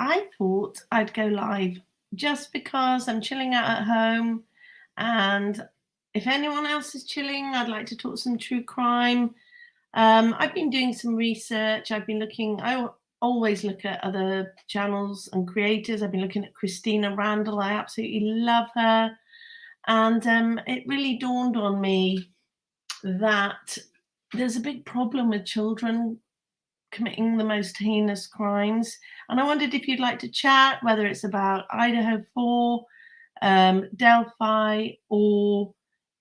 I thought I'd go live just because I'm chilling out at home, and if anyone else is chilling, I'd like to talk some true crime. I've been doing some research. I've been looking. Always look at other channels and creators. I've been looking at Christina Randall. I absolutely love her, and it really dawned on me that there's a big problem with children committing the most heinous crimes. And I wondered if you'd like to chat, whether it's about Idaho 4, Delphi, or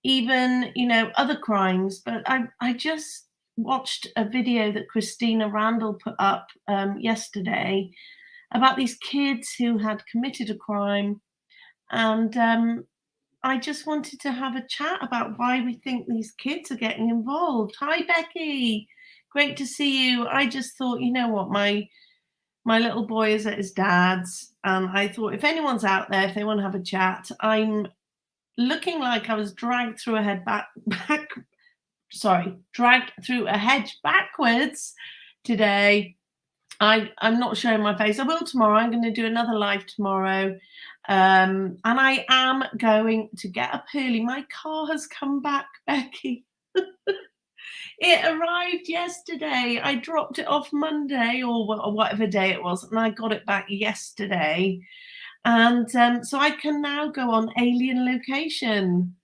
even, other crimes. But I just watched a video that Christina Randall put up yesterday about these kids who had committed a crime. And I just wanted to have a chat about why we think these kids are getting involved. Hi, Becky. Great to see you. I just thought, you know what, my little boy is at his dad's, and I thought if anyone's out there, if they want to have a chat, I'm looking like I was dragged through a dragged through a hedge backwards today. I'm not showing my face. I will tomorrow. I'm going to do another live tomorrow. And I am going to get up early. My car has come back, Becky. It arrived yesterday. I dropped it off Monday or whatever day it was, and I got it back yesterday. And so I can now go on alien location.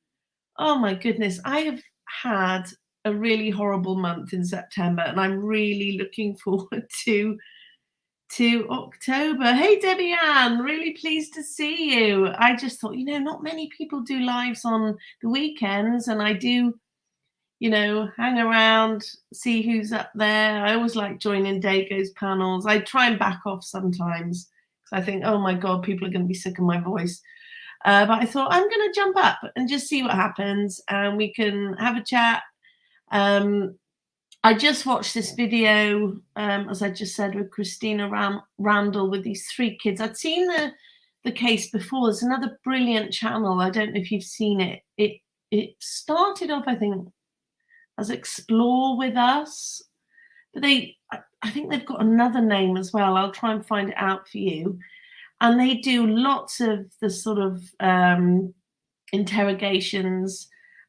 Oh my goodness. I have had a really horrible month in September, and I'm really looking forward to October. Hey, Debbie Ann, really pleased to see you. I just thought, not many people do lives on the weekends, and I do, hang around, see who's up there. I always like joining Dago's panels. I try and back off sometimes because I think, oh my God, people are going to be sick of my voice. But I thought I'm going to jump up and just see what happens, and we can have a chat. I just watched this video, as I just said, with Christina Randall with these 3 kids. I'd seen the case before. There's another brilliant channel. I don't know if you've seen it. It started off, I think, as Explore With Us, but I think they've got another name as well. I'll try and find it out for you. And they do lots of the sort of interrogations,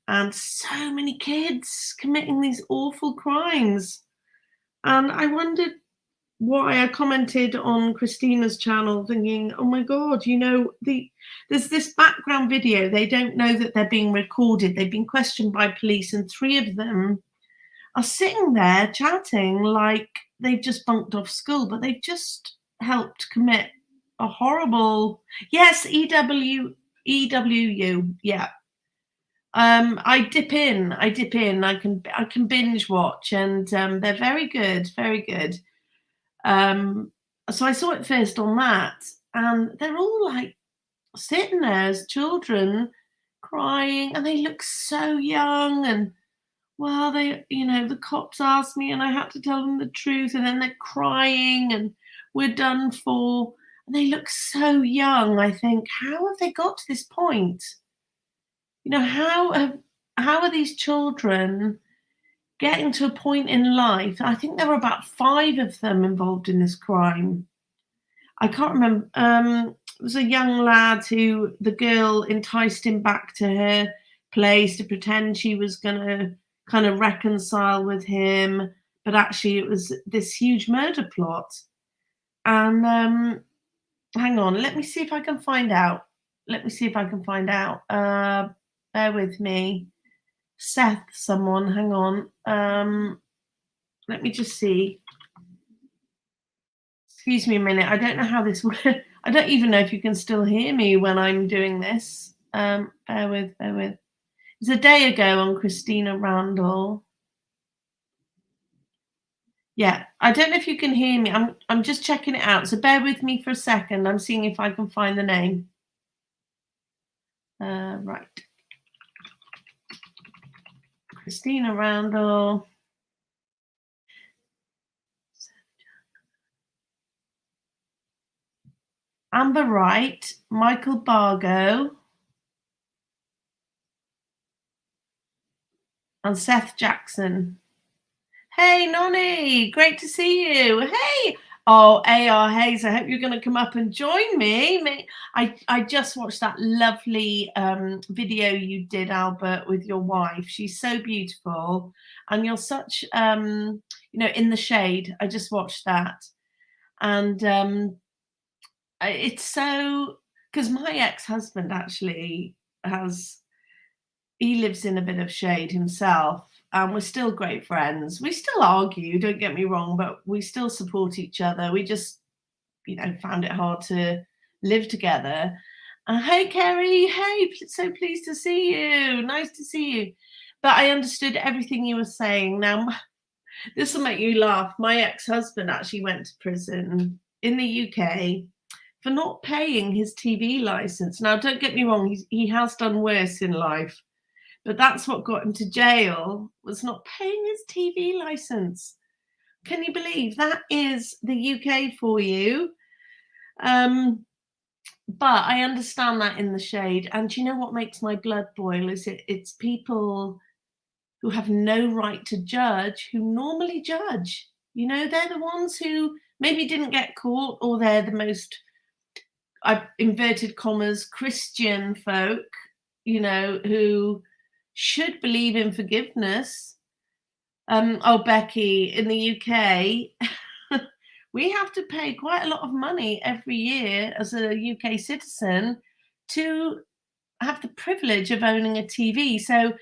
and so many kids committing these awful crimes. And I wondered why. I commented on Christina's channel thinking, oh my God, there's this background video. They don't know that they're being recorded. They've been questioned by police, and 3 of them are sitting there chatting like they've just bunked off school, but they've just helped commit a horrible, yes, EWU, yeah. I dip in. I can binge watch, and they're very good, very good. So I saw it first on that, and they're all like sitting there as children, crying, and they look so young. And well, the cops asked me, and I had to tell them the truth, and then they're crying, and we're done for. And they look so young. I think, how have they got to this point? How are these children getting to a point in life? I think there were about 5 of them involved in this crime. I can't remember. There was a young lad who the girl enticed him back to her place to pretend she was going to kind of reconcile with him, but actually it was this huge murder plot. And hang on, let me see if I can find out. Bear with me. Seth, someone, hang on. Let me just see. Excuse me a minute. I don't know how this works. I don't even know if you can still hear me when I'm doing this. Bear with. It was a day ago on Christina Randall. Yeah, I don't know if you can hear me. I'm just checking it out. So bear with me for a second. I'm seeing if I can find the name. Right. Christina Randall. Amber Wright, Michael Bargo, and Seth Jackson. Hey, Nonny, great to see you. Hey, Oh, AR Hayes, I hope you're going to come up and join me. I just watched that lovely video you did, Albert, with your wife. She's so beautiful, and you're such, in the shade. I just watched that, and it's so, because my ex-husband actually he lives in a bit of shade himself, and we're still great friends. We still argue, don't get me wrong, but we still support each other. We just, found it hard to live together. Hey, Kerry. Hey, so pleased to see you. Nice to see you. But I understood everything you were saying. Now, this will make you laugh. My ex-husband actually went to prison in the UK for not paying his TV license. Now, don't get me wrong, he has done worse in life, but that's what got him to jail, was not paying his TV license. Can you believe that is the UK for you? But I understand that in the shade. And do you know what makes my blood boil? It's people who have no right to judge, who normally judge. They're the ones who maybe didn't get caught, or they're the most, inverted commas, Christian folk, who should believe in forgiveness. Becky, in the UK, we have to pay quite a lot of money every year as a UK citizen to have the privilege of owning a TV. So,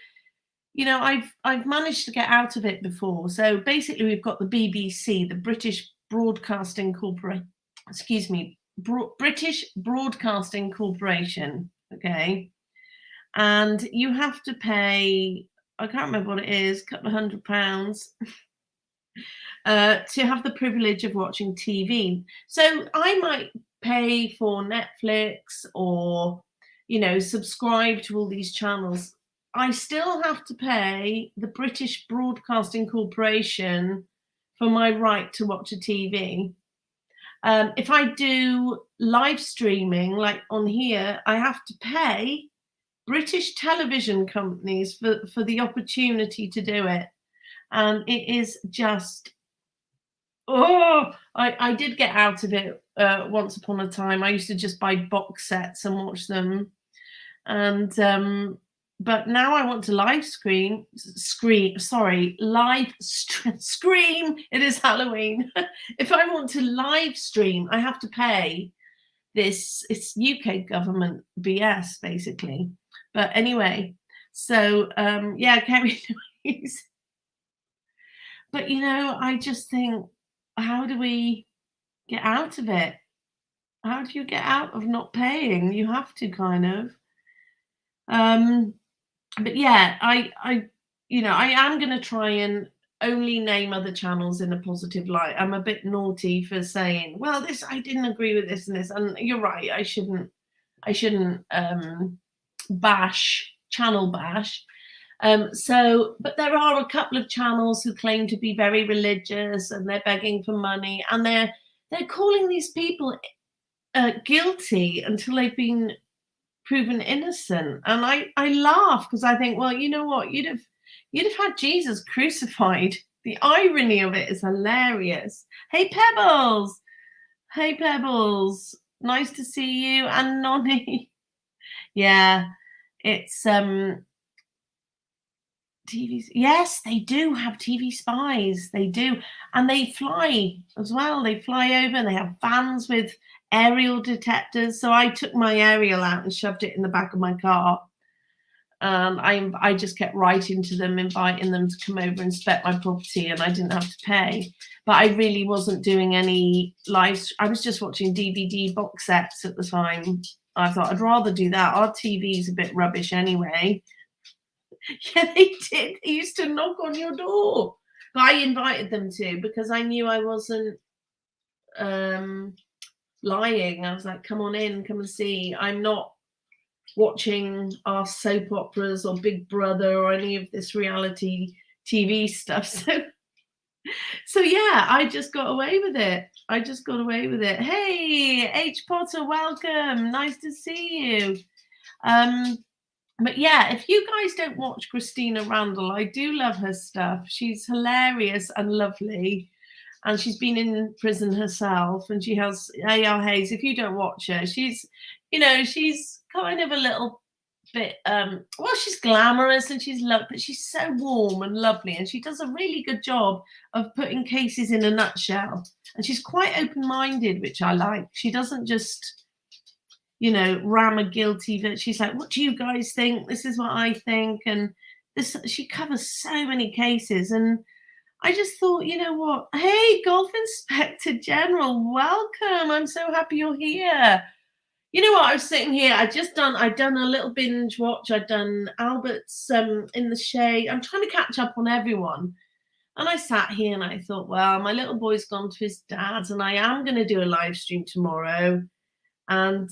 I've managed to get out of it before. So basically, we've got the BBC, the British Broadcasting Corporation. Excuse me, British Broadcasting Corporation. Okay, and you have to pay, I can't remember what it is, a couple of £100 to have the privilege of watching TV. So I might pay for Netflix or, subscribe to all these channels. I still have to pay the British Broadcasting Corporation for my right to watch a TV. If I do live streaming, like on here, I have to pay British television companies for the opportunity to do it. And it is just, I did get out of it once upon a time. I used to just buy box sets and watch them. And but now I want to scream. It is Halloween. If I want to live stream, I have to pay this. It's UK government BS, basically. But anyway, so yeah, Kerry Louise. But I just think, how do we get out of it? How do you get out of not paying? You have to kind of. But yeah, I am going to try and only name other channels in a positive light. I'm a bit naughty for saying, well, this, I didn't agree with this and this, and you're right. I shouldn't channel bash. But there are a couple of channels who claim to be very religious, and they're begging for money, and they're calling these people guilty until they've been proven innocent. And I laugh, because I think, well, you know what, you'd have had Jesus crucified. The irony of it is hilarious. Hey Pebbles, nice to see you. And Nonny. Yeah, it's TVs. Yes, they do have TV spies. They do. And they fly as well. They fly over, and they have vans with aerial detectors. So I took my aerial out and shoved it in the back of my car. I just kept writing to them, inviting them to come over and inspect my property, and I didn't have to pay. But I really wasn't doing any live. I was just watching DVD box sets at the time. I thought I'd rather do that. Our TV's a bit rubbish anyway. Yeah, they did. They used to knock on your door. But I invited them to, because I knew I wasn't lying. I was like, come on in, come and see. I'm not watching our soap operas or Big Brother or any of this reality TV stuff. So yeah, I just got away with it. Hey, H Potter, welcome. Nice to see you. But yeah, if you guys don't watch Christina Randall, I do love her stuff. She's hilarious and lovely. and she's been in prison herself, and she has A.R. Hayes. If you don't watch her, she's, she's kind of a little bit, well, she's glamorous and she's but she's so warm and lovely, and she does a really good job of putting cases in a nutshell. And she's quite open-minded, which I like. She doesn't just, ram a guilty that she's like, what do you guys think? This is what I think. And she covers so many cases. And I just thought, you know what? Hey, Golf Inspector General, welcome. I'm so happy you're here. You know what? I was sitting here. I'd done a little binge watch. I'd done Albert's In the Shade. I'm trying to catch up on everyone. And I sat here and I thought, well, my little boy's gone to his dad's, and I am going to do a live stream tomorrow. And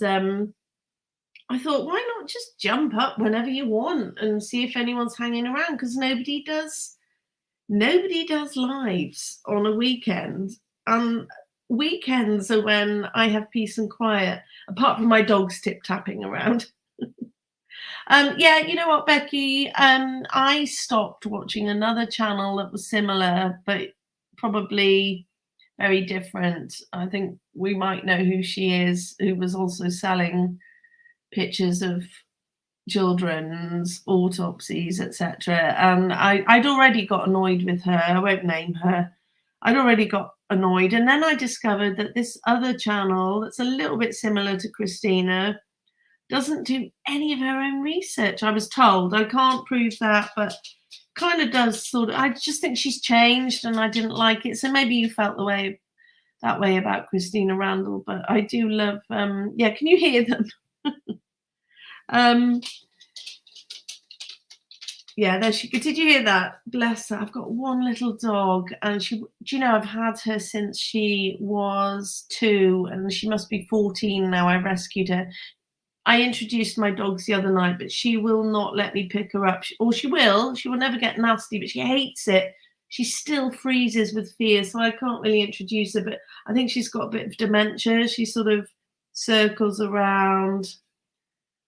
I thought, why not just jump up whenever you want and see if anyone's hanging around? Because nobody does lives on a weekend. Weekends are when I have peace and quiet, apart from my dogs tip-tapping around. Yeah, you know what, Becky? I stopped watching another channel that was similar, but probably very different. I think we might know who she is, who was also selling pictures of children's autopsies, etc. And I'd already got annoyed with her. I won't name her. I'd already got annoyed. And then I discovered that this other channel that's a little bit similar to Christina doesn't do any of her own research. I was told. I can't prove that, but kind of does sort of. I just think she's changed and I didn't like it. So maybe you felt that way about Christina Randall, but I do love, yeah, can you hear them? Yeah, there she. Did you hear that? Bless her. I've got one little dog, and do you know, I've had her since she was 2, and she must be 14 now. I rescued her. I introduced my dogs the other night, but she will not let me pick her up. Or she will never get nasty, but she hates it. She still freezes with fear, so I can't really introduce her. But I think she's got a bit of dementia. She sort of circles around.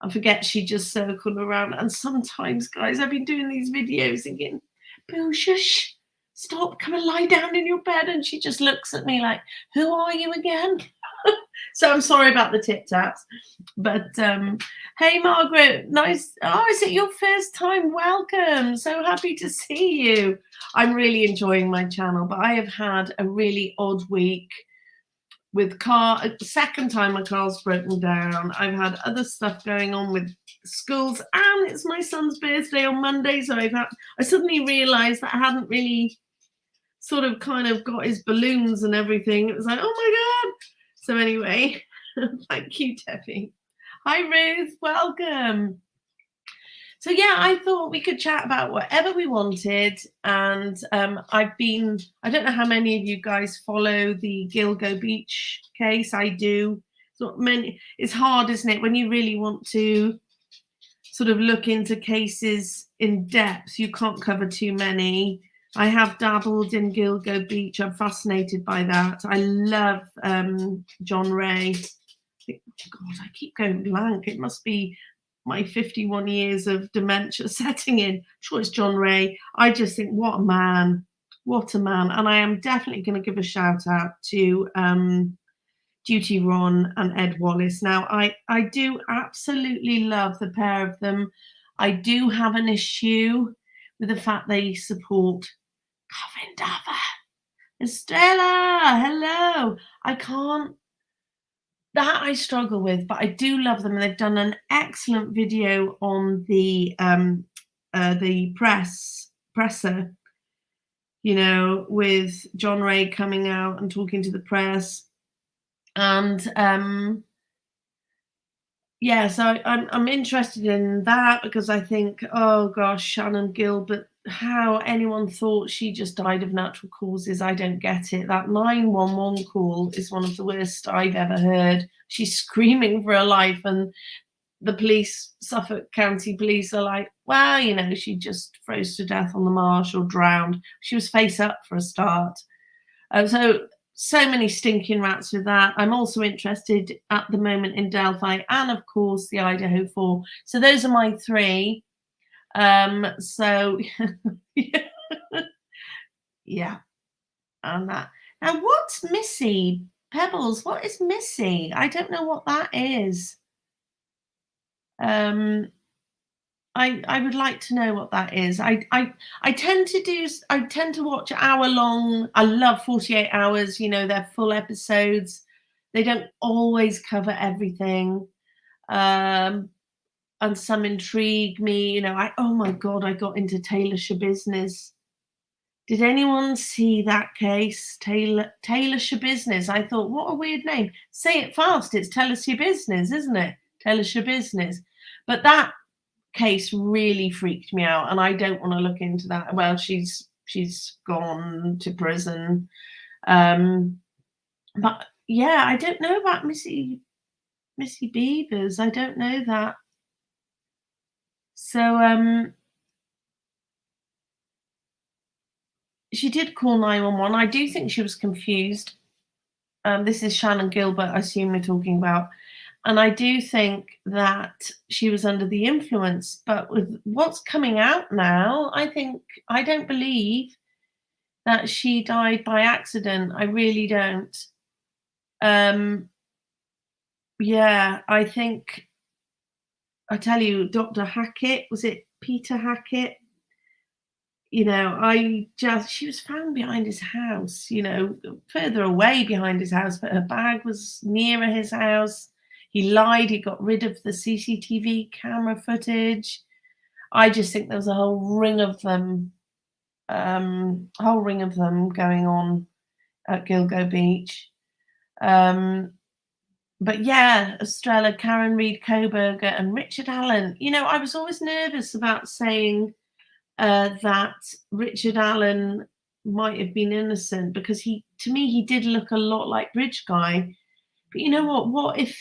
I forget she just circled around. And sometimes, guys, I've been doing these videos thinking, Boo, shush, stop, come and lie down in your bed. And she just looks at me like, who are you again? So I'm sorry about the tip taps. But hey, Margaret, nice. Oh, is it your first time? Welcome. So happy to see you. I'm really enjoying my channel, but I have had a really odd week with the second time my car's broken down. I've had other stuff going on with schools, and it's my son's birthday on Monday. So I suddenly realized that I hadn't really sort of kind of got his balloons and everything. It was like, oh my God. So anyway, thank you, Debbie. Hi, Ruth, welcome. So yeah, I thought we could chat about whatever we wanted. And I don't know how many of you guys follow the Gilgo Beach case. I do. It's hard, isn't it? When you really want to sort of look into cases in depth, you can't cover too many. I have dabbled in Gilgo Beach. I'm fascinated by that. I love John Ray. God, I keep going blank. It must be my 51 years of dementia setting in. I'm sure it's John Ray. I just think, what a man. What a man. And I am definitely going to give a shout out to Duty Ron and Ed Wallace. Now, I do absolutely love the pair of them. I do have an issue with the fact they support Coven Dava. Estella, hello. I struggle with, but I do love them. And they've done an excellent video on the presser, with John Ray coming out and talking to the press. And yeah, so I'm interested in that because I think, oh gosh, Shannon Gilbert, how anyone thought she just died of natural causes, I don't get it. That 911 call is one of the worst I've ever heard. She's screaming for her life, and the police, Suffolk County Police, are like, well, she just froze to death on the marsh or drowned. She was face up for a start. So many stinking rats with that. I'm also interested at the moment in Delphi and, of course, the Idaho 4. So those are my 3. So, yeah. And that. Now, what's Missy? Pebbles, what is Missy? I don't know what that is. Um, I would like to know what that is. I tend to I tend to watch hour long. I love 48 hours, you know, they're full episodes. They don't always cover everything. Um, and some intrigue me, you know. I Oh my God, I got into Taylor Schabusiness. Did anyone see that case? Taylor Schabusiness. I thought, what a weird name. Say it fast. It's Tell Us Your Business, isn't it? Taylor Schabusiness. But that case really freaked me out, and I don't want to look into that. Well, she's gone to prison. Um, but yeah, I don't know about Missy Beavers. I don't know that. So she did call 911. I do think she was confused. This is Shannon Gilbert, I assume we're talking about. And I do think that she was under the influence. But with what's coming out now, I don't believe that she died by accident. I really don't. Um, yeah, I tell you, Dr. Hackett, was it Peter Hackett? You know, she was found behind his house, you know, further away behind his house, but her bag was nearer his house. He lied, he got rid of the CCTV camera footage. I just think there was a whole ring of them going on at Gilgo Beach. But yeah, Estrella, Karen Reed Koberger, and Richard Allen. You know, I was always nervous about saying that Richard Allen might have been innocent because to me, he did look a lot like Bridge Guy. But you know what? What if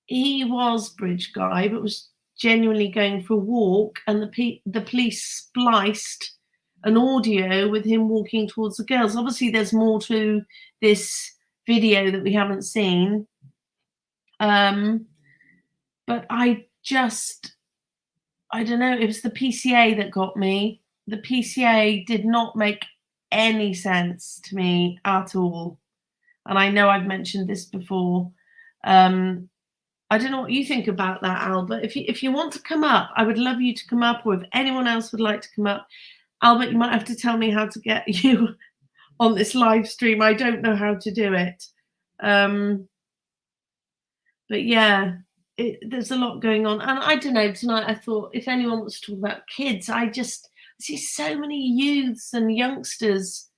he was Bridge Guy, but was genuinely going for a walk, and the police spliced an audio with him walking towards the girls? Obviously, there's more to this video that we haven't seen. But I don't know, it was the PCA that got me. The PCA did not make any sense to me at all. And I know I've mentioned this before. I don't know what you think about that, Albert. If you want to come up, I would love you to come up, or if anyone else would like to come up. Albert, you might have to tell me how to get you on this live stream. I don't know how to do it. But yeah, there's a lot going on. And I don't know, tonight I thought if anyone wants to talk about kids, I see so many youths and youngsters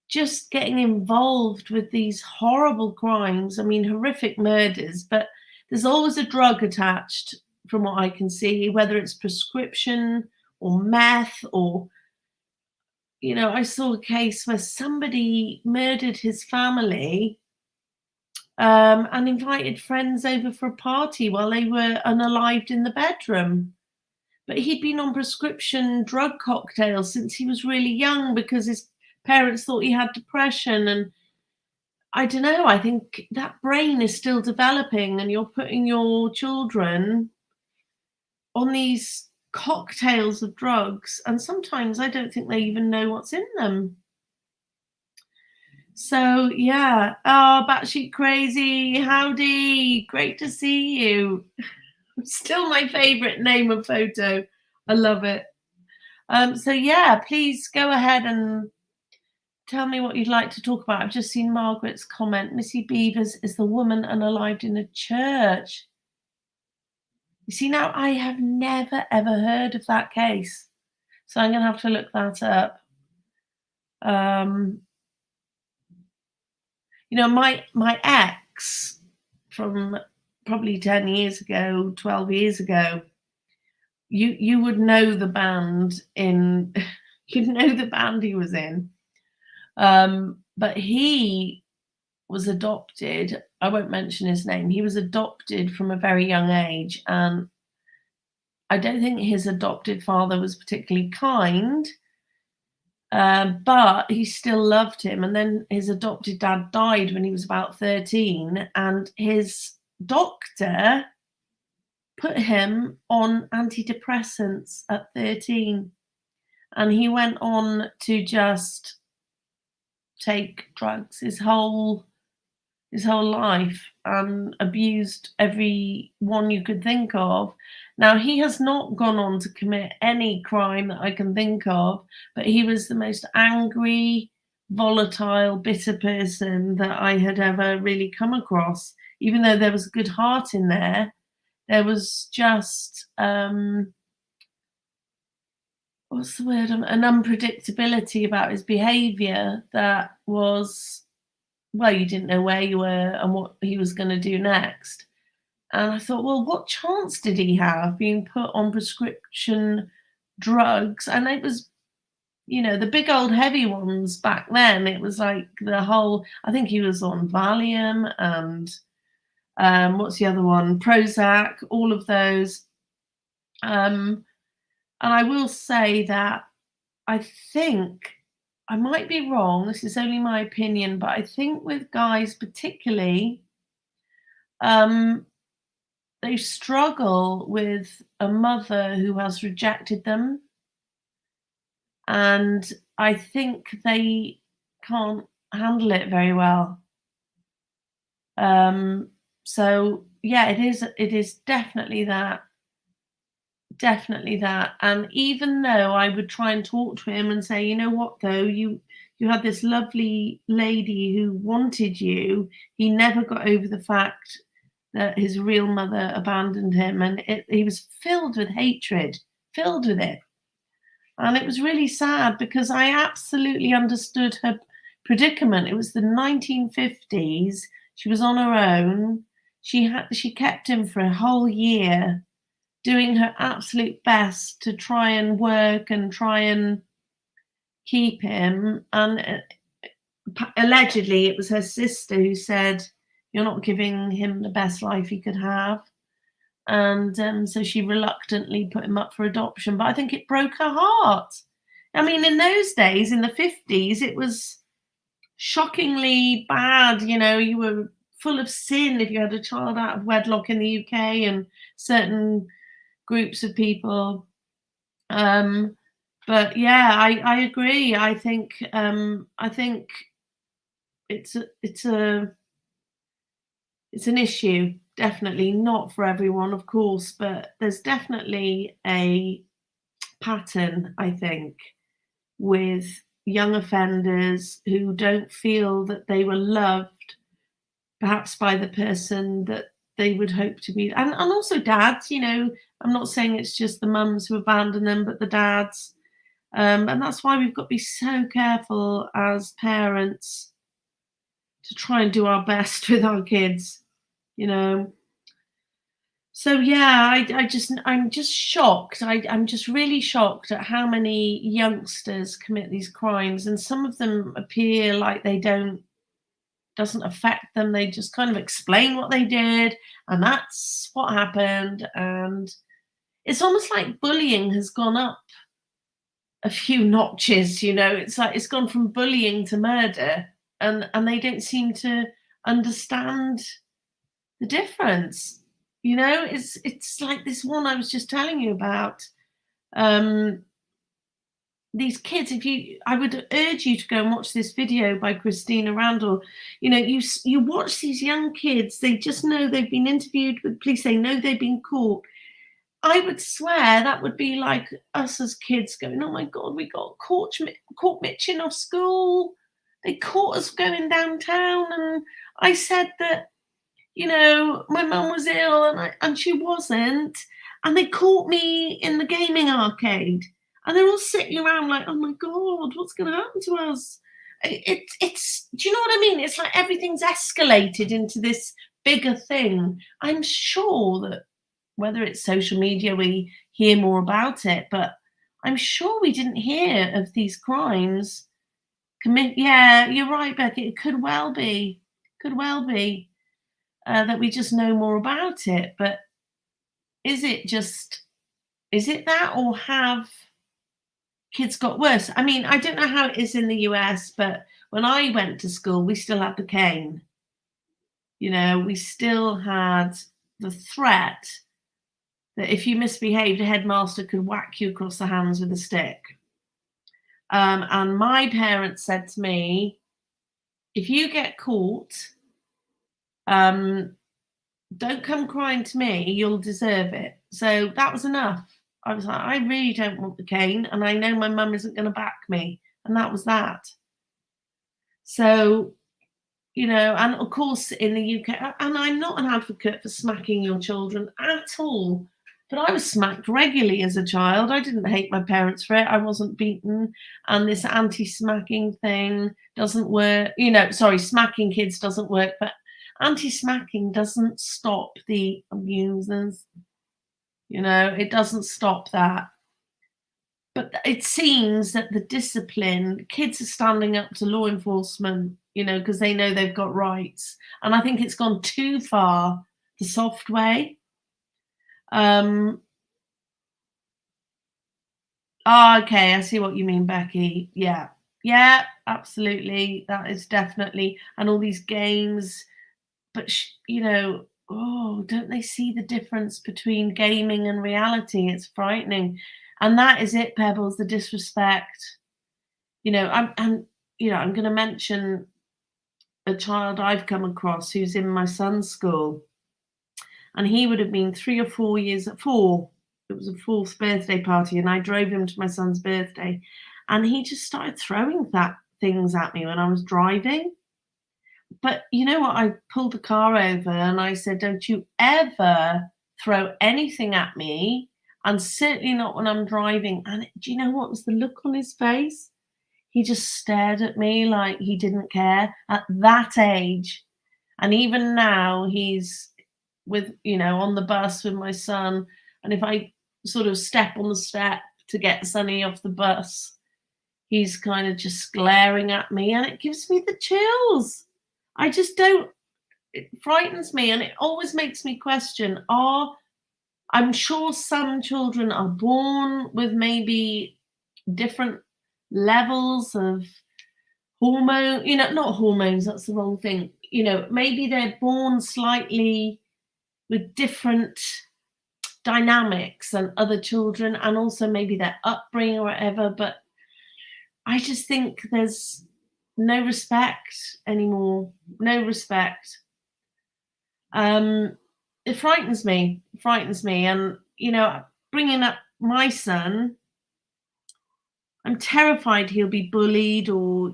just getting involved with these horrible crimes. I mean, horrific murders, but there's always a drug attached from what I can see, whether it's prescription or meth or, you know, I saw a case where somebody murdered his family and invited friends over for a party while they were unalived in the bedroom. But he'd been on prescription drug cocktails since he was really young because his parents thought he had depression. And I don't know, I think that brain is still developing, and you're putting your children on these cocktails of drugs, and sometimes I don't think they even know what's in them. So yeah, oh, batshit crazy, howdy, great to see you. Still my favorite name and photo. I love it. So yeah, please go ahead and tell me what you'd like to talk about. I've just seen Margaret's comment. Missy Beavers is the woman unalived in a church. You see, now I have never ever heard of that case, so I'm gonna have to look that up. You know, my ex from probably 10 years ago, 12 years ago, you would know the band in you'd know the band he was in. But he was adopted. I won't mention his name. He was adopted from a very young age, and I don't think his adopted father was particularly kind. But he still loved him. And then his adopted dad died when he was about 13, and his doctor put him on antidepressants at 13. And he went on to just take drugs his whole life and abused everyone you could think of. Now, he has not gone on to commit any crime that I can think of, but he was the most angry, volatile, bitter person that I had ever really come across. Even though there was a good heart in there was just what's the word? An unpredictability about his behavior that was, well, you didn't know where you were and what he was going to do next. And I thought, well, what chance did he have being put on prescription drugs? And it was, the big old heavy ones back then. It was like the whole, I think he was on Valium and what's the other one? Prozac, all of those. And I will say that I think I might be wrong. This is only my opinion, but I think with guys particularly, they struggle with a mother who has rejected them. And I think they can't handle it very well. So yeah, it is definitely that. Definitely that. And even though I would try and talk to him and say, you know what, though, you had this lovely lady who wanted you, he never got over the fact that his real mother abandoned him, and he was filled with hatred, filled with it. And it was really sad because I absolutely understood her predicament. It was the 1950s. She was on her own. She kept him for a whole year, doing her absolute best to try and work and try and keep him. And allegedly, it was her sister who said, "You're not giving him the best life he could have." And so she reluctantly put him up for adoption. But I think it broke her heart. I mean, in those days, in the 50s, it was shockingly bad. You were full of sin if you had a child out of wedlock in the UK and certain groups of people. But yeah, I agree. I think it's an issue. Definitely not for everyone, of course, but there's definitely a pattern, I think, with young offenders who don't feel that they were loved, perhaps by the person that they would hope to be. And also dads, I'm not saying it's just the mums who abandon them, but the dads. And that's why we've got to be so careful as parents to try and do our best with our kids. So yeah, I'm just shocked. I'm just really shocked at how many youngsters commit these crimes, and some of them appear like doesn't affect them. They just kind of explain what they did, and that's what happened. And it's almost like bullying has gone up a few notches. It's like it's gone from bullying to murder, and they don't seem to understand the difference. It's like this one I was just telling you about. These kids, I would urge you to go and watch this video by Christina Randall. You watch these young kids, they just know they've been interviewed with police, they know they've been caught. I would swear that would be like us as kids going, oh my God, we got caught mitching off school. They caught us going downtown, and I said that, my mum was ill and she wasn't, and they caught me in the gaming arcade. And they're all sitting around like, oh my God, what's going to happen to us? It's, do you know what I mean? It's like everything's escalated into this bigger thing. I'm sure that whether it's social media, we hear more about it, but I'm sure we didn't hear of these crimes Yeah, you're right, Becky. It could well be, that we just know more about it. But is it that, or have kids got worse? I mean, I don't know how it is in the US, but when I went to school, we still had the cane. We still had the threat that if you misbehaved, a headmaster could whack you across the hands with a stick. And my parents said to me, if you get caught, don't come crying to me, you'll deserve it. So that was enough. I was like, I really don't want the cane, and I know my mum isn't going to back me. And that was that. So, and of course in the UK, and I'm not an advocate for smacking your children at all, but I was smacked regularly as a child. I didn't hate my parents for it. I wasn't beaten. And this anti-smacking thing doesn't work. Sorry, smacking kids doesn't work, but anti-smacking doesn't stop the abusers. It doesn't stop that. But it seems that the discipline, kids are standing up to law enforcement, because they know they've got rights. And I think it's gone too far the soft way. Okay, I see what you mean, Becky. Yeah, absolutely. That is definitely, and all these games, but don't they see the difference between gaming and reality? It's frightening. And that is it, Pebbles, the disrespect. I'm going to mention a child I've come across who's in my son's school, and he would have been 3 or 4 years at 4. It was a 4th birthday party, and I drove him to my son's birthday, and he just started throwing things at me when I was driving. But you know what? I pulled the car over and I said, don't you ever throw anything at me, and certainly not when I'm driving. And do you know what was the look on his face? He just stared at me like he didn't care at that age. And even now he's on the bus with my son. And if I sort of step on the step to get Sonny off the bus, he's kind of just glaring at me, and it gives me the chills. I just don't, it frightens me, and it always makes me question, I'm sure some children are born with maybe different levels of hormone, not hormones, that's the wrong thing. Maybe they're born slightly with different dynamics than other children, and also maybe their upbringing or whatever. But I just think there's no respect anymore. No respect. It frightens me. And, bringing up my son, I'm terrified he'll be bullied or,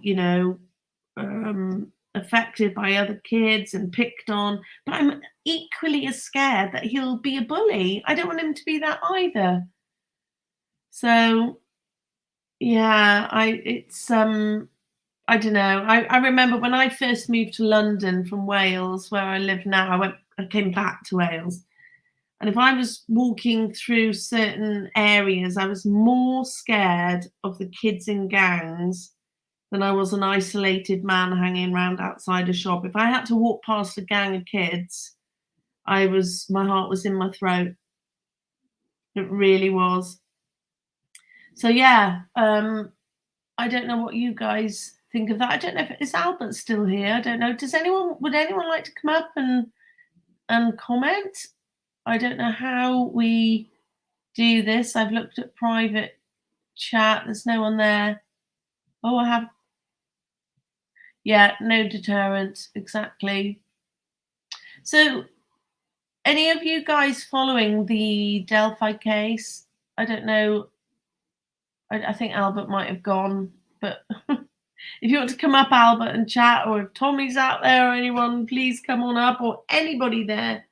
affected by other kids and picked on. But I'm equally as scared that he'll be a bully. I don't want him to be that either. So, yeah, I don't know. I remember when I first moved to London from Wales, where I live now, I came back to Wales. And if I was walking through certain areas, I was more scared of the kids in gangs than I was an isolated man hanging around outside a shop. If I had to walk past a gang of kids, my heart was in my throat. It really was. So yeah, I don't know what you guys think of that. I don't know if is Albert still here. I don't know. Would anyone like to come up and comment? I don't know how we do this. I've looked at private chat. There's no one there. Oh, I have. Yeah, no deterrent. Exactly. So, any of you guys following the Delphi case? I don't know. I think Albert might have gone, but if you want to come up, Albert, and chat, or if Tommy's out there or anyone, please come on up, or anybody there.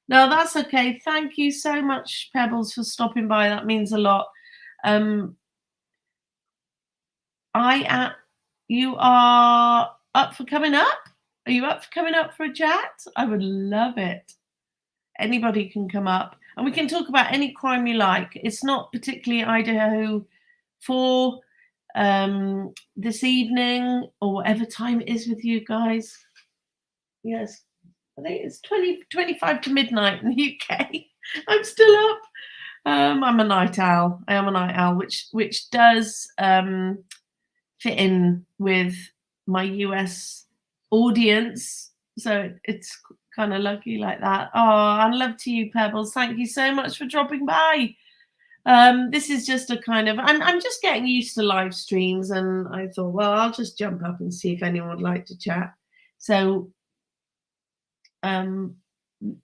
No, that's okay. Thank you so much, Pebbles, for stopping by. That means a lot. You are up for coming up? Are you up for coming up for a chat? I would love it. Anybody can come up, and we can talk about any crime you like. It's not particularly Idaho 4 this evening, or whatever time it is with you guys. Yes, I think it's 25 to midnight in the UK. I'm still up. I'm a night owl. I am a night owl, which does fit in with my US audience. So it's kind of lucky like that. Oh, and love to you, Pebbles. Thank you so much for dropping by. This is just a kind of I'm just getting used to live streams, and I thought, well, I'll just jump up and see if anyone would like to chat. So, um,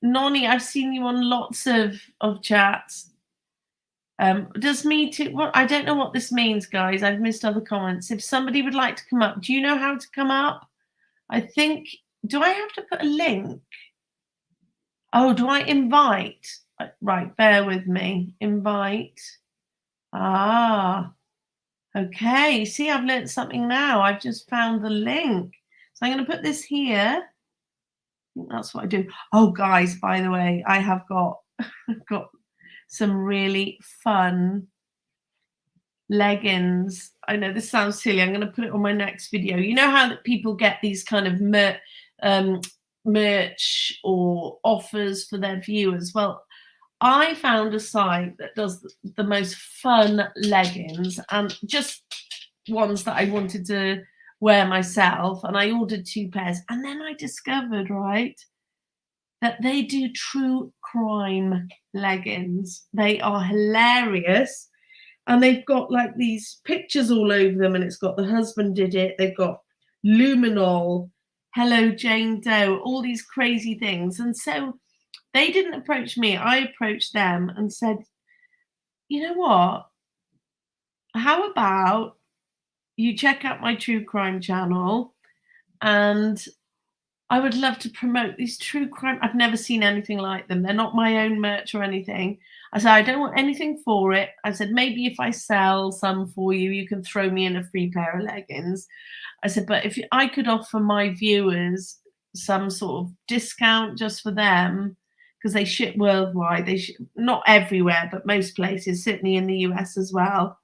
Nonny, I've seen you on lots of chats. Does me too? Well, I don't know what this means, guys. I've missed other comments. If somebody would like to come up, do you know how to come up? I think. Do I have to put a link? Oh, do I invite? Right, bear with me. Invite. Ah, okay. See, I've learnt something now. I've just found the link. So I'm going to put this here. I think that's what I do. Oh, guys, by the way, I have got got some really fun leggings. I know this sounds silly. I'm going to put it on my next video. You know how that people get these kind of merch or offers for their viewers? Well, I found a site that does the most fun leggings, and just ones that I wanted to wear myself, and I ordered 2 pairs, and then I discovered, right, that they do true crime leggings. They are hilarious, and they've got like these pictures all over them, and it's got the husband did it. They've got luminol, hello Jane Doe, all these crazy things. And so they didn't approach me. I approached them and said, you know what? How about you check out my true crime channel, and I would love to promote these true crime. I've never seen anything like them. They're not my own merch or anything. I said, I don't want anything for it. I said, maybe if I sell some for you, you can throw me in a free pair of leggings. I said, but if I could offer my viewers some sort of discount just for them, because they ship worldwide, they ship, not everywhere, but most places, Sydney in the US as well.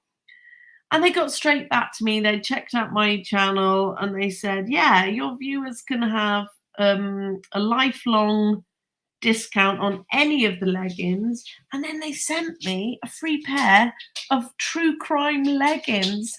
And they got straight back to me. They checked out my channel and they said, yeah, your viewers can have a lifelong discount on any of the leggings. And then they sent me a free pair of true crime leggings.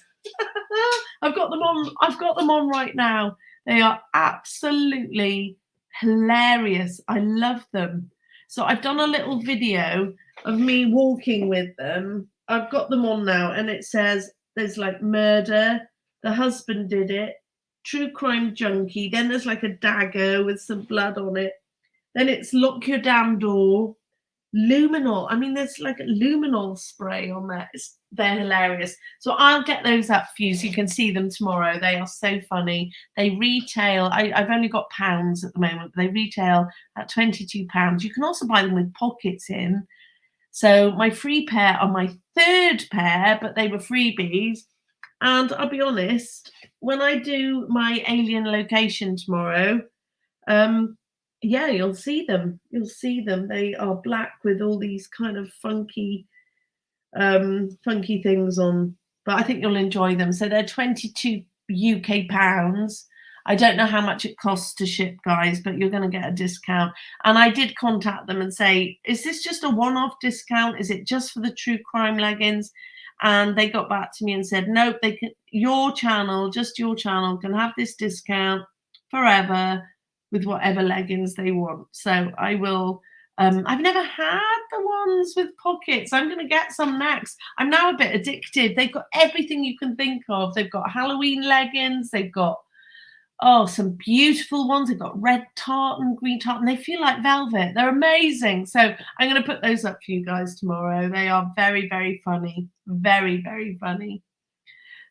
I've got them on. I've got them on right now. They are absolutely hilarious. I love them. So I've done a little video of me walking with them. I've got them on now, and it says there's like murder, the husband did it, true crime junkie. Then there's like a dagger with some blood on it. Then it's lock your damn door, luminol. I mean, there's like a luminol spray on there. They're hilarious. So I'll get those up for you so you can see them tomorrow. They are so funny. They retail, I've only got pounds at the moment, but they retail at £22. You can also buy them with pockets in. So my free pair are my 3rd pair, but they were freebies. And I'll be honest, when I do my alien location tomorrow, yeah, you'll see them. You'll see them. They are black with all these kind of funky things on. But I think you'll enjoy them. So they're 22 UK pounds. I don't know how much it costs to ship, guys, but you're going to get a discount. And I did contact them and say, is this just a one-off discount? Is it just for the true crime leggings? And they got back to me and said, nope, they can, your channel, just your channel can have this discount forever with whatever leggings they want. So I will. I've never had the ones with pockets. I'm going to get some next. I'm now a bit addicted. They've got everything you can think of. They've got Halloween leggings. They've got, oh, some beautiful ones. They've got red tartan, green tartan. They feel like velvet. They're amazing. So I'm going to put those up for you guys tomorrow. They are very, very funny. Very, very funny.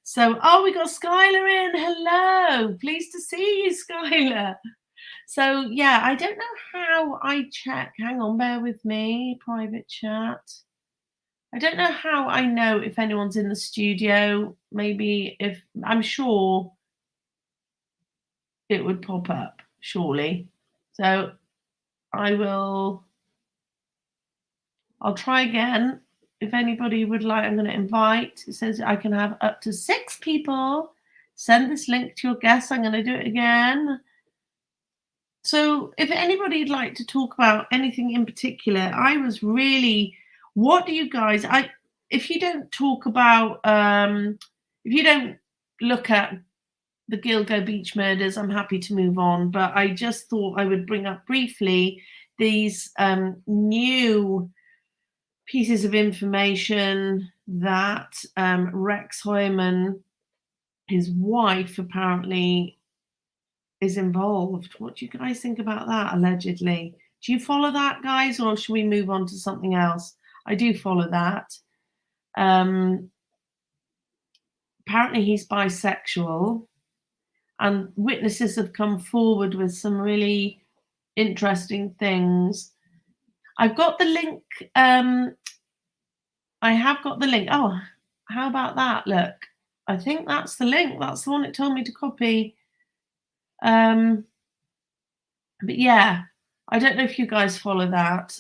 So, oh, we got Skylar in. Hello. Pleased to see you, Skylar. So yeah, I don't know how I check. Hang on, bear with me. Private chat. I don't know how I know if anyone's in the studio. Maybe if I'm sure it would pop up, surely. So I'll try again. If anybody would like, I'm going to invite. It says I can have up to 6 people. Send this link to your guests. I'm going to do it again. So if anybody'd like to talk about anything in particular, I was really, what do you guys, if you don't talk about, if you don't look at the Gilgo Beach murders, I'm happy to move on. But I just thought I would bring up briefly these new pieces of information that Rex Heuermann, his wife, apparently is involved. What do you guys think about that, allegedly? Do you follow that, guys, or should we move on to something else? I do follow that. Apparently he's bisexual, and witnesses have come forward with some really interesting things. I've got the link. I have got the link. Oh, how about that? Look, I think that's the link. That's the one it told me to copy. But yeah, I don't know if you guys follow that.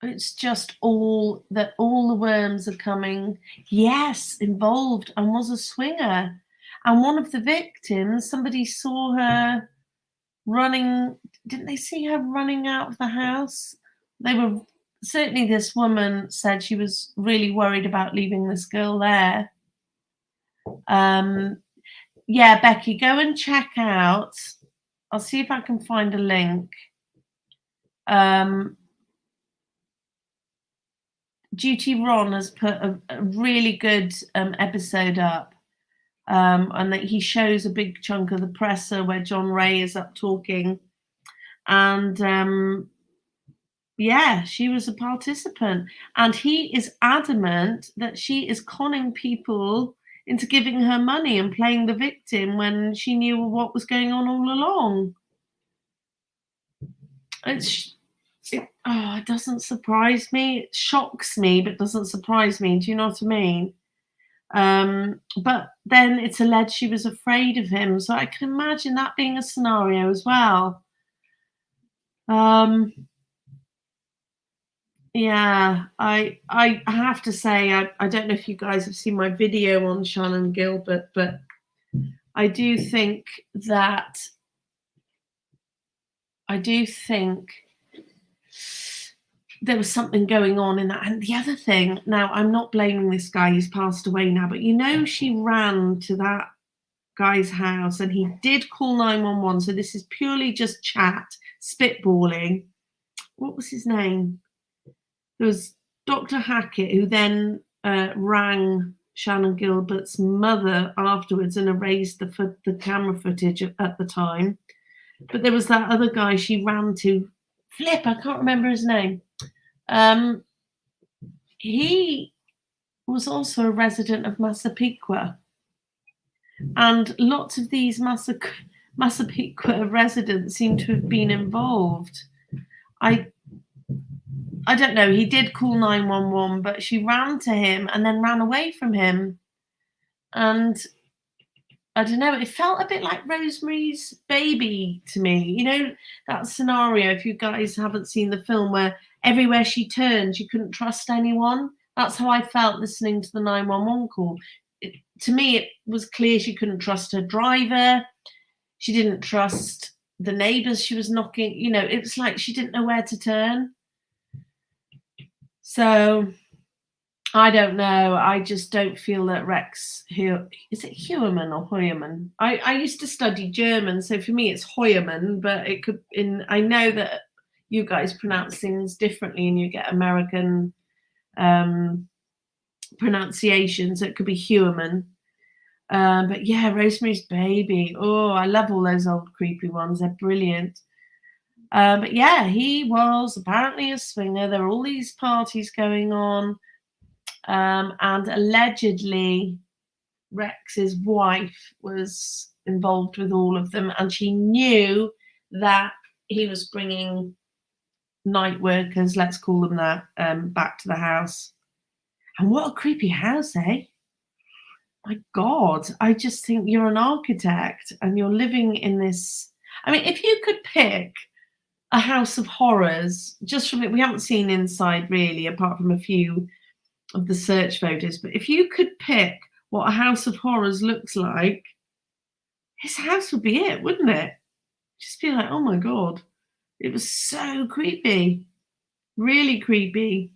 It's just all the worms are coming. Yes, involved and was a swinger. And one of the victims, somebody saw her running. Didn't they see her running out of the house? They were certainly, this woman said she was really worried about leaving this girl there. Yeah, Becky, go and check out. I'll see if I can find a link. Duty Ron has put a really good episode up, and that he shows a big chunk of the presser where John Ray is up talking, and yeah, she was a participant, and he is adamant that she is conning people into giving her money and playing the victim when she knew what was going on all along. It doesn't surprise me. It shocks me, but doesn't surprise me. Do you know what I mean? But then it's alleged she was afraid of him, so I can imagine that being a scenario as well. Yeah, I have to say, I don't know if you guys have seen my video on Shannan Gilbert, but I do think that there was something going on in that. And the other thing, now I'm not blaming this guy, he's passed away now, but you know, she ran to that guy's house and he did call 911. So this is purely just chat, spitballing. What was his name? There was Dr. Hackett, who then rang Shannan Gilbert's mother afterwards and erased the camera footage at the time. But there was that other guy she ran to, Flip, I can't remember his name. He was also a resident of Massapequa. And lots of these Massapequa residents seem to have been involved. I don't know, he did call 911, but she ran to him and then ran away from him. And I don't know, it felt a bit like Rosemary's Baby to me. You know, that scenario, if you guys haven't seen the film, where everywhere she turned, she couldn't trust anyone. That's how I felt listening to the 911 call. To me, it was clear she couldn't trust her driver. She didn't trust the neighbors she was knocking. You know, it was like she didn't know where to turn. So I don't know. I just don't feel that Rex, is it Heuermann or Heuermann? I used to study German, so for me it's Heuermann, but it could, I know that you guys pronounce things differently and you get American pronunciations, so it could be Heuermann. But yeah, Rosemary's Baby. Oh, I love all those old creepy ones. They're brilliant. But yeah, he was apparently a swinger. There were all these parties going on. And allegedly Rex's wife was involved with all of them, and she knew that he was bringing night workers, let's call them that, back to the house. And what a creepy house, eh? My God, I just think you're an architect and you're living in this. I mean, if you could pick a house of horrors, just from it, we haven't seen inside really, apart from a few of the search photos, but if you could pick what a house of horrors looks like, his house would be it, wouldn't it? Just be like, oh my God, it was so creepy, really creepy.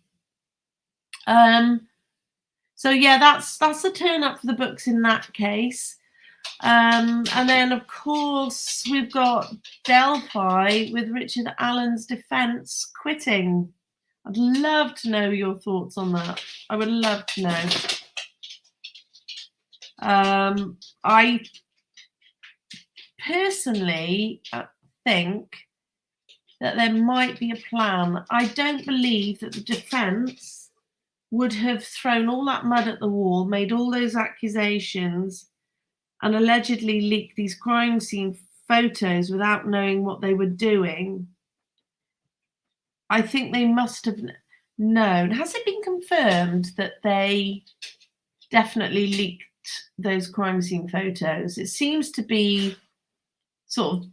So yeah, that's a turn up for the books in that case. And then of course we've got Delphi with Richard Allen's defense quitting. I'd love to know your thoughts on that. I would love to know. I personally think that there might be a plan. I don't believe that the defence would have thrown all that mud at the wall, made all those accusations, and allegedly leaked these crime scene photos without knowing what they were doing. I think they must have known. Has it been confirmed that they definitely leaked those crime scene photos? It seems to be sort of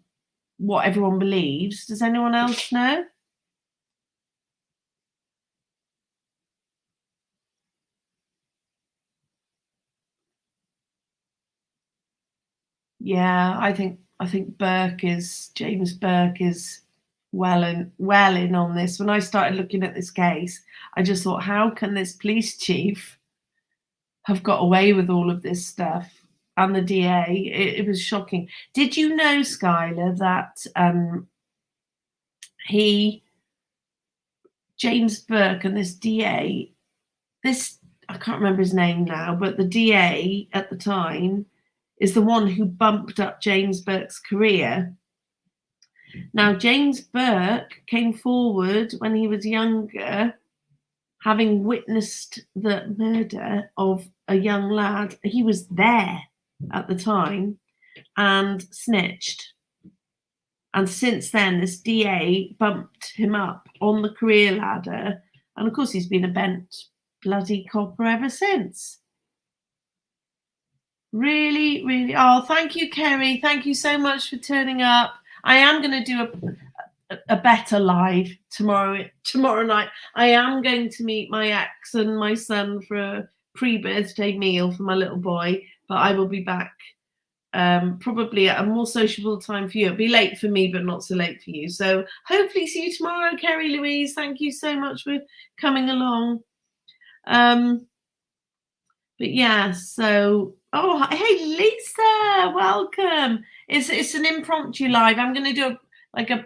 what everyone believes. Does anyone else know? Yeah, I think James Burke is well in on this. When I started looking at this case, I just thought, how can this police chief have got away with all of this stuff? And the DA, it was shocking. Did you know, Skylar, that James Burke and this DA, I can't remember his name now, but the DA at the time is the one who bumped up James Burke's career. Now, James Burke came forward when he was younger, having witnessed the murder of a young lad. He was there at the time and snitched. And since then, this DA bumped him up on the career ladder. And of course, he's been a bent bloody copper ever since. Really, really. Oh, thank you, Kerry. Thank you so much for turning up. I am going to do a better live tomorrow night. I am going to meet my ex and my son for a pre-birthday meal for my little boy, but I will be back probably at a more sociable time for you. It'll be late for me, but not so late for you. So hopefully see you tomorrow, Kerry Louise. Thank you so much for coming along. But yeah, so hey Lisa, welcome. It's an impromptu live. I'm going to do a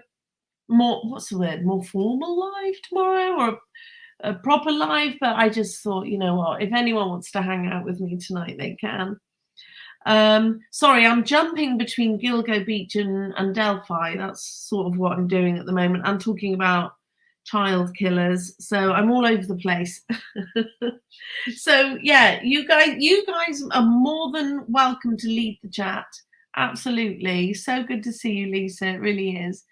more, what's the word, more formal live tomorrow, or a proper live. But I just thought, you know what, if anyone wants to hang out with me tonight, they can. Sorry, I'm jumping between Gilgo Beach and Delphi. That's sort of what I'm doing at the moment. I'm talking about child killers, so I'm all over the place. So yeah, you guys are more than welcome to lead the chat. Absolutely. So good to see you, Lisa. It really is.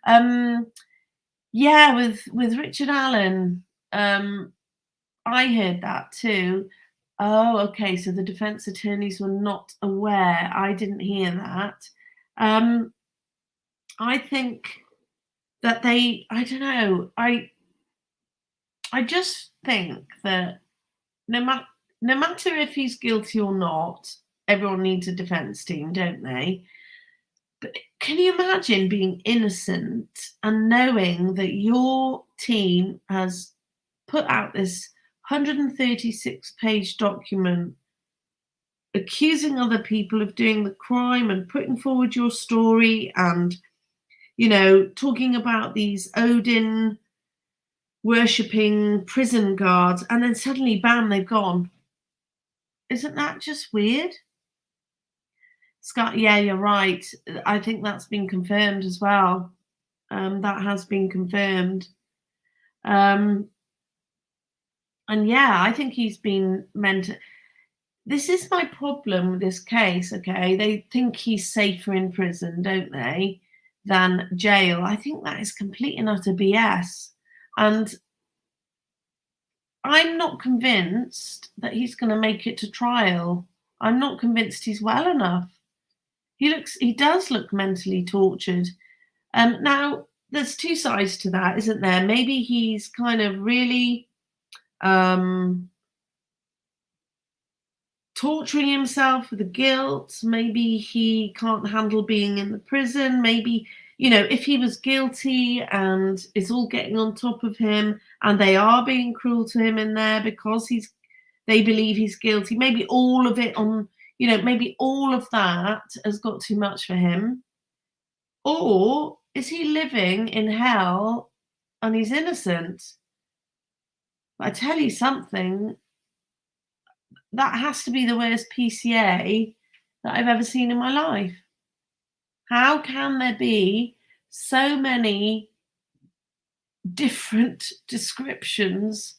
Yeah, with Richard Allen, I heard that too. Oh, okay, so the defense attorneys were not aware. I didn't hear that. I think that I don't know, I just think that no matter if he's guilty or not, everyone needs a defense team, don't they? But can you imagine being innocent and knowing that your team has put out this 136-page document accusing other people of doing the crime and putting forward your story and, you know, talking about these Odin worshipping prison guards, and then suddenly, bam, they've gone. Isn't that just weird? Scott, yeah, you're right. I think that's been confirmed as well. That has been confirmed. And yeah, I think he's been meant to. This is my problem with this case, okay? They think he's safer in prison, don't they, than jail. I think that is complete and utter BS. And I'm not convinced that he's going to make it to trial. I'm not convinced he's well enough. He does look mentally tortured. Now, there's two sides to that, isn't there? Maybe he's kind of really torturing himself with the guilt. Maybe he can't handle being in the prison. Maybe, you know, if he was guilty and it's all getting on top of him and they are being cruel to him in there because they believe he's guilty, maybe all of it maybe all of that has got too much for him. Or is he living in hell and he's innocent? But I tell you something, that has to be the worst PCA that I've ever seen in my life. How can there be so many different descriptions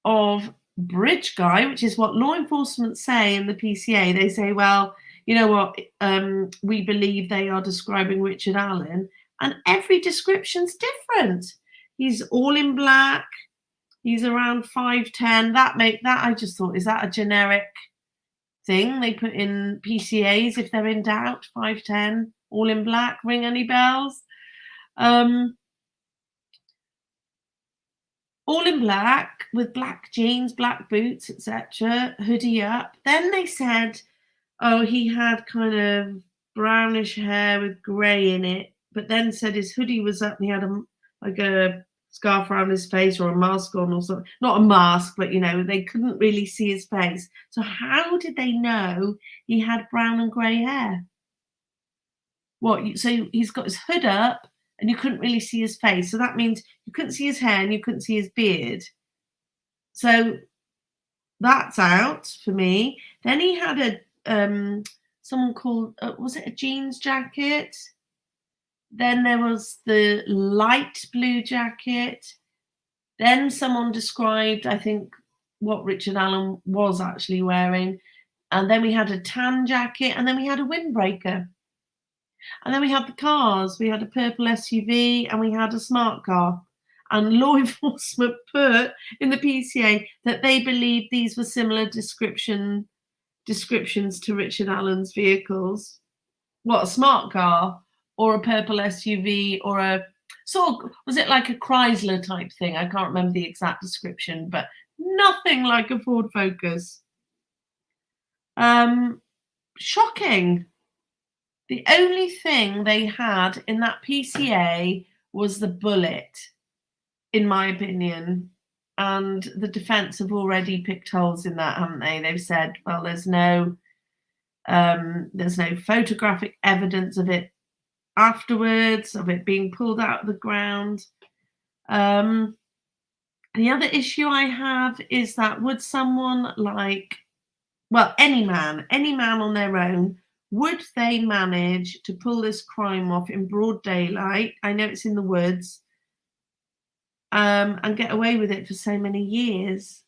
of bridge guy, which is what law enforcement say in the PCA? They say, well, you know what, we believe they are describing Richard Allen, and every description's different. He's all in black. He's around 5'10". That I just thought, is that a generic thing they put in PCAs if they're in doubt? 5'10", all in black, ring any bells? All in black with black jeans, black boots, etc., hoodie up. Then they said, oh, he had kind of brownish hair with grey in it, but then said his hoodie was up and he had a scarf around his face or a mask on or something. Not a mask, but they couldn't really see his face. So how did they know he had brown and grey hair? So he's got his hood up and you couldn't really see his face. So that means you couldn't see his hair and you couldn't see his beard. So that's out for me. Then he had someone called, was it a jeans jacket? Then there was the light blue jacket. Then someone described, I think, what Richard Allen was actually wearing. And then we had a tan jacket, and then we had a windbreaker. And then we had the cars. We had a purple SUV and we had a smart car. And law enforcement put in the PCA that they believed these were similar descriptions to Richard Allen's vehicles. What, a smart car or a purple SUV or was it like a Chrysler type thing? I can't remember the exact description, but nothing like a Ford Focus. Shocking. The only thing they had in that PCA was the bullet, in my opinion. And the defense have already picked holes in that, haven't they? They've said, well, there's no photographic evidence of it afterwards, of it being pulled out of the ground. The other issue I have is that would someone any man on their own, would they manage to pull this crime off in broad daylight? I know it's in the woods, and get away with it for so many years.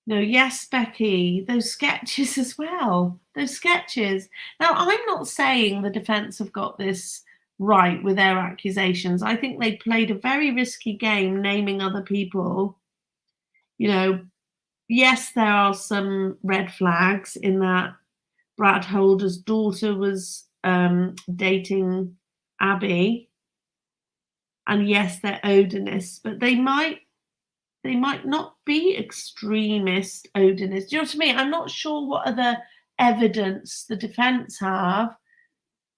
No, yes, Becky, those sketches as well. Those sketches. Now, I'm not saying the defense have got this right with their accusations. I think they played a very risky game naming other people. Yes, there are some red flags in that Brad Holder's daughter was dating Abby. And yes, they're Odinists, but they might not be extremist Odinists. Do you know what I mean? I'm not sure what other evidence the defense have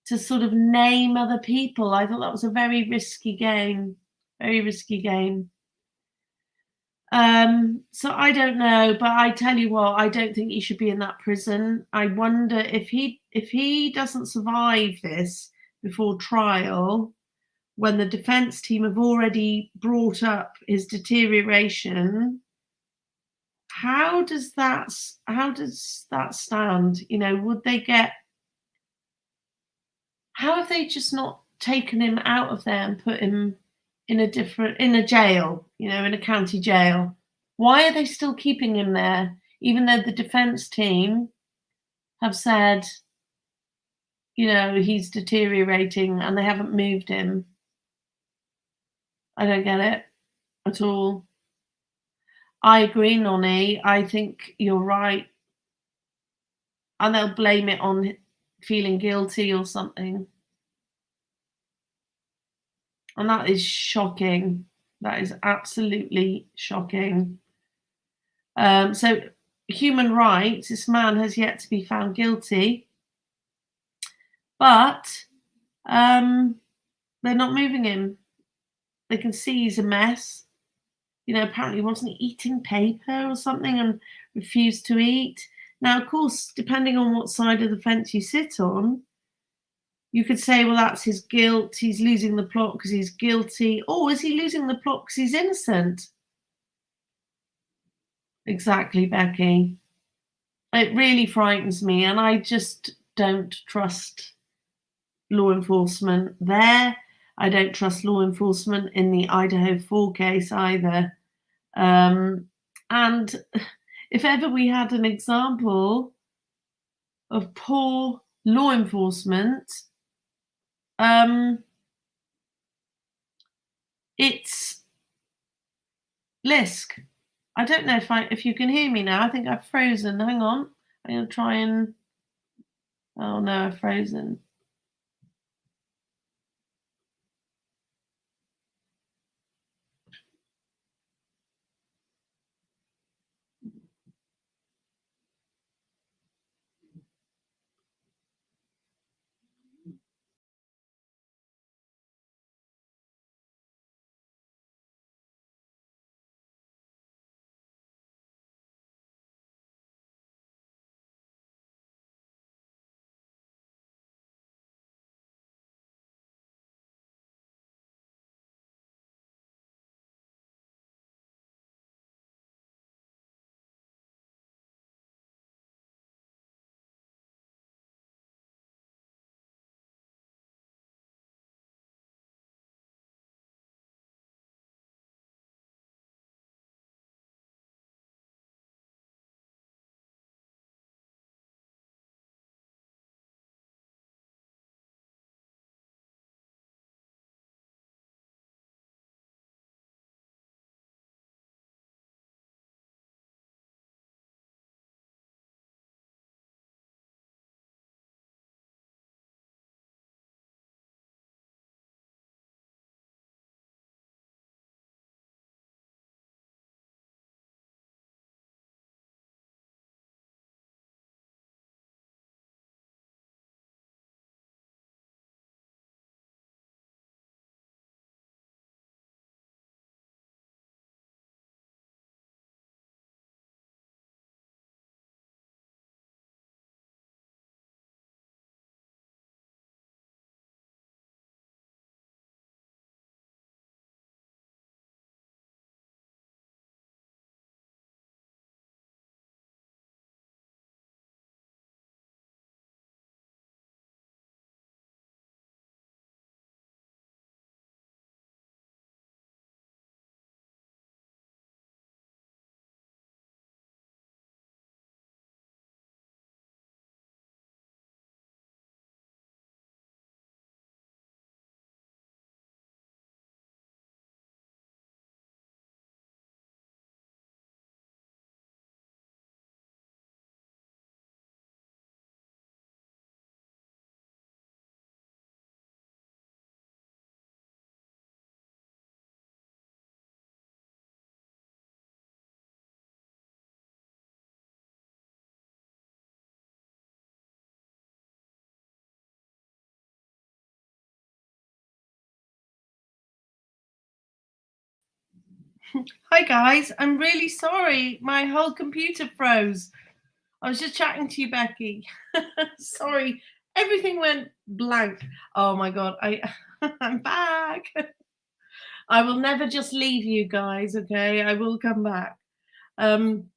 to sort of name other people. I thought that was a very risky game. Very risky game. So I don't know, but I tell you what, I don't think he should be in that prison. I wonder if he doesn't survive this before trial, when the defense team have already brought up his deterioration, how does that stand? Would they how have they just not taken him out of there and put him in a jail, in a county jail? Why are they still keeping him there, even though the defense team have said, he's deteriorating and they haven't moved him? I don't get it at all. I agree, Nonny. I think you're right. And they'll blame it on feeling guilty or something. And that is shocking. That is absolutely shocking. So human rights, this man has yet to be found guilty. But they're not moving him. They can see he's a mess. Apparently he wasn't eating paper or something and refused to eat. Now, of course, depending on what side of the fence you sit on, You could say, well, that's his guilt. He's losing the plot because he's guilty. Or is he losing the plot because he's innocent? Exactly, Becky. It really frightens me, and I just don't trust law enforcement there. I don't trust law enforcement in the Idaho 4 case either. And if ever we had an example of poor law enforcement, it's Lisk. I don't know if you can hear me now. I think I've frozen. Hang on. I'm gonna try and. Oh no, I've frozen. Hi guys, I'm really sorry. My whole computer froze. I was just chatting to you, Becky. Sorry, everything went blank. Oh my god, I'm back. I will never just leave you guys, okay? I will come back. Um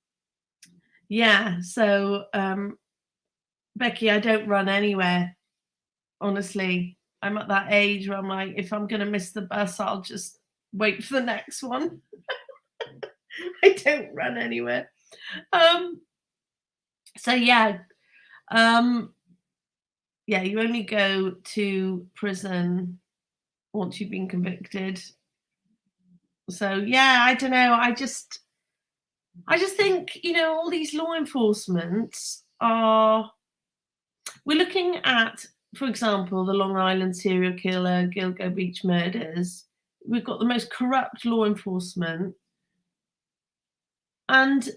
yeah, so Becky, I don't run anywhere, honestly. I'm at that age where I'm like, if I'm gonna miss the bus, I'll just wait for the next one. I don't run anywhere. Um so um yeah, you only go to prison once you've been convicted. So yeah, I don't know. I just think, all these law enforcement are we're looking at, for example, the Long Island serial killer, Gilgo Beach murders. We've got the most corrupt law enforcement, and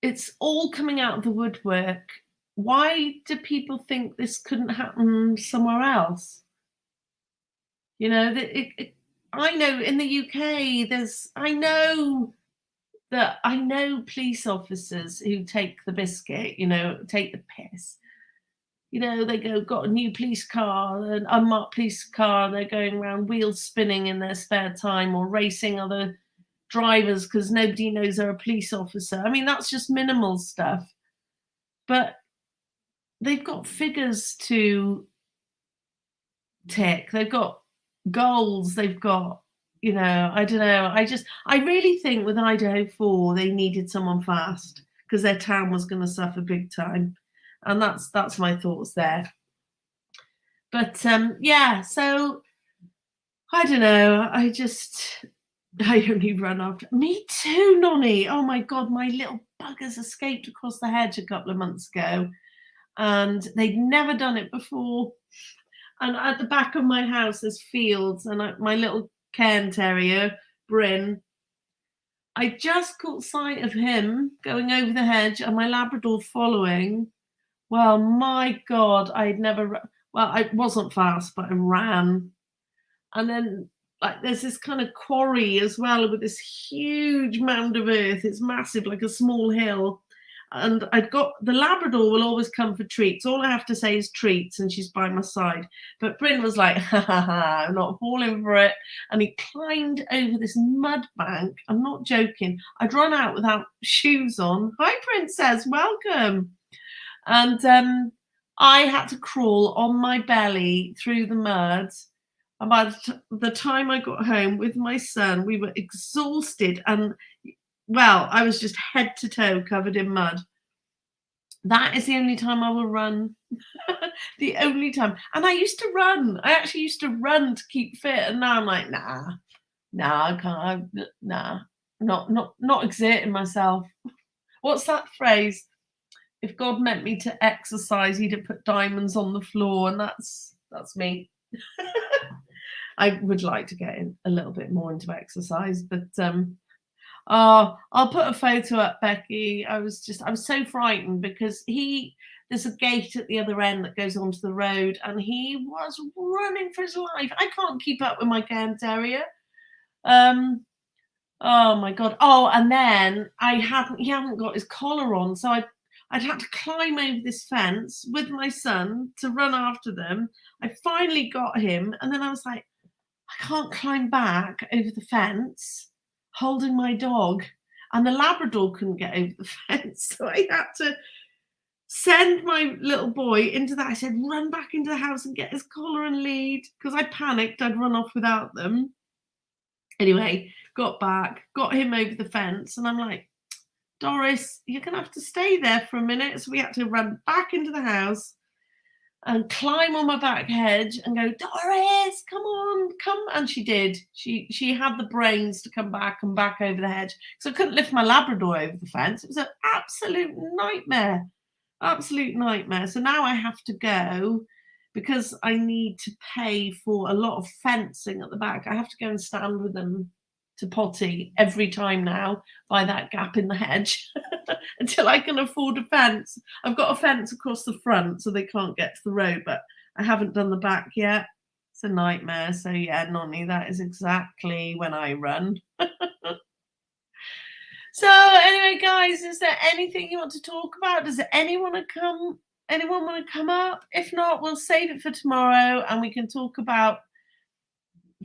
it's all coming out of the woodwork. Why do people think this couldn't happen somewhere else? I know in the UK, I know police officers who take the biscuit, take the piss. They got a new police car, an unmarked police car, and they're going around wheels spinning in their spare time or racing other drivers because nobody knows they're a police officer. I mean, that's just minimal stuff. But they've got figures to tick. They've got goals. They've got, I don't know. I really think with Idaho 4, they needed someone fast because their town was going to suffer big time. And that's my thoughts there. But yeah, so I don't know. I only run after. Me too, Nonny. Oh my God, my little buggers escaped across the hedge a couple of months ago, and they'd never done it before. And at the back of my house, there's fields, and my little Cairn Terrier, Bryn, I just caught sight of him going over the hedge and my Labrador following. Well, my God, I'd never. Well, I wasn't fast, but I ran. And then, like, there's this kind of quarry as well with this huge mound of earth. It's massive, like a small hill. And I'd got the Labrador will always come for treats. All I have to say is treats, and she's by my side. But Bryn was like, ha ha ha, I'm not falling for it. And he climbed over this mud bank. I'm not joking. I'd run out without shoes on. Hi, Princess, welcome. And I had to crawl on my belly through the mud. And by the time I got home with my son, we were exhausted. And, well, I was just head to toe covered in mud. That is the only time I will run. The only time. And I used to run. I actually used to run to keep fit. And now I'm like, nah, I can't. Nah, not exerting myself. What's that phrase? If God meant me to exercise, he'd have put diamonds on the floor. And that's me. I would like to get in a little bit more into exercise, but I'll put a photo up, Becky. I was so frightened because there's a gate at the other end that goes onto the road, and he was running for his life. I can't keep up with my Cairn Terrier. Oh my God. Oh, and then he hadn't got his collar on, so I'd had to climb over this fence with my son to run after them. I finally got him, and then I was like, I can't climb back over the fence holding my dog. And the Labrador couldn't get over the fence. So I had to send my little boy into that. I said, run back into the house and get his collar and lead, because I panicked I'd run off without them. Anyway, got back, got him over the fence, and I'm like, Doris, you're going to have to stay there for a minute. So we had to run back into the house and climb on my back hedge and go, Doris, come on, come. And she did. She had the brains to come back and back over the hedge. So I couldn't lift my Labrador over the fence. It was an absolute nightmare. Absolute nightmare. So now I have to go, because I need to pay for a lot of fencing at the back. I have to go and stand with them to potty every time now by that gap in the hedge until I can afford a fence. I've got a fence across the front so they can't get to the road, but I haven't done the back yet. It's a nightmare. So yeah, Nonny, that is exactly when I run. So anyway, guys, is there anything you want to talk about? Does anyone want to come up? If not, we'll save it for tomorrow and we can talk about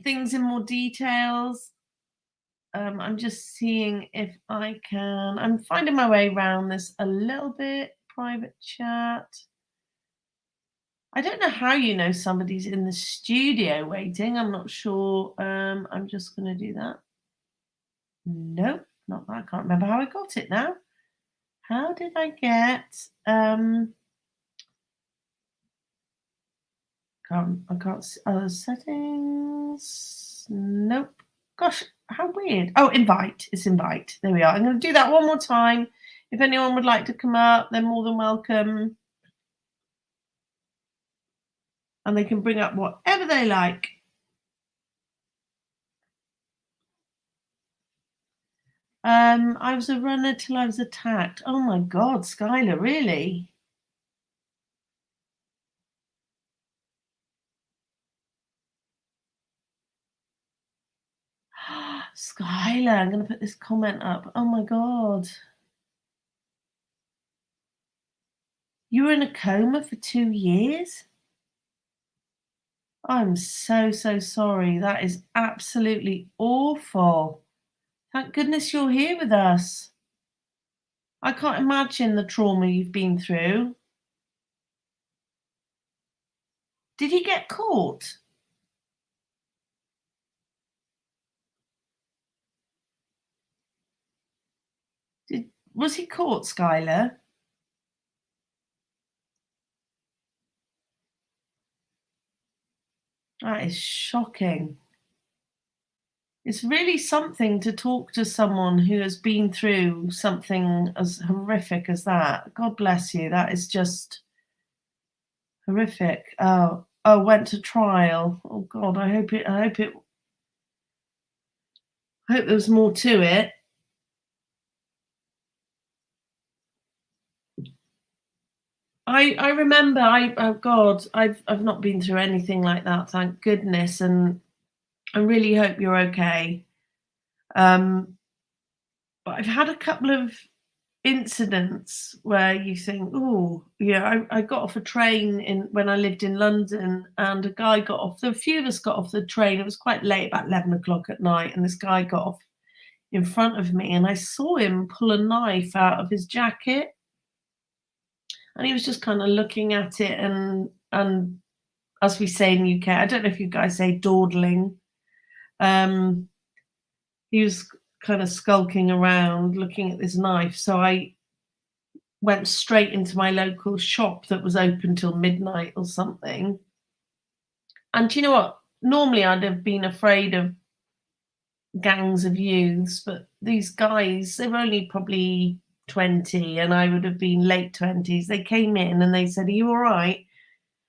things in more details. I'm just seeing if I can. I'm finding my way around this a little bit. Private chat. I don't know how you know somebody's in the studio waiting. I'm not sure. I'm just going to do that. Nope, not that. I can't remember how I got it now. How did I get? I can't see other settings. Nope. Gosh, how weird. Oh, invite. It's invite. There we are. I'm going to do that one more time. If anyone would like to come up, they're more than welcome. And they can bring up whatever they like. I was a runner till I was attacked. Oh my God, Skylar, really? Skylar, I'm going to put this comment up. Oh my God. You were in a coma for 2 years? I'm so, so sorry. That is absolutely awful. Thank goodness you're here with us. I can't imagine the trauma you've been through. Did he get caught? Was he caught, Skylar? That is shocking. It's really something to talk to someone who has been through something as horrific as that. God bless you. That is just horrific. Oh, went to trial. Oh God, I hope there was more to it. I remember oh God, I've not been through anything like that, thank goodness, and I really hope you're okay. Um, but I've had a couple of incidents where you think, oh, yeah, I got off a train in when I lived in London, and a guy got off. A few of us got off the train. It was quite late, about 11 o'clock at night, and this guy got off in front of me, and I saw him pull a knife out of his jacket, and he was just kind of looking at it, and as we say in the UK, I don't know if you guys say dawdling. Um, he was kind of skulking around, looking at this knife. So I went straight into my local shop that was open till midnight or something. And do you know what? Normally I'd have been afraid of gangs of youths, but these guys, they were only probably 20 and I would have been late 20s. They came in and they said, "Are you all right?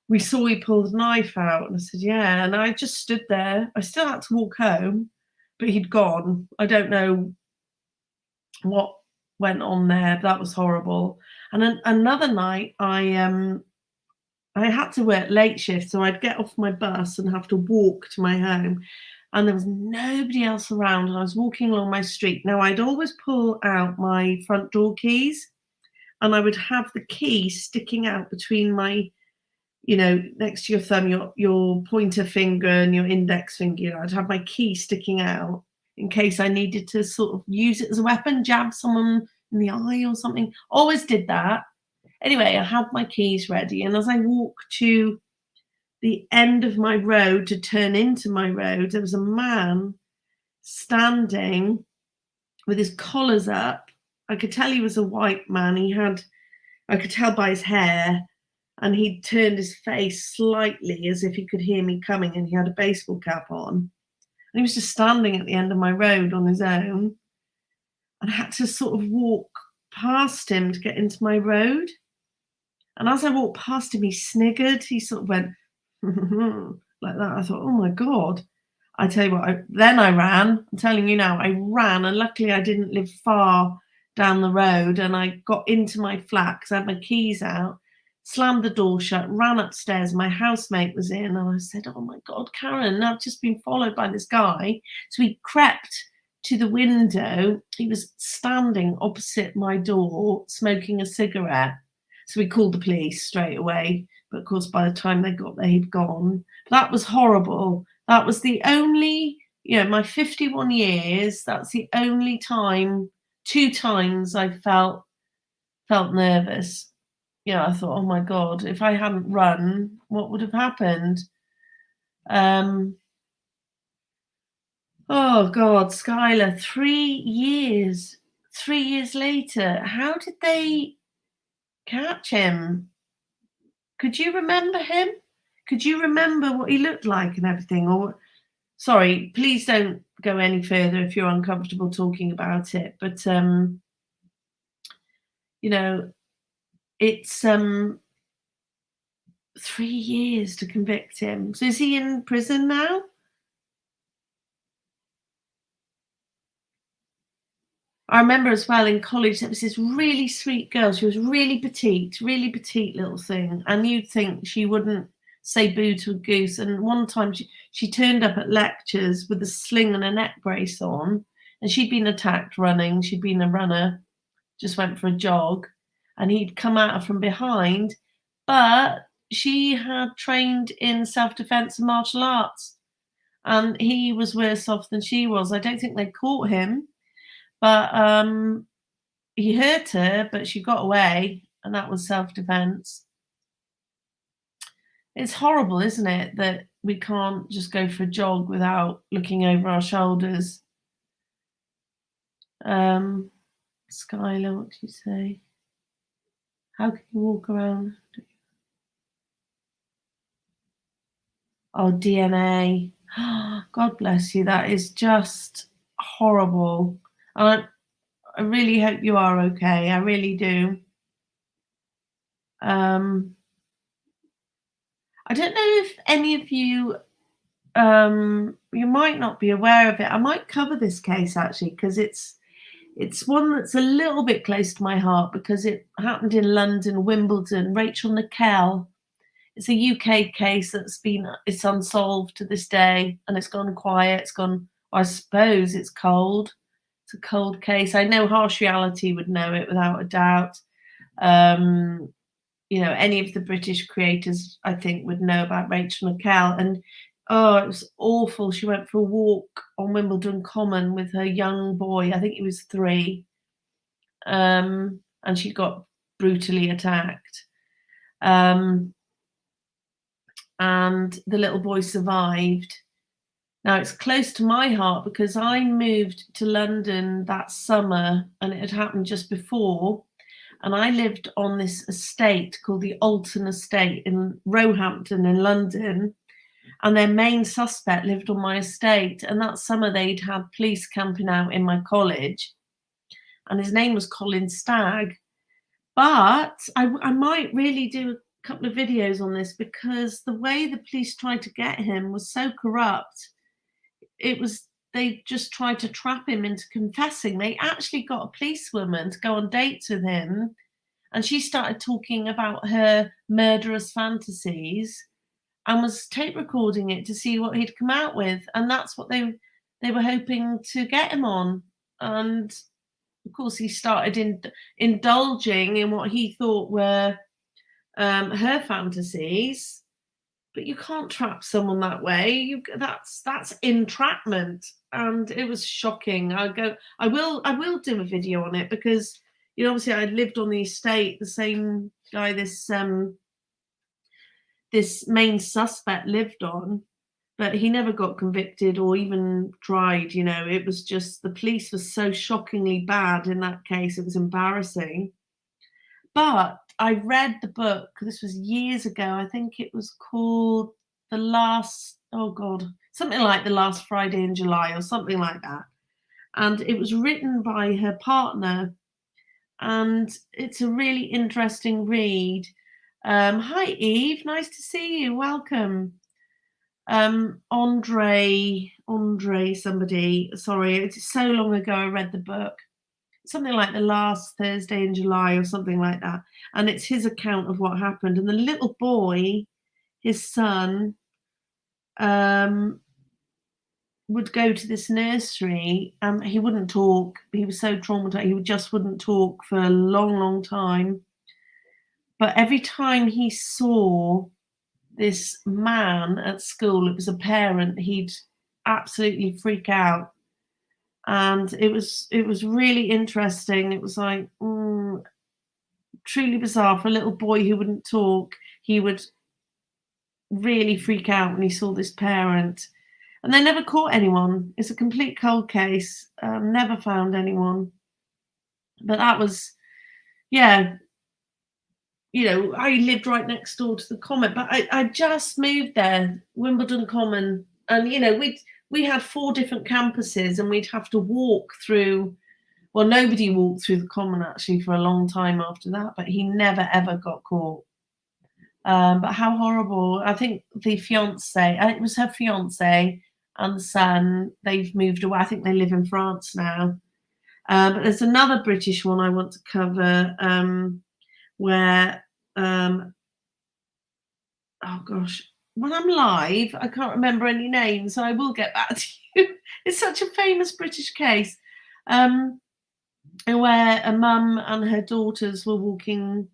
We saw he pulled a knife out." And I said, "Yeah." And I just stood there. I still had to walk home, but he'd gone. I don't know what went on there. That was horrible. And then another night, I had to work late shift, so I'd get off my bus and have to walk to my home. And there was nobody else around, and I was walking along my street. Now, I'd always pull out my front door keys, and I would have the key sticking out between my, next to your thumb, your pointer finger and your index finger. I'd have my key sticking out in case I needed to sort of use it as a weapon, jab someone in the eye or something. Always did that. Anyway, I had my keys ready, and as I walked to the end of my road to turn into my road, there was a man standing with his collars up. I could tell he was a white man. I could tell by his hair, and he turned his face slightly as if he could hear me coming, and he had a baseball cap on. And he was just standing at the end of my road on his own. And I had to sort of walk past him to get into my road. And as I walked past him, he sniggered. He sort of went like that. I thought, oh my God. I tell you what, then I ran. I'm telling you now, I ran. And luckily, I didn't live far down the road. And I got into my flat because I had my keys out, slammed the door shut, ran upstairs. My housemate was in. And I said, oh my God, Karen, I've just been followed by this guy. So he crept to the window. He was standing opposite my door, smoking a cigarette. So we called the police straight away. But of course, by the time they got there, he'd gone. That was horrible. That was the only, my 51 years, that's the only time, 2 times I felt nervous. I thought, oh my God, if I hadn't run, what would have happened? Oh God, Skylar, 3 years. 3 years later, how did they catch him? Could you remember him? Could you remember what he looked like and everything? Or, sorry, please don't go any further if you're uncomfortable talking about it. But it's 3 years to convict him. So is he in prison now? I remember as well in college, there was this really sweet girl. She was really petite little thing. And you'd think she wouldn't say boo to a goose. And one time she turned up at lectures with a sling and a neck brace on. And she'd been attacked running. She'd been a runner, just went for a jog. and he'd come at her from behind, but she had trained in self-defense and martial arts, and he was worse off than she was. I don't think they caught him, but he hurt her, but she got away, and that was self-defense. It's horrible, isn't it, that we can't just go for a jog without looking over our shoulders. Skylar, what do you say? How can you walk around? Oh, DNA. God bless you. That is just horrible. I really hope you are okay. I really do. I don't know if any of you, you might not be aware of it. I might cover this case actually, because it's one that's a little bit close to my heart because it happened in London, Wimbledon. Rachel Nickell. It's a UK case it's unsolved to this day, and it's gone quiet. It's gone, I suppose it's cold. It's a cold case. I know Harsh Reality would know it without a doubt. You know, any of the British creators, I think, would know about Rachel Nickell. And oh, it was awful. She went for a walk on Wimbledon Common with her young boy. I think he was 3. And she got brutally attacked. And the little boy survived. Now, it's close to my heart because I moved to London that summer, and it had happened just before. And I lived on this estate called the Alton Estate in Roehampton in London. And their main suspect lived on my estate. And that summer they'd had police camping out in my college. And his name was Colin Stagg. But I might really do a couple of videos on this because the way the police tried to get him was so corrupt. They just tried to trap him into confessing. They actually got a policewoman to go on dates with him, and she started talking about her murderous fantasies and was tape recording it to see what he'd come out with. And that's what they were hoping to get him on. And of course, he started indulging in what he thought were her fantasies. But you can't trap someone that way. That's entrapment, and it was shocking. I will do a video on it because, you know, obviously I lived on the estate. The same guy this main suspect lived on, but he never got convicted or even tried. You know, it was just the police were so shockingly bad in that case. It was embarrassing. But I read the book, this was years ago. I think it was called something like The Last Friday in July or something like that. And it was written by her partner. And it's a really interesting read. Hi, Eve. Nice to see you. Welcome. Andre somebody. Sorry, it's so long ago I read the book. Something like The Last Thursday in July or something like that. And it's his account of what happened. And the little boy, his son, would go to this nursery and he wouldn't talk. He was so traumatized. He just wouldn't talk for a long, long time. But every time he saw this man at school, it was a parent, he'd absolutely freak out. And it was really interesting. It was like truly bizarre for a little boy who wouldn't talk. He would really freak out when he saw this parent. And they never caught anyone. It's a complete cold case. Never found anyone. But that was, yeah, you know, I lived right next door to the Common, but I just moved there, Wimbledon Common. And, you know, we had 4 different campuses and we'd have to walk through. Well, nobody walked through the Common actually for a long time after that, but he never ever got caught. But how horrible. I think the fiance, it was her fiance and the son, they've moved away. I think they live in France now. But there's another British one I want to cover where, oh gosh, when I'm live, I can't remember any names, so I will get back to you. It's such a famous British case. where a mum and her daughters were walking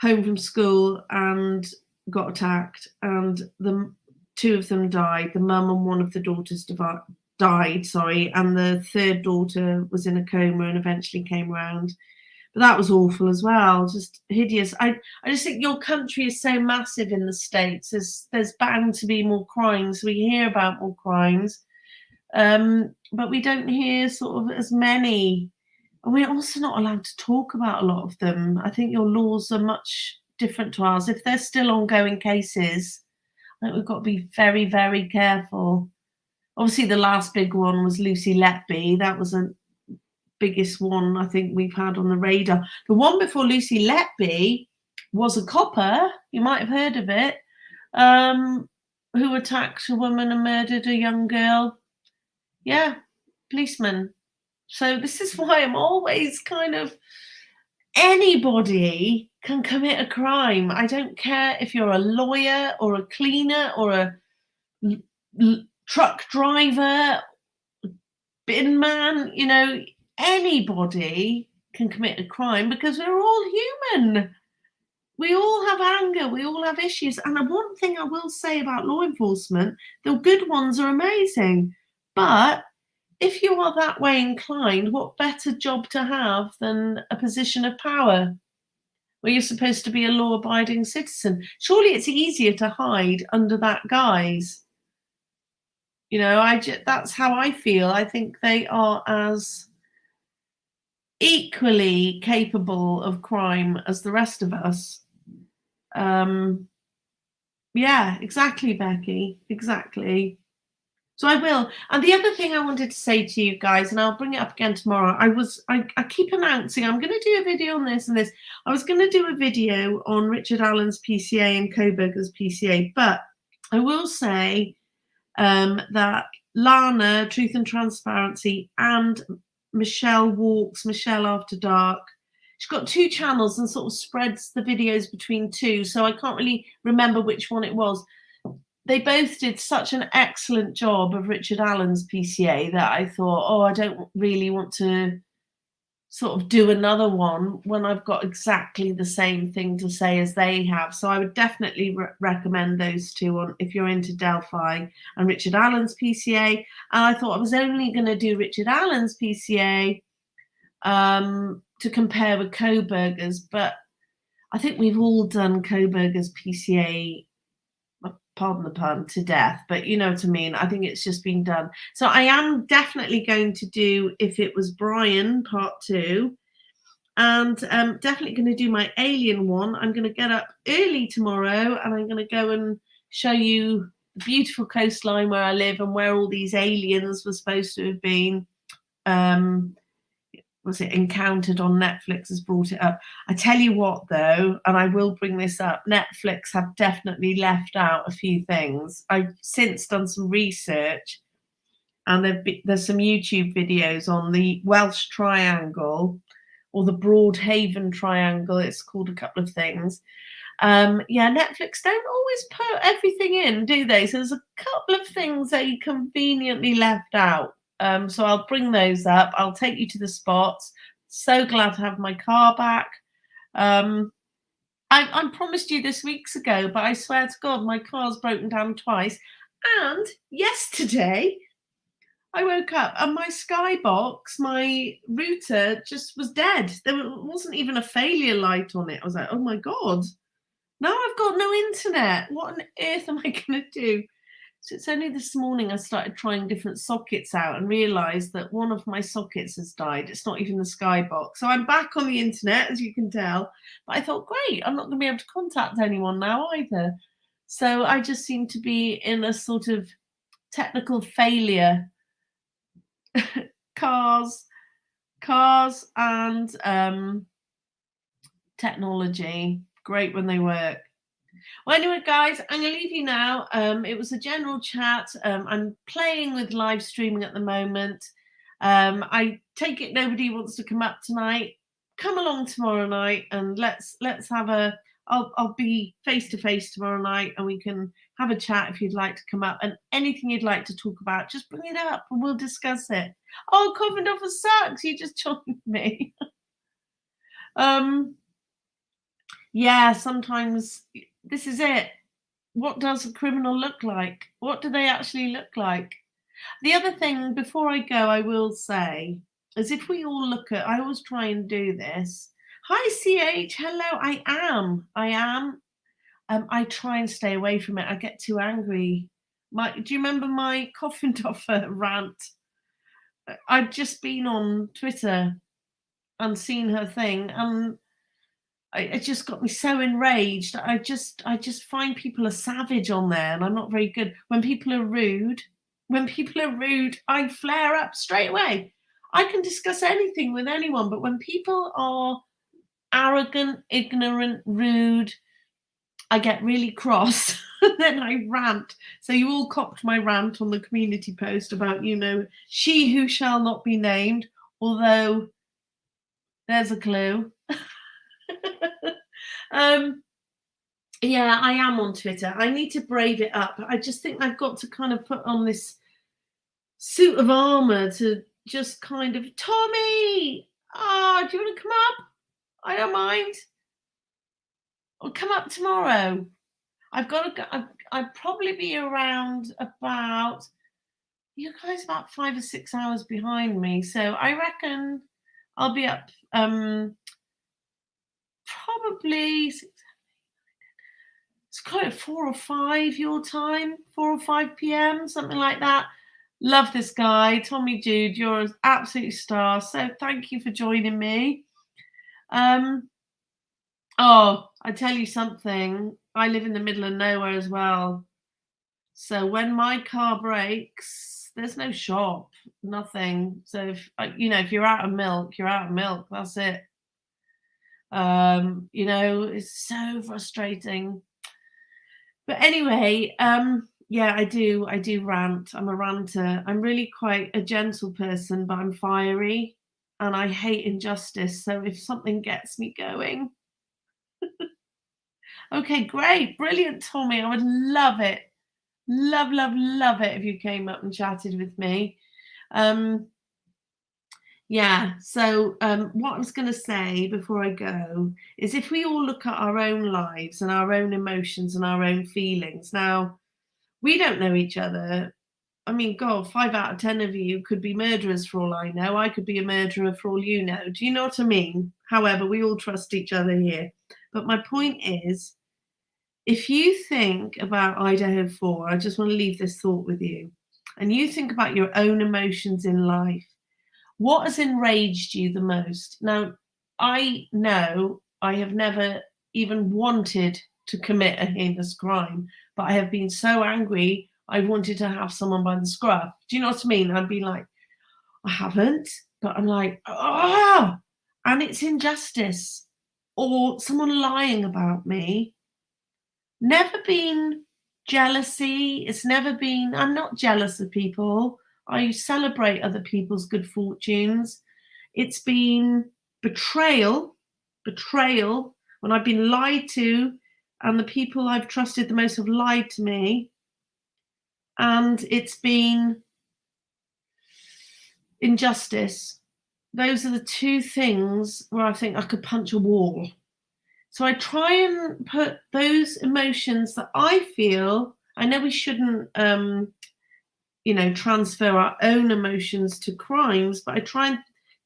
home from school and got attacked, and the two of them died. The mum and one of the daughters died, sorry, and the third daughter was in a coma and eventually came around. But that was awful as well, just hideous. I just think your country is so massive in the States. There's bound to be more crimes. We hear about more crimes, but we don't hear sort of as many. And we're also not allowed to talk about a lot of them. I think your laws are much different to ours. If there's still ongoing cases, I think we've got to be very, very careful. Obviously, the last big one was Lucy Letby. That was the biggest one I think we've had on the radar. The one before Lucy Letby was a copper, you might have heard of it, who attacked a woman and murdered a young girl. Yeah, policeman. So this is why I'm always kind of, anybody can commit a crime. I don't care if you're a lawyer or a cleaner or a truck driver, bin man, you know, anybody can commit a crime because we're all human. We all have anger, we all have issues. And one thing I will say about law enforcement, the good ones are amazing. But if you are that way inclined, what better job to have than a position of power where you're supposed to be a law-abiding citizen? Surely it's easier to hide under that guise. You know, that's how I feel. I think they are as equally capable of crime as the rest of us. Yeah, exactly, Becky. Exactly. So I will. And the other thing I wanted to say to you guys, and I'll bring it up again tomorrow, I keep announcing I'm going to do a video on this and this. I was going to do a video on Richard Allen's PCA and Kohberger's PCA, but I will say that Lana, Truth and Transparency, and Michelle Walks, Michelle After Dark, she's got two channels and sort of spreads the videos between two, so I can't really remember which one it was. They both did such an excellent job of Richard Allen's PCA that I thought, oh, I don't really want to sort of do another one when I've got exactly the same thing to say as they have. So I would definitely recommend those two if you're into Delphi and Richard Allen's PCA. And I thought I was only going to do Richard Allen's PCA to compare with Kohberger's, but I think we've all done Kohberger's PCA, pardon the pun, to death, but you know what I mean. I think it's just been done. So I am definitely going to do If It Was Brian Part 2, and definitely going to do my alien one. I'm going to get up early tomorrow and I'm going to go and show you the beautiful coastline where I live and where all these aliens were supposed to have been. Was it Encountered on Netflix has brought it up. I tell you what though, and I will bring this up, Netflix have definitely left out a few things. I've since done some research and there's some YouTube videos on the Welsh Triangle or the Broadhaven Triangle. It's called a couple of things. Yeah, Netflix don't always put everything in, do they? So there's a couple of things they conveniently left out. So I'll bring those up. I'll take you to the spots. So glad to have my car back. I promised you this weeks ago, but I swear to God, my car's broken down twice. And yesterday, I woke up and my Skybox, my router, just was dead. There wasn't even a failure light on it. I was like, oh my God, now I've got no internet. What on earth am I going to do? So it's only this morning I started trying different sockets out and realised that one of my sockets has died. It's not even the Skybox. So I'm back on the internet, as you can tell. But I thought, great, I'm not going to be able to contact anyone now either. So I just seem to be in a sort of technical failure. Cars and technology, great when they work. Well, anyway, guys, I'm going to leave you now. It was a general chat. I'm playing with live streaming at the moment. I take it nobody wants to come up tonight. Come along tomorrow night and let's have a I'll be face to face tomorrow night, and we can have a chat if you'd like to come up. And anything you'd like to talk about, just bring it up and we'll discuss it. Oh, Covent Offer sucks. You just joined me. um, yeah, sometimes this is it. What does a criminal look like? What do they actually look like? The other thing, before I go, I will say, is if we all look at, I always try and do this. Hi, CH. Hello. I am. I am. I try and stay away from it. I get too angry. Do you remember my coffin toffer rant? I'd just been on Twitter and seen her thing, and it just got me so enraged. I just find people are savage on there, and I'm not very good. When people are rude, I flare up straight away. I can discuss anything with anyone, but when people are arrogant, ignorant, rude, I get really cross. Then I rant. So you all copped my rant on the community post about, she who shall not be named, although there's a clue. Yeah, I am on Twitter. I need to brave it up. I just think I've got to kind of put on this suit of armor to just kind of, Tommy, do you want to come up? I don't mind. Or come up tomorrow. I've got to go. I'd probably be around about, you guys about 5 or 6 hours behind me. So I reckon I'll be up probably it's kind of 4 or 5 your time, 4 or 5 p.m., something like that. Love this guy, Tommy Jude. You're an absolute star. So thank you for joining me. Oh, I tell you something. I live in the middle of nowhere as well. So when my car breaks, there's no shop, nothing. So if you're out of milk, you're out of milk. That's it. It's so frustrating. But anyway, yeah, I do rant. I'm a ranter. I'm really quite a gentle person, but I'm fiery and I hate injustice. So if something gets me going. Okay, great. Brilliant, Tommy. I would love it. Love, love, love it if you came up and chatted with me. Yeah, so what I was going to say before I go is if we all look at our own lives and our own emotions and our own feelings. Now, we don't know each other. I mean, God, 5 out of 10 of you could be murderers for all I know. I could be a murderer for all you know. Do you know what I mean? However, we all trust each other here. But my point is, if you think about Idaho 4, I just want to leave this thought with you, and you think about your own emotions in life, what has enraged you the most? Now, I know I have never even wanted to commit a heinous crime, but I have been so angry, I wanted to have someone by the scruff. Do you know what I mean? I'd be like, I haven't, but I'm like, and it's injustice or someone lying about me. Never been jealousy. It's never been, I'm not jealous of people. I celebrate other people's good fortunes. It's been betrayal when I've been lied to and the people I've trusted the most have lied to me. And it's been injustice. Those are the two things where I think I could punch a wall. So I try and put those emotions that I feel. I know we shouldn't, transfer our own emotions to crimes, but I try and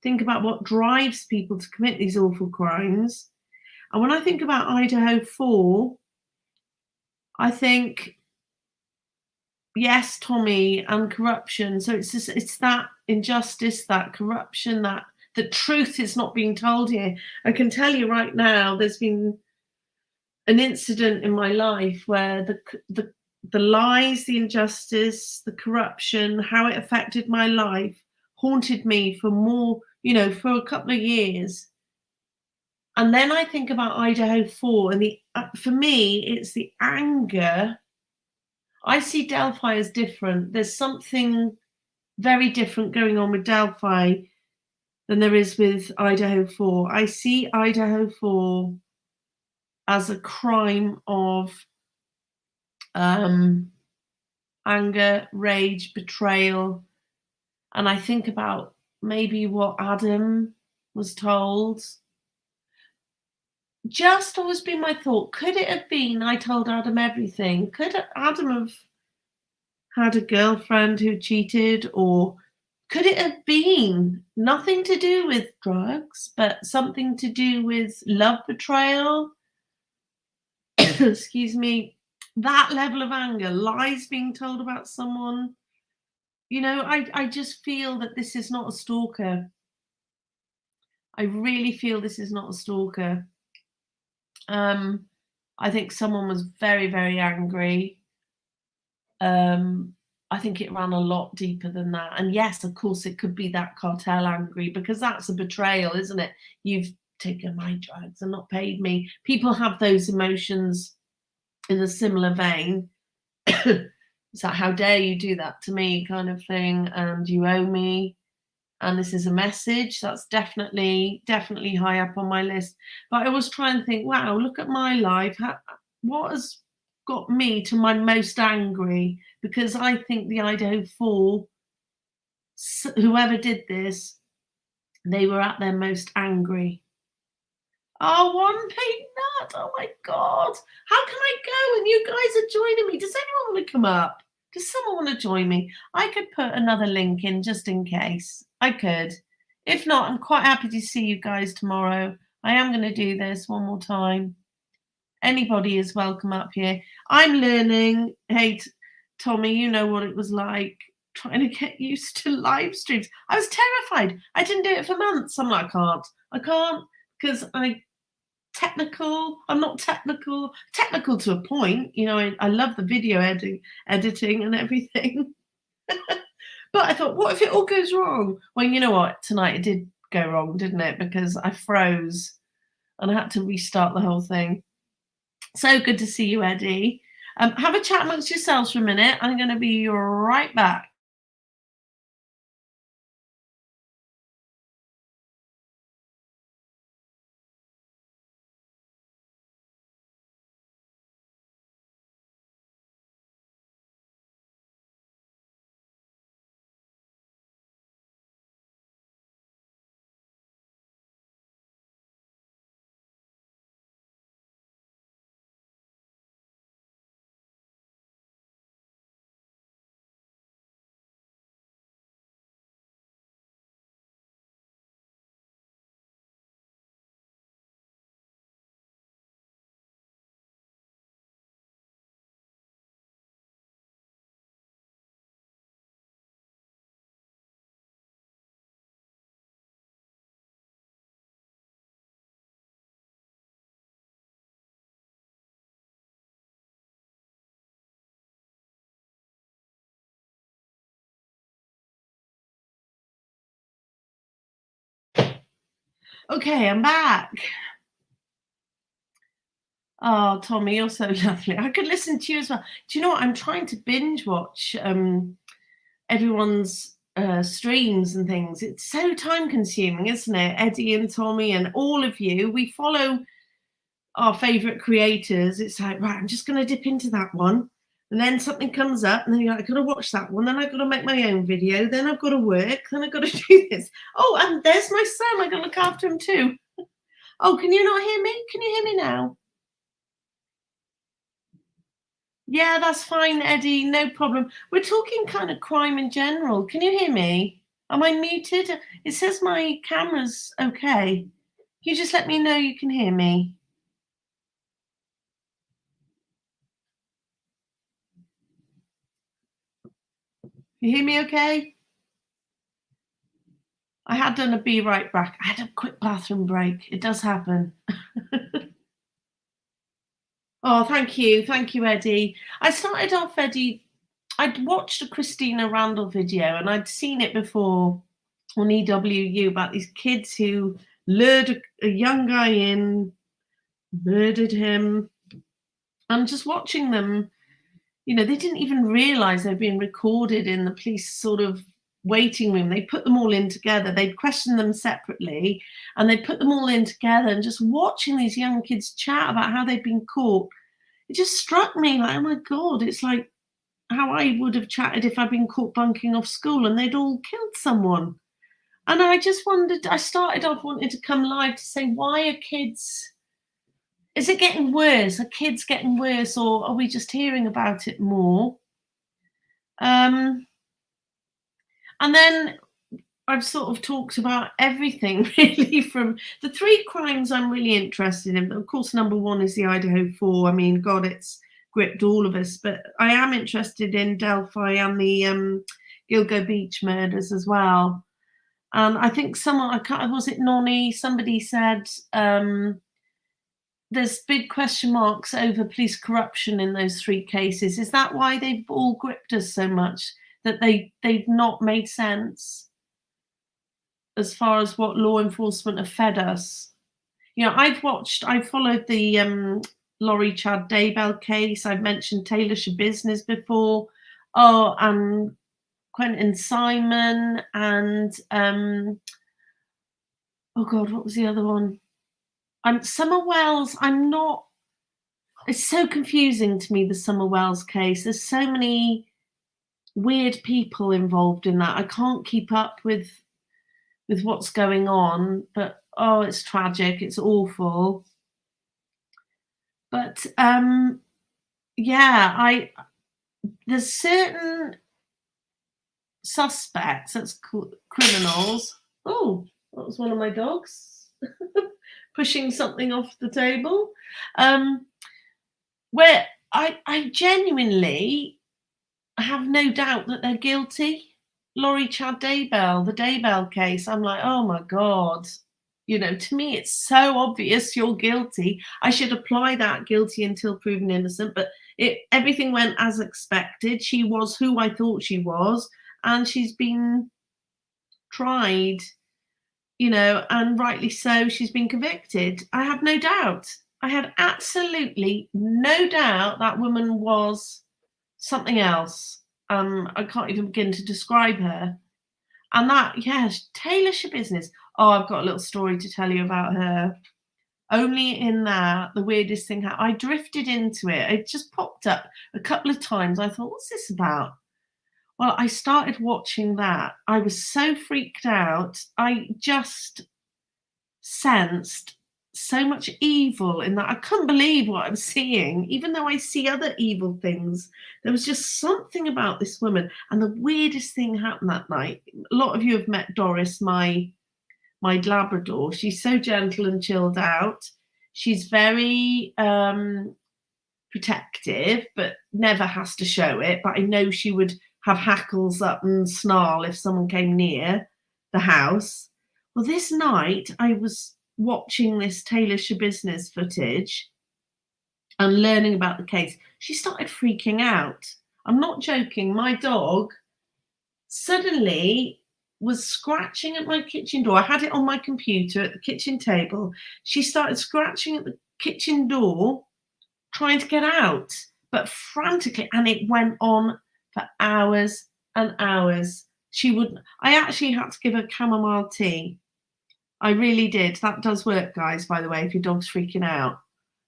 think about what drives people to commit these awful crimes. And when I think about Idaho 4, I think, yes, Tommy, and corruption. So it's that injustice, that corruption, that the truth is not being told here. I can tell you right now, there's been an incident in my life where the lies, the injustice, the corruption, how it affected my life haunted me for more, for a couple of years. And then I think about Idaho 4 and for me, it's the anger. I see Delphi as different. There's something very different going on with Delphi than there is with Idaho 4. I see Idaho 4 as a crime of anger, rage, betrayal. And I think about maybe what Adam was told. Just always been my thought. Could it have been I told Adam everything? Could Adam have had a girlfriend who cheated? Or could it have been nothing to do with drugs, but something to do with love betrayal? Excuse me. That level of anger, lies being told about someone. I just feel that this is not a stalker. I really feel this is not a stalker. I think someone was very, very angry. I think it ran a lot deeper than that. And yes, of course, it could be that cartel angry, because that's a betrayal, isn't it? You've taken my drugs and not paid me. People have those emotions in a similar vein. It's like, how dare you do that to me, kind of thing, and you owe me. And this is a message that's definitely high up on my list. But I always try and think, wow, look at my life. What has got me to my most angry? Because I think the Idaho 4, whoever did this, they were at their most angry. Oh, one paid nut. Oh my God. How can I go? And you guys are joining me. Does anyone want to come up? Does someone want to join me? I could put another link in just in case. I could. If not, I'm quite happy to see you guys tomorrow. I am going to do this one more time. Anybody is welcome up here. I'm learning. Hey, Tommy, you know what it was like trying to get used to live streams. I was terrified. I didn't do it for months. I'm like, I can't because I'm not technical to a point. I love the video editing and everything. But I thought, what if it all goes wrong? Well, you know what? Tonight it did go wrong, didn't it? Because I froze and I had to restart the whole thing. So good to see you, Eddie. Have a chat amongst yourselves for a minute. I'm going to be right back. Okay, I'm back. Oh, Tommy, you're so lovely. I could listen to you as well. Do you know what? I'm trying to binge watch everyone's streams and things. It's so time consuming, isn't it? Eddie and Tommy and all of you. We follow our favorite creators. It's like, right, I'm just going to dip into that one. And then something comes up, and then you're like, I've got to watch that one. Then I've got to make my own video. Then I've got to work. Then I've got to do this. Oh, and there's my son. I've got to look after him too. Oh, can you not hear me? Can you hear me now? Yeah, that's fine, Eddie. No problem. We're talking kind of crime in general. Can you hear me? Am I muted? It says my camera's okay. Can you just let me know you can hear me? You hear me okay? I had done a be right back. I had a quick bathroom break. It does happen. Oh, thank you. Thank you, Eddie. I started off, Eddie, I'd watched a Christina Randall video and I'd seen it before on EWU about these kids who lured a young guy in, murdered him. And just watching them, they didn't even realize they'd been recorded in the police sort of waiting room. They put them all in together. They'd question them separately, and they'd put them all in together. And just watching these young kids chat about how they've been caught, it just struck me like, oh my God, it's like how I would have chatted if I'd been caught bunking off school and they'd all killed someone. And I just wondered, I started off wanting to come live to say, why are kids, is it getting worse? Are kids getting worse, or are we just hearing about it more? And then I've sort of talked about everything really, from the 3 crimes I'm really interested in. Of course, number 1 is the Idaho 4. I mean, God, it's gripped all of us, but I am interested in Delphi and the Gilgo Beach murders as well. And I think someone, I can't, was it Nonny? Somebody said there's big question marks over police corruption in those 3 cases. Is that why they've all gripped us so much, that they've not made sense as far as what law enforcement have fed us? You know, I've followed the Laurie Chad Daybell case. I've mentioned Taylor Schabusiness before. Oh, and Quentin Simon, and oh God, what was the other one? Summer Wells. It's so confusing to me, the Summer Wells case. There's so many weird people involved in that. I can't keep up with what's going on, but oh, it's tragic. It's awful. But yeah, there's certain suspects, that's criminals. Oh, that was one of my dogs pushing something off the table. Where I genuinely have no doubt that they're guilty. Laurie Chad Daybell, the Daybell case, I'm like, oh my God. You know, to me, it's so obvious you're guilty. I should apply that guilty until proven innocent, but everything went as expected. She was who I thought she was, and she's been tried, you know, and rightly so, she's been convicted. I have no doubt. I had absolutely no doubt that woman was something else. I can't even begin to describe her. And that, yes, Taylor Schabusiness. Oh, I've got a little story to tell you about her. Only in that, the weirdest thing happened. I drifted into it. It just popped up a couple of times. I thought, what's this about? Well, I started watching that. I was so freaked out. I just sensed so much evil in that. I couldn't believe what I was seeing, even though I see other evil things. There was just something about this woman. And the weirdest thing happened that night. A lot of you have met Doris, my Labrador. She's so gentle and chilled out. She's very protective, but never has to show it. But I know she would have hackles up and snarl if someone came near the house. Well, this night I was watching this Taylor Schabusiness footage and learning about the case. She started freaking out. I'm not joking. My dog suddenly was scratching at my kitchen door. I had it on my computer at the kitchen table. She started scratching at the kitchen door, trying to get out, but frantically, and it went on for hours and hours. I actually had to give her chamomile tea. I really did. That does work, guys, by the way, if your dog's freaking out.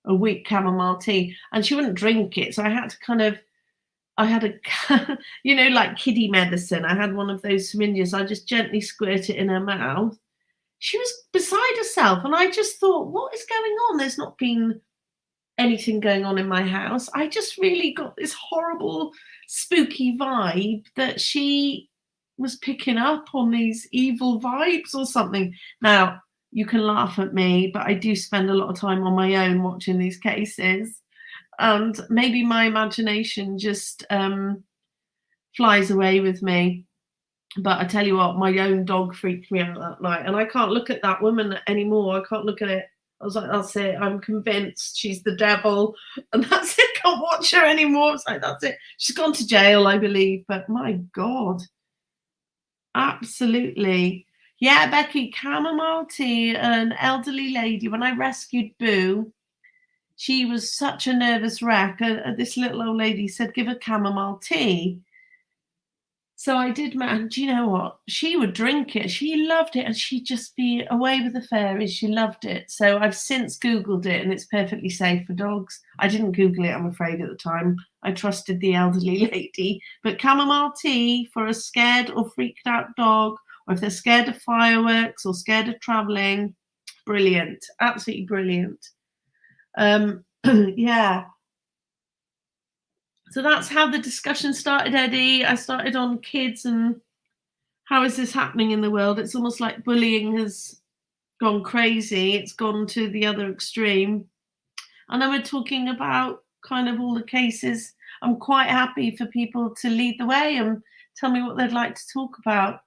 A weak chamomile tea. And she wouldn't drink it. So I had to I had a, you know, like kiddie medicine. I had one of those from India. So I just gently squirt it in her mouth. She was beside herself. And I just thought, what is going on? There's not been anything going on in my house. I just really got this horrible, spooky vibe that she was picking up on these evil vibes or something. Now, you can laugh at me, but I do spend a lot of time on my own watching these cases. And maybe my imagination just flies away with me. But I tell you what, my own dog freaked me out that night. And I can't look at that woman anymore. I can't look at it. I was like, that's it. I'm convinced she's the devil. And that's it. Can't watch her anymore. It's like, that's it. She's gone to jail, I believe. But my God. Absolutely. Yeah, Becky, chamomile tea, an elderly lady. When I rescued Boo, she was such a nervous wreck. This little old lady said, give her chamomile tea. So I did and do you know what? She would drink it, she loved it, and she'd just be away with the fairies, she loved it. So I've since Googled it, and it's perfectly safe for dogs. I didn't Google it, I'm afraid, at the time. I trusted the elderly lady. But chamomile tea for a scared or freaked out dog, or if they're scared of fireworks or scared of traveling, brilliant, absolutely brilliant. Yeah. So that's how the discussion started, Eddie. I started on kids and how is this happening in the world? It's almost like bullying has gone crazy. It's gone to the other extreme. And then we're talking about kind of all the cases. I'm quite happy for people to lead the way and tell me what they'd like to talk about.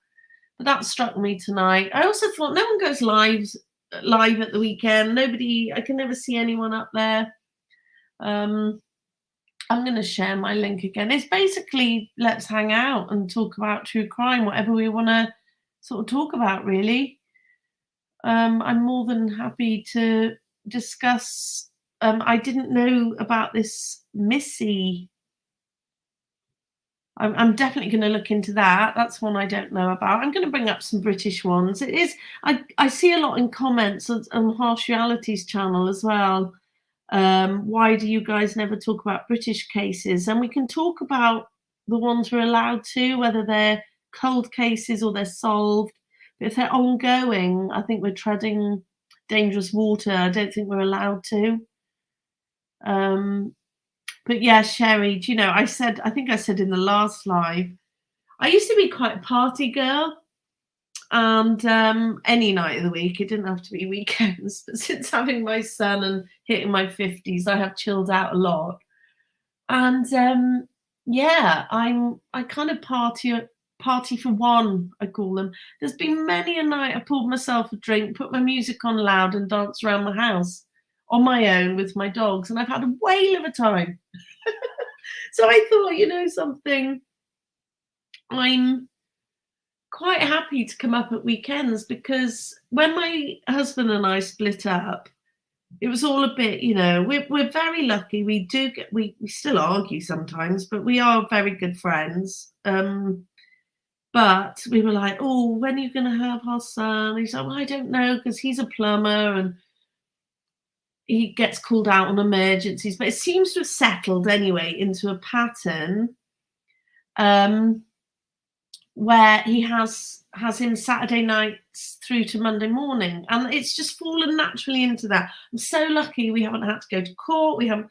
But that struck me tonight. I also thought no one goes live at the weekend. Nobody, I can never see anyone up there. I'm going to share my link again. It's basically let's hang out and talk about true crime, whatever we want to sort of talk about, really. I'm more than happy to discuss. I didn't know about this Missy. I'm definitely going to look into that. That's one I don't know about. I'm going to bring up some British ones. It is. I see a lot in comments on Harsh Reality's channel as well. Why do you guys never talk about British cases? And we can talk about the ones we're allowed to, whether they're cold cases or they're solved. But if they're ongoing, I think we're treading dangerous water. I don't think we're allowed to. But yeah, Sherry, do you know, I think I said in the last live, I used to be quite a party girl. And any night of the week, it didn't have to be weekends. But since having my son and hitting my 50s, I have chilled out a lot. And yeah, I kind of party for one, I call them. There's been many a night I pulled myself a drink, put my music on loud, and danced around the house on my own with my dogs, and I've had a whale of a time. So I thought, you know something, I'm quite happy to come up at weekends because when my husband and I split up, it was all a bit, you know, we're very lucky. We still argue sometimes, but we are very good friends. But we were like, oh, when are you going to have our son? He's like, well, I don't know because he's a plumber and he gets called out on emergencies. But it seems to have settled anyway into a pattern. Where he has him Saturday nights through to Monday morning, and it's just fallen naturally into that. I'm so lucky we haven't had to go to court. We haven't.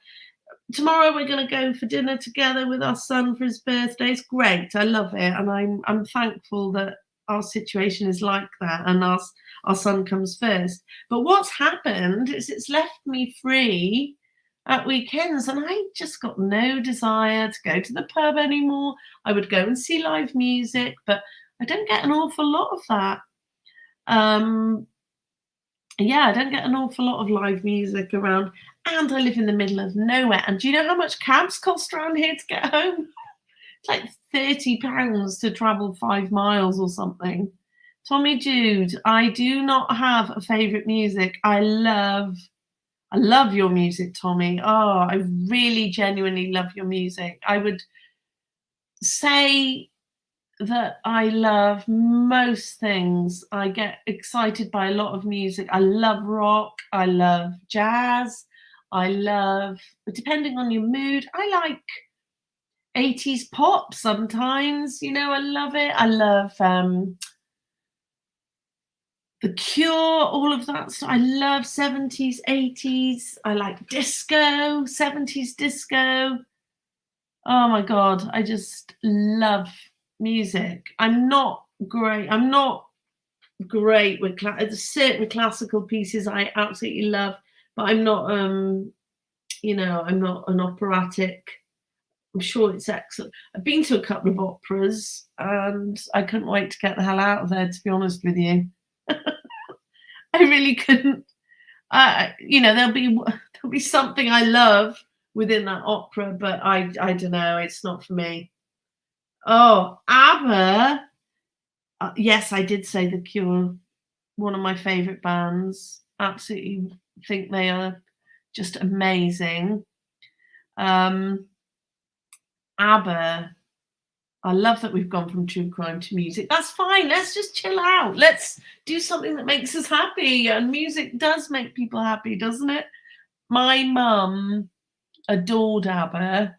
Tomorrow we're going to go for dinner together with our son for his birthday. It's great. I love it, and I'm thankful that our situation is like that, and our son comes first. But what's happened is it's left me free at weekends, and I just got no desire to go to the pub anymore. I would go and see live music, but I don't get an awful lot of that. Yeah, I don't get an awful lot of live music around, and I live in the middle of nowhere. And do you know how much cabs cost around here to get home? It's like £30 to travel 5 miles or something. Tommy Jude, I do not have a favourite music. I love your music, Tommy. Oh, I really genuinely love your music. I would say that I love most things. I get excited by a lot of music. I love rock. I love jazz. I love, depending on your mood, I like 80s pop sometimes. You know, I love it. I love The Cure, all of that. So I love 70s, 80s. I like disco, 70s disco. Oh my God, I just love music. I'm not great with certain classical pieces I absolutely love, but I'm not I'm not an operatic. I'm sure it's excellent. I've been to a couple of operas and I couldn't wait to get the hell out of there, to be honest with you. I really couldn't. There'll be something I love within that opera, but I don't know. It's not for me. Oh, ABBA. Yes, I did say The Cure. One of my favorite bands. Absolutely think they are just amazing. ABBA. I love that we've gone from true crime to music. That's fine. Let's just chill out. Let's do something that makes us happy. And music does make people happy, doesn't it? My mum adored ABBA,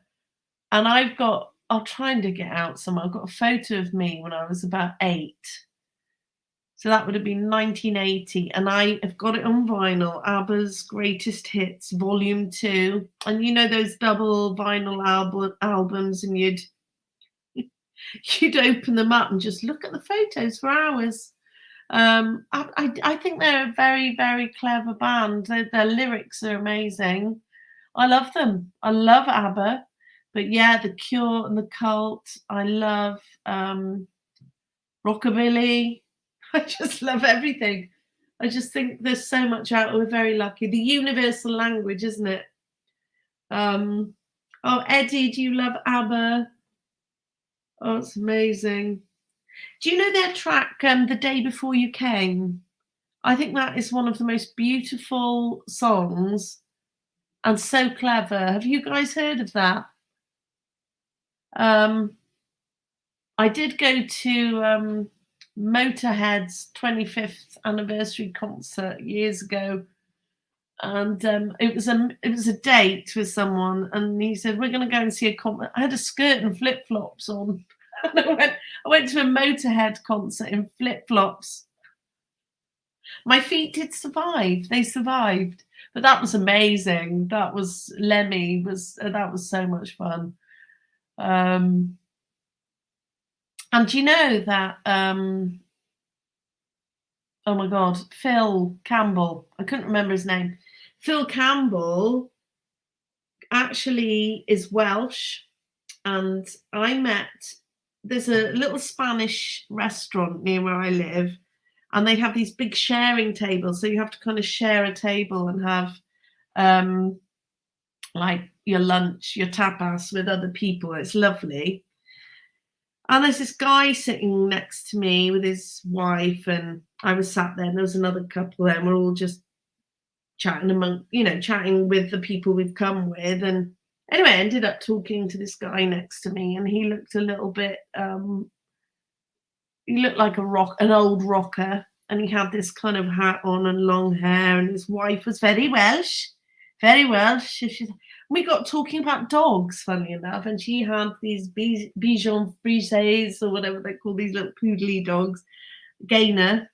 and I'll try and dig it out somewhere. I've got a photo of me when I was about 8. So that would have been 1980, and I have got it on vinyl, ABBA's Greatest Hits Volume 2. And you know those double vinyl albums, and you'd open them up and just look at the photos for hours. I think they're a very, very clever band. Their lyrics are amazing. I love them. I love ABBA. But yeah, The Cure and The Cult. I love rockabilly. I just love everything. I just think there's so much out. We're very lucky. The universal language, isn't it? Oh, Eddie, do you love ABBA? Oh, it's amazing. Do you know their track, The Day Before You Came? I think that is one of the most beautiful songs and so clever. Have you guys heard of that? Um, I did go to Motorhead's 25th anniversary concert years ago, and it was a date with someone, and he said we're going to go and see a concert. I had a skirt and flip flops on. And I went to a Motorhead concert in flip flops. My feet did survive; they survived. But that was amazing. That was Lemmy. That was so much fun. Um, and do you know that? Oh my God, Phil Campbell. I couldn't remember his name. Phil Campbell actually is Welsh, and I met. There's a little Spanish restaurant near where I live, and they have these big sharing tables. So you have to kind of share a table and have um, like your lunch, your tapas with other people. It's lovely. And there's this guy sitting next to me with his wife, and I was sat there, and there was another couple there, and we're all just chatting with the people we've come with. And anyway, I ended up talking to this guy next to me, and he looked a little bit, he looked like an old rocker, and he had this kind of hat on and long hair, and his wife was very Welsh, very Welsh. We got talking about dogs, funny enough, and she had these Bichon Frises, or whatever they call these little poodly dogs, Gainer,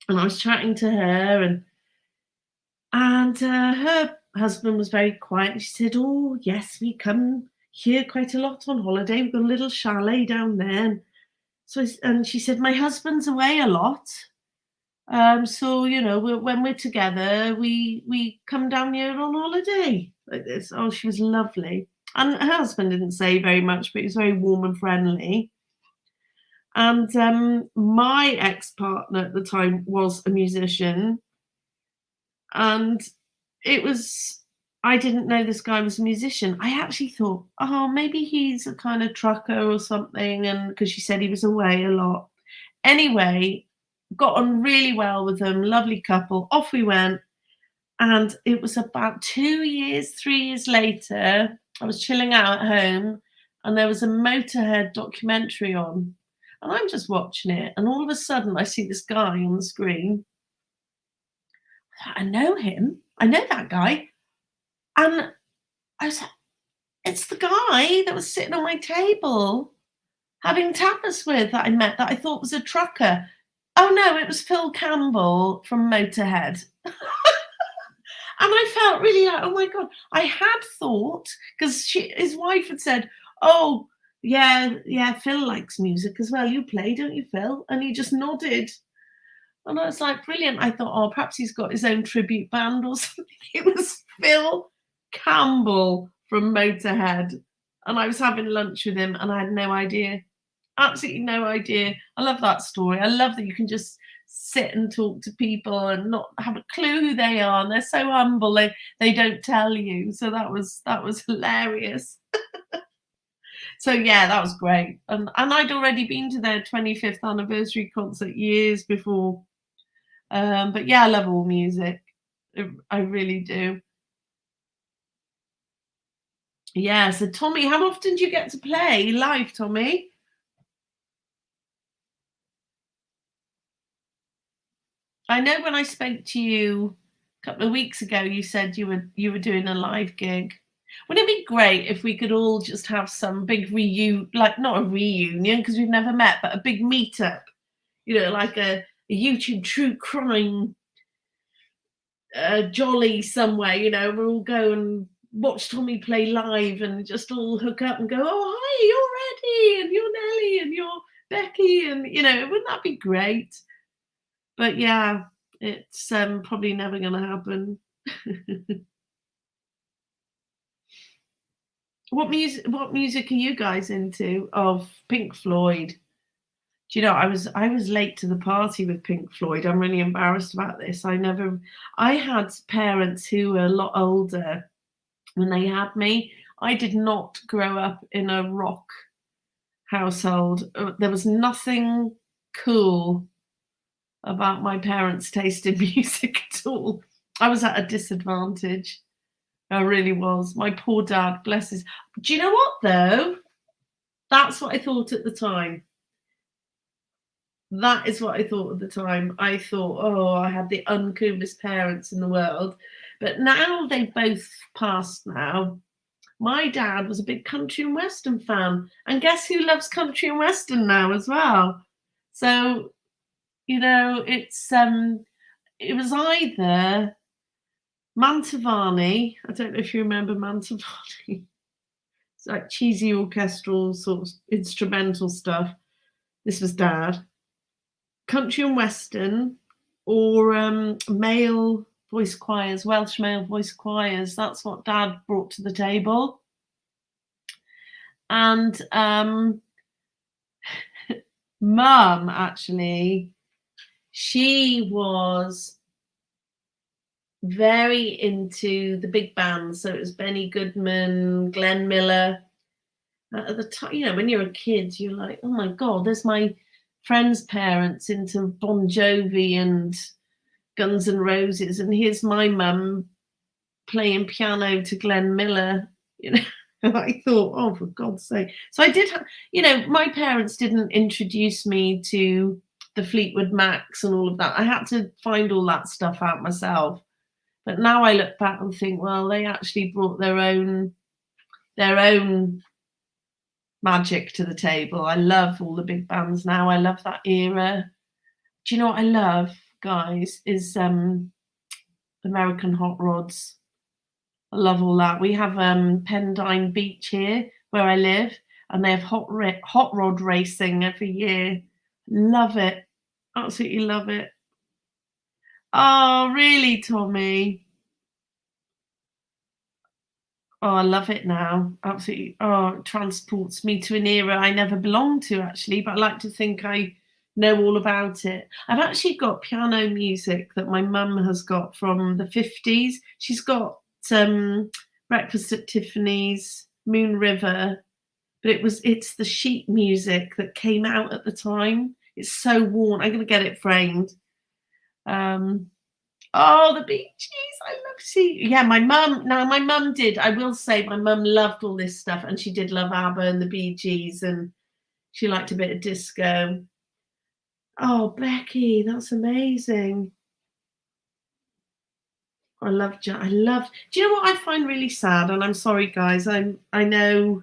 and I was chatting to her, and her husband was very quiet. She said, "Oh yes, we come here quite a lot on holiday. We've got a little chalet down there." And she said, "My husband's away a lot, so when we're together, we come down here on holiday like this." Oh, she was lovely, and her husband didn't say very much, but he was very warm and friendly. And my ex-partner at the time was a musician, and it was I didn't know this guy was a musician. I actually thought, oh, maybe he's a kind of trucker or something, and because she said he was away a lot. Anyway, got on really well with them, lovely couple. Off we went, and it was about 2 years, 3 years later, I was chilling out at home, and there was a Motorhead documentary on, and I'm just watching it, and all of a sudden I see this guy on the screen. I know him. I know that guy. And I was like, it's the guy that was sitting on my table having tapas with that I met that I thought was a trucker. Oh no, it was Phil Campbell from Motorhead. And I felt really like, oh my God, I had thought, because his wife had said, oh, yeah, Phil likes music as well. You play, don't you, Phil? And he just nodded. And I was like, brilliant. I thought, oh, perhaps he's got his own tribute band or something. It was Phil Campbell from Motorhead. And I was having lunch with him, and I had no idea. Absolutely no idea. I love that story. I love that you can just sit and talk to people and not have a clue who they are. And they're so humble, they don't tell you. So that was hilarious. So yeah, that was great. And I'd already been to their 25th anniversary concert years before. But yeah, I love all music. I really do. Yeah. So Tommy, how often do you get to play live, Tommy? I know when I spoke to you a couple of weeks ago, you said you were doing a live gig. Wouldn't it be great if we could all just have some big like not a reunion because we've never met, but a big meetup, like a YouTube true crime jolly somewhere, we'll all go and watch Tommy play live and just all hook up and go, oh, hi, you're Eddie and you're Nelly and you're Becky. And, wouldn't that be great? But yeah, it's probably never going to happen. What music are you guys into of Pink Floyd? Do you know, I was late to the party with Pink Floyd. I'm really embarrassed about this. I had parents who were a lot older when they had me. I did not grow up in a rock household. There was nothing cool about my parents' taste in music at all. I was at a disadvantage. I really was. My poor dad, bless his. Do you know what though? That's what I thought at the time. That is what I thought at the time. I thought, oh, I had the uncoolest parents in the world. But now they've both passed now. My dad was a big country and western fan. And guess who loves country and western now as well? So, it was either Mantovani. I don't know if you remember Mantovani. It's like cheesy orchestral sort of instrumental stuff. This was dad. Country and western, or male voice choirs, Welsh male voice choirs. That's what dad brought to the table. And mum, actually, she was very into the big bands. So it was Benny Goodman, Glenn Miller. At the time, when you're a kid, you're like, oh my God, there's my friends' parents into Bon Jovi and Guns N' Roses, and here's my mum playing piano to Glenn Miller. I thought, oh, for God's sake. So I did, my parents didn't introduce me to the Fleetwood Macs and all of that. I had to find all that stuff out myself. But now I look back and think, well, they actually brought their own magic to the table. I love all the big bands now. I love that era. Do you know what I love, guys, is American Hot Rods. I love all that. We have Pendine Beach here where I live, and they have hot rod racing every year. Love it. Absolutely love it. Oh, really, Tommy? Oh, I love it now. Absolutely. Oh, it transports me to an era I never belonged to, actually, but I like to think I know all about it. I've actually got piano music that my mum has got from the 50s. She's got Breakfast at Tiffany's, Moon River, but it's the sheet music that came out at the time. It's so worn. I'm going to get it framed. Oh, the Bee Gees. I love yeah, my mum did. I will say my mum loved all this stuff, and she did love ABBA and the Bee Gees, and she liked a bit of disco. Oh, Becky, that's amazing. I love. Do you know what I find really sad? And I'm sorry, guys. I know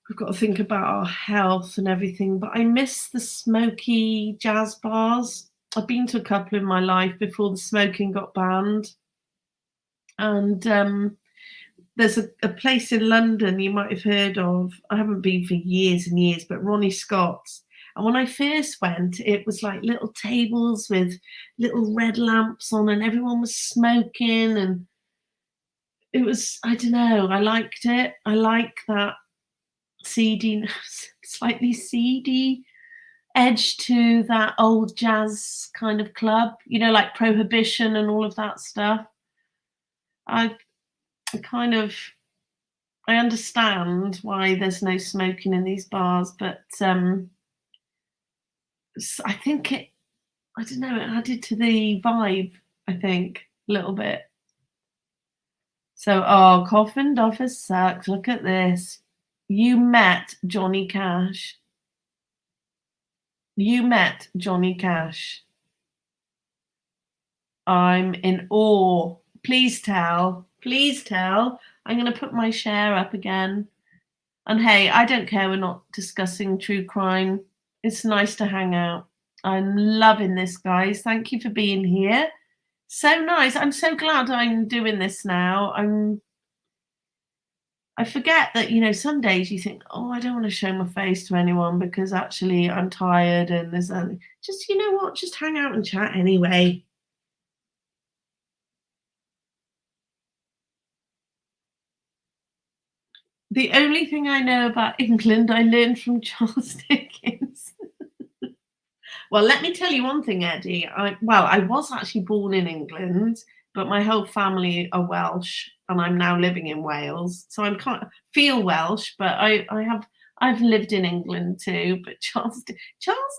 we've got to think about our health and everything, but I miss the smoky jazz bars. I've been to a couple in my life before the smoking got banned. And there's a place in London you might have heard of. I haven't been for years and years, but Ronnie Scott's. And when I first went, it was like little tables with little red lamps on, and everyone was smoking. And it was, I don't know, I liked it. I like that seedy, slightly seedy edge to that old jazz kind of club, like Prohibition and all of that stuff. I understand why there's no smoking in these bars, but I think I don't know, it added to the vibe, I think, a little bit. So, oh, Coffin Office sucks. Look at this. You met Johnny Cash. You met Johnny Cash. I'm in awe. Please tell. Please tell. I'm going to put my share up again. And hey, I don't care we're not discussing true crime. It's nice to hang out. I'm loving this, guys. Thank you for being here. So nice. I'm so glad I'm doing this now. I forget that, some days you think, oh, I don't want to show my face to anyone because actually I'm tired and there's just, you know what, just hang out and chat anyway. The only thing I know about England I learned from Charles Dickens. Well, let me tell you one thing, Eddie. I was actually born in England, but my whole family are Welsh, and I'm now living in Wales. So I'm kind of feel Welsh, but I've lived in England too. But Charles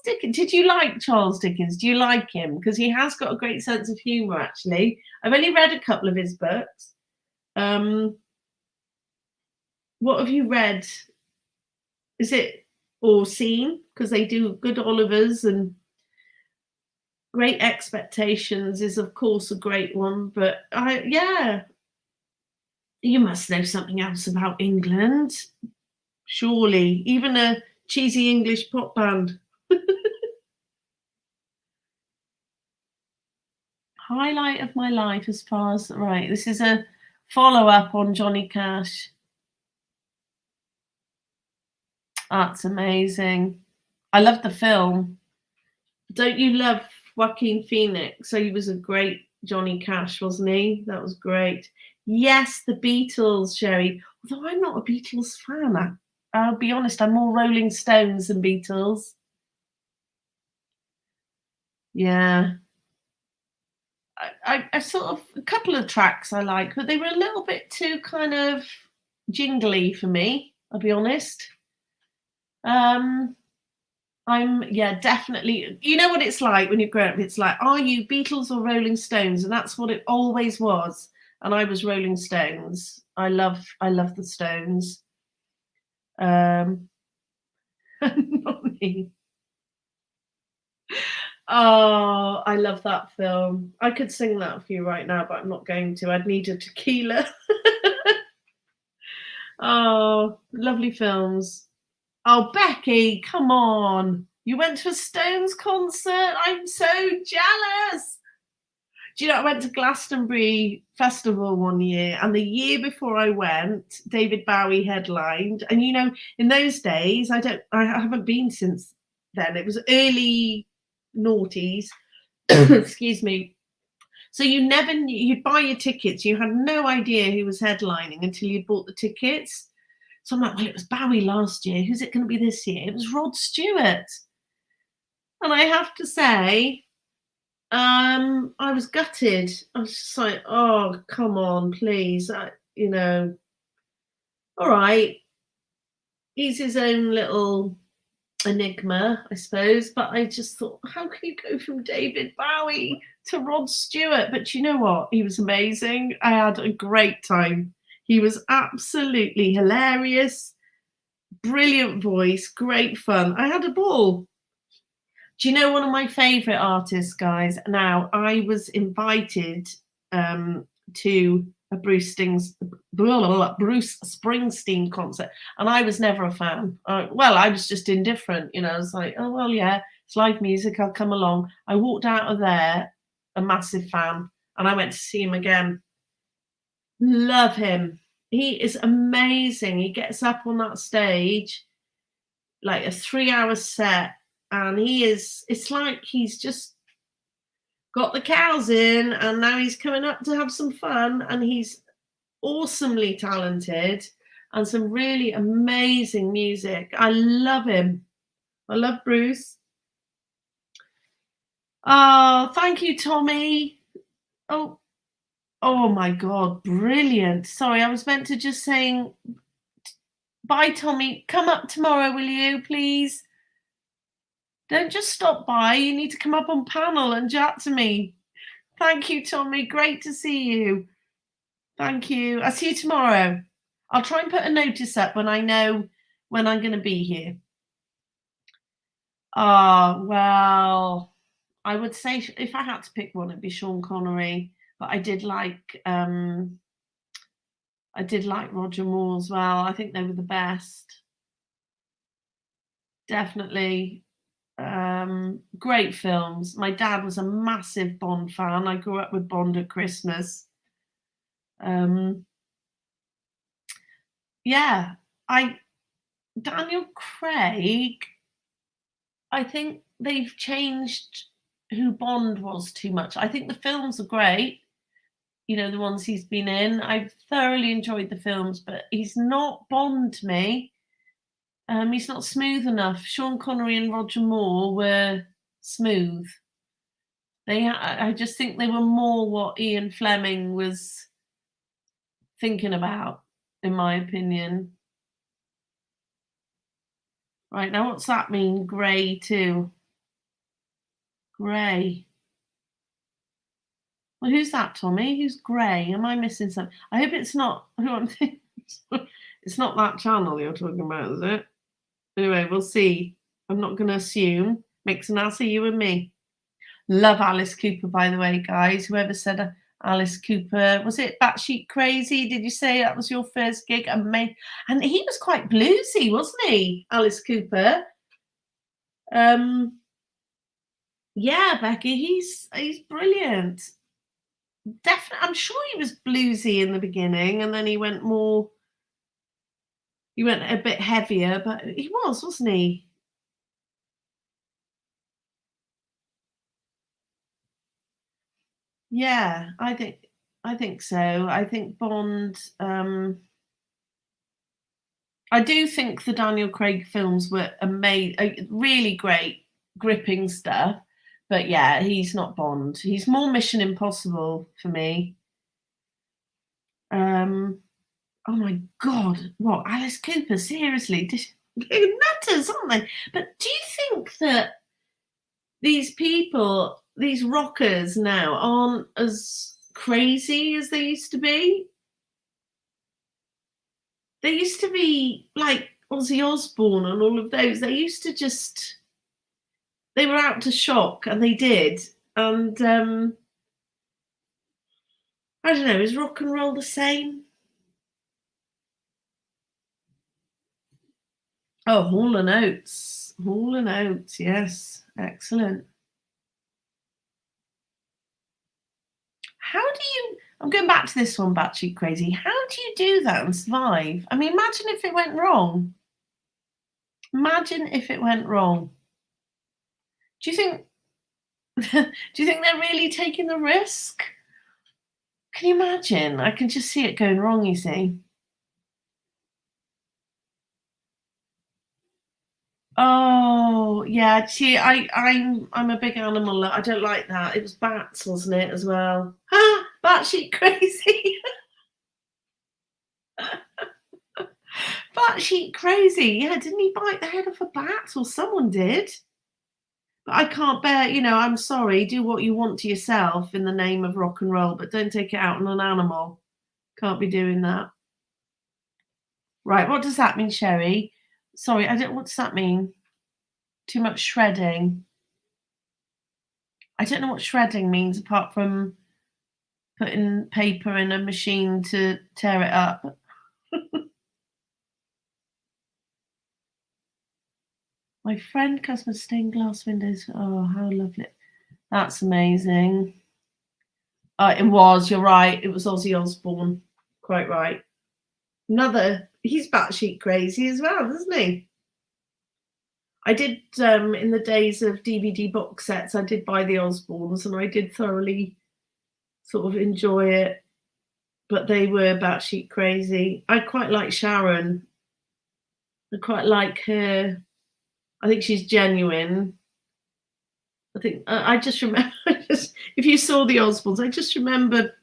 Dickens, did you like Charles Dickens? Do you like him? Because he has got a great sense of humour. Actually, I've only read a couple of his books. What have you read? Is it or seen? Because they do Good Olivers and Great Expectations is of course a great one, but yeah, you must know something else about England, surely. Even a cheesy English pop band. Highlight of my life as far as right. This is a follow-up on Johnny Cash. That's amazing. I love the film. Don't you love Joaquin Phoenix? So he was a great Johnny Cash, wasn't he? That was great. Yes, the Beatles, Sherry. Although I'm not a Beatles fan, I'll be honest, I'm more Rolling Stones than Beatles. Yeah. I sort of a couple of tracks I like, but they were a little bit too kind of jingly for me, I'll be honest. I'm yeah, definitely. You know what it's like when you grow up? It's like, are you Beatles or Rolling Stones? And that's what it always was. And I was Rolling Stones. I love the Stones. Um not me. Oh, I love that film. I could sing that for you right now, but I'm not going to. I'd need a tequila. Oh, lovely films. Oh, Becky, come on. You went to a Stones concert? I'm so jealous. Do you know, I went to Glastonbury Festival one year, and the year before I went, David Bowie headlined. And in those days, I haven't been since then. It was early noughties. Excuse me. So you never knew, you'd buy your tickets, you had no idea who was headlining until you'd bought the tickets. So I'm like, well, it was Bowie last year. Who's it going to be this year? It was Rod Stewart. And I have to say, I was gutted. I was just like, oh, come on, please. All right. He's his own little enigma, I suppose. But I just thought, how can you go from David Bowie to Rod Stewart? But you know what? He was amazing. I had a great time. He was absolutely hilarious, brilliant voice, great fun. I had a ball. Do you know one of my favorite artists, guys? Now, I was invited to a Bruce Springsteen concert, and I was never a fan. I was just indifferent. I was like, oh well, yeah, it's live music. I'll come along. I walked out of there a massive fan, and I went to see him again. Love him. He is amazing. He gets up on that stage like a 3-hour set, and it's like he's just got the cows in and now he's coming up to have some fun, and he's awesomely talented and some really amazing music. I love him. I love Bruce. Oh, thank you, Tommy. Oh my god, brilliant. Sorry, I was meant to just saying bye, Tommy. Come up tomorrow, will you, please? Don't just stop by. You need to come up on panel and chat to me. Thank you, Tommy. Great to see you. Thank you. I'll see you tomorrow. I'll try and put a notice up when I know when I'm going to be here. Oh, well, I would say if I had to pick one, it'd be Sean Connery. But I did like Roger Moore as well. I think they were the best. Definitely. Great films. My dad was a massive Bond fan. I grew up with Bond at Christmas. Um, yeah, I Daniel Craig, I think they've changed who Bond was too much. I think the films are great, you know, the ones he's been in. I've thoroughly enjoyed the films, but he's not Bond to me. He's not smooth enough. Sean Connery and Roger Moore were smooth. I just think they were more what Ian Fleming was thinking about, in my opinion. Right, now what's that mean? Grey too. Grey. Well, who's that, Tommy? Who's Grey? Am I missing something? I hope it's not who I'm thinking. It's not that channel you're talking about, is it? Anyway, we'll see. I'm not going to assume. Makes an ass of you and me. Love Alice Cooper, by the way, guys. Whoever said Alice Cooper, was it Batshit Crazy? Did you say that was your first gig? And he was quite bluesy, wasn't he, Alice Cooper? Yeah, Becky, he's brilliant. Definitely, I'm sure he was bluesy in the beginning, and then he went a bit heavier, but he was, wasn't he? Yeah, I think so. I think Bond. I do think the Daniel Craig films were amazing, really great, gripping stuff. But yeah, he's not Bond. He's more Mission Impossible for me. Oh my God, what Alice Cooper? Seriously, they're nutters, aren't they? But do you think that these people, these rockers now, aren't as crazy as they used to be? They used to be like Ozzy Osbourne and all of those. They used to just they were out to shock, and they did. And I don't know, is rock and roll the same? Oh, Hall and Oates. Hall and Oates, yes. Excellent. How do you I'm going back to this one, Batshit Crazy. How do you do that and survive? I mean, imagine if it went wrong. Imagine if it went wrong. Do you think do you think they're really taking the risk? Can you imagine? I can just see it going wrong, you see. Oh, yeah, see, I'm a big animal I don't like that. It was bats, wasn't it, as well? Ah, batshit crazy. Batshit crazy. Yeah, didn't he bite the head off a bat? Or someone did. But I can't bear, I'm sorry, do what you want to yourself in the name of rock and roll, but don't take it out on an animal. Can't be doing that. Right, what does that mean, Sherry? Sorry, what does that mean? Too much shredding. I don't know what shredding means apart from putting paper in a machine to tear it up. My friend custom stained glass windows. Oh, how lovely. That's amazing. It was, you're right. It was Ozzy Osbourne. Quite right. He's batshit crazy as well, isn't he? I did, in the days of DVD box sets, I did buy the Osbournes and I did thoroughly sort of enjoy it. But they were batshit crazy. I quite like Sharon. I quite like her. I think she's genuine. I think I just remember if you saw the Osbournes, I just remember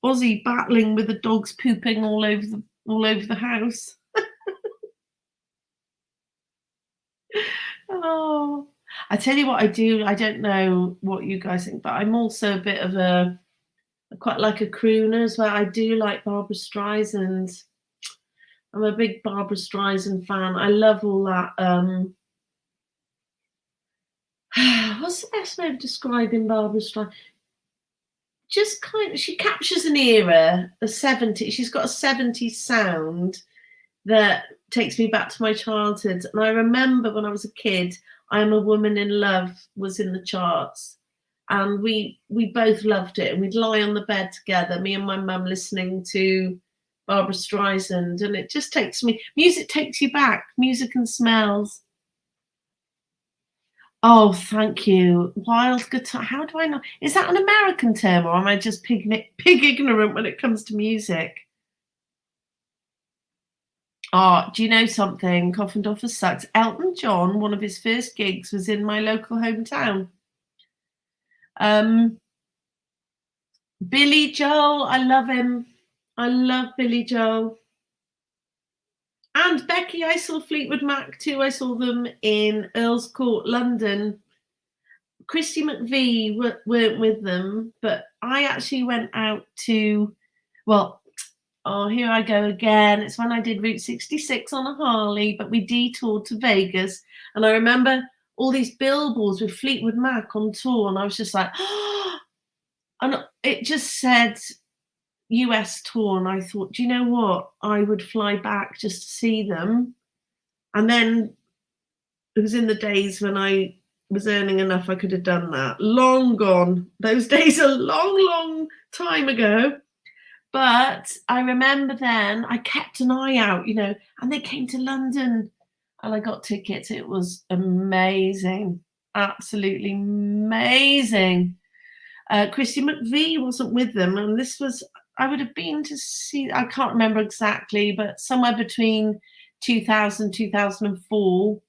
Ozzy battling with the dogs pooping all over the house. Oh, I tell you what I do. I don't know what you guys think, but I'm also a bit of I quite like a crooner as well. I do like Barbara Streisand. I'm a big Barbara Streisand fan. I love all that. What's the best way of describing Barbara Streisand? Just kind of, she captures an era, the 70s. She's got a 70s sound that takes me back to my childhood. And I remember when I was a kid, I'm a Woman in Love was in the charts. And we both loved it. And we'd lie on the bed together, me and my mum, listening to Barbara Streisand. And it just takes me, music takes you back, music and smells. Oh, thank you. Wild guitar. How do I know? Is that an American term, or am I just pig ignorant when it comes to music? Oh, do you know something? Coffin Doffer sucks. Elton John, one of his first gigs was in my local hometown. Billy Joel, I love him. I love Billy Joel. And Becky, I saw Fleetwood Mac too. I saw them in Earl's Court, London. Christy McVie weren't with them, but I actually went out to, well, oh, here I go again. It's when I did Route 66 on a Harley, but we detoured to Vegas. And I remember all these billboards with Fleetwood Mac on tour, and I was just like, oh, and it just said US tour. And I thought, do you know what? I would fly back just to see them. And then it was in the days when I was earning enough, I could have done that. Long gone. Those days are long time ago. But I remember then I kept an eye out, you know, and they came to London and I got tickets. It was amazing. Absolutely amazing. Christy McVie wasn't with them. And this was, I would have been to see, I can't remember exactly, but somewhere between 2000, 2004.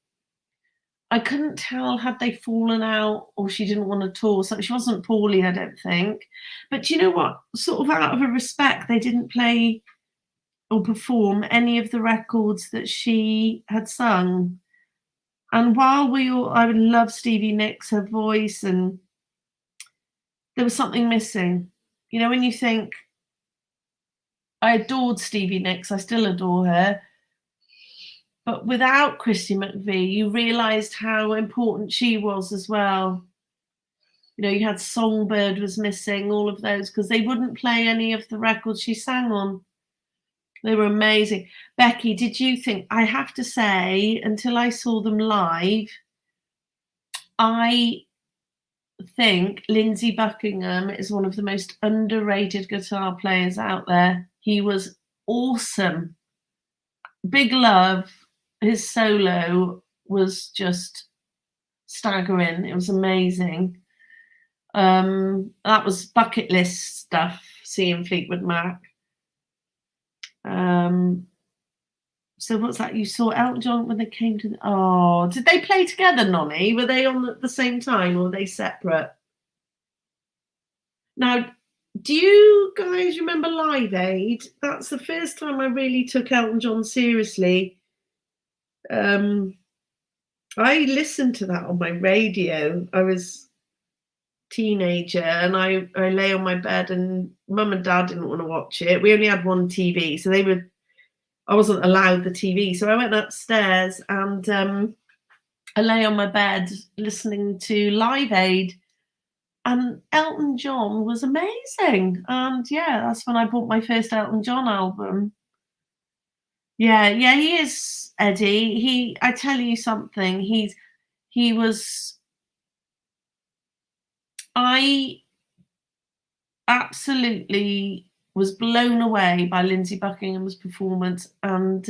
I couldn't tell, had they fallen out or she didn't want to tour. So she wasn't poorly, I don't think. But you know what? Sort of out of a respect, they didn't play or perform any of the records that she had sung. And while I would love Stevie Nicks, her voice, and there was something missing. You know, when you think, I adored Stevie Nicks, I still adore her. But without Christy McVie, you realised how important she was as well. You know, you had Songbird was missing, all of those, because they wouldn't play any of the records she sang on. They were amazing. Becky, did you think, I have to say, until I saw them live, I think Lindsey Buckingham is one of the most underrated guitar players out there. He was awesome. Big Love, his solo was just staggering. It was amazing. That was bucket list stuff, seeing Fleetwood Mac. So what's that? You saw Elton John when they came to oh, did they play together, Nonny? Were they on at the same time or were they separate? Now, do you guys remember Live Aid? That's the first time I really took Elton John seriously. I listened to that on my radio. I was a teenager and I lay on my bed and mum and dad didn't want to watch it. We only had one TV, so I wasn't allowed the TV. So I went upstairs and I lay on my bed listening to Live Aid. And Elton John was amazing. And yeah, that's when I bought my first Elton John album. Yeah, he is, Eddie. I tell you something, I absolutely was blown away by Lindsey Buckingham's performance. And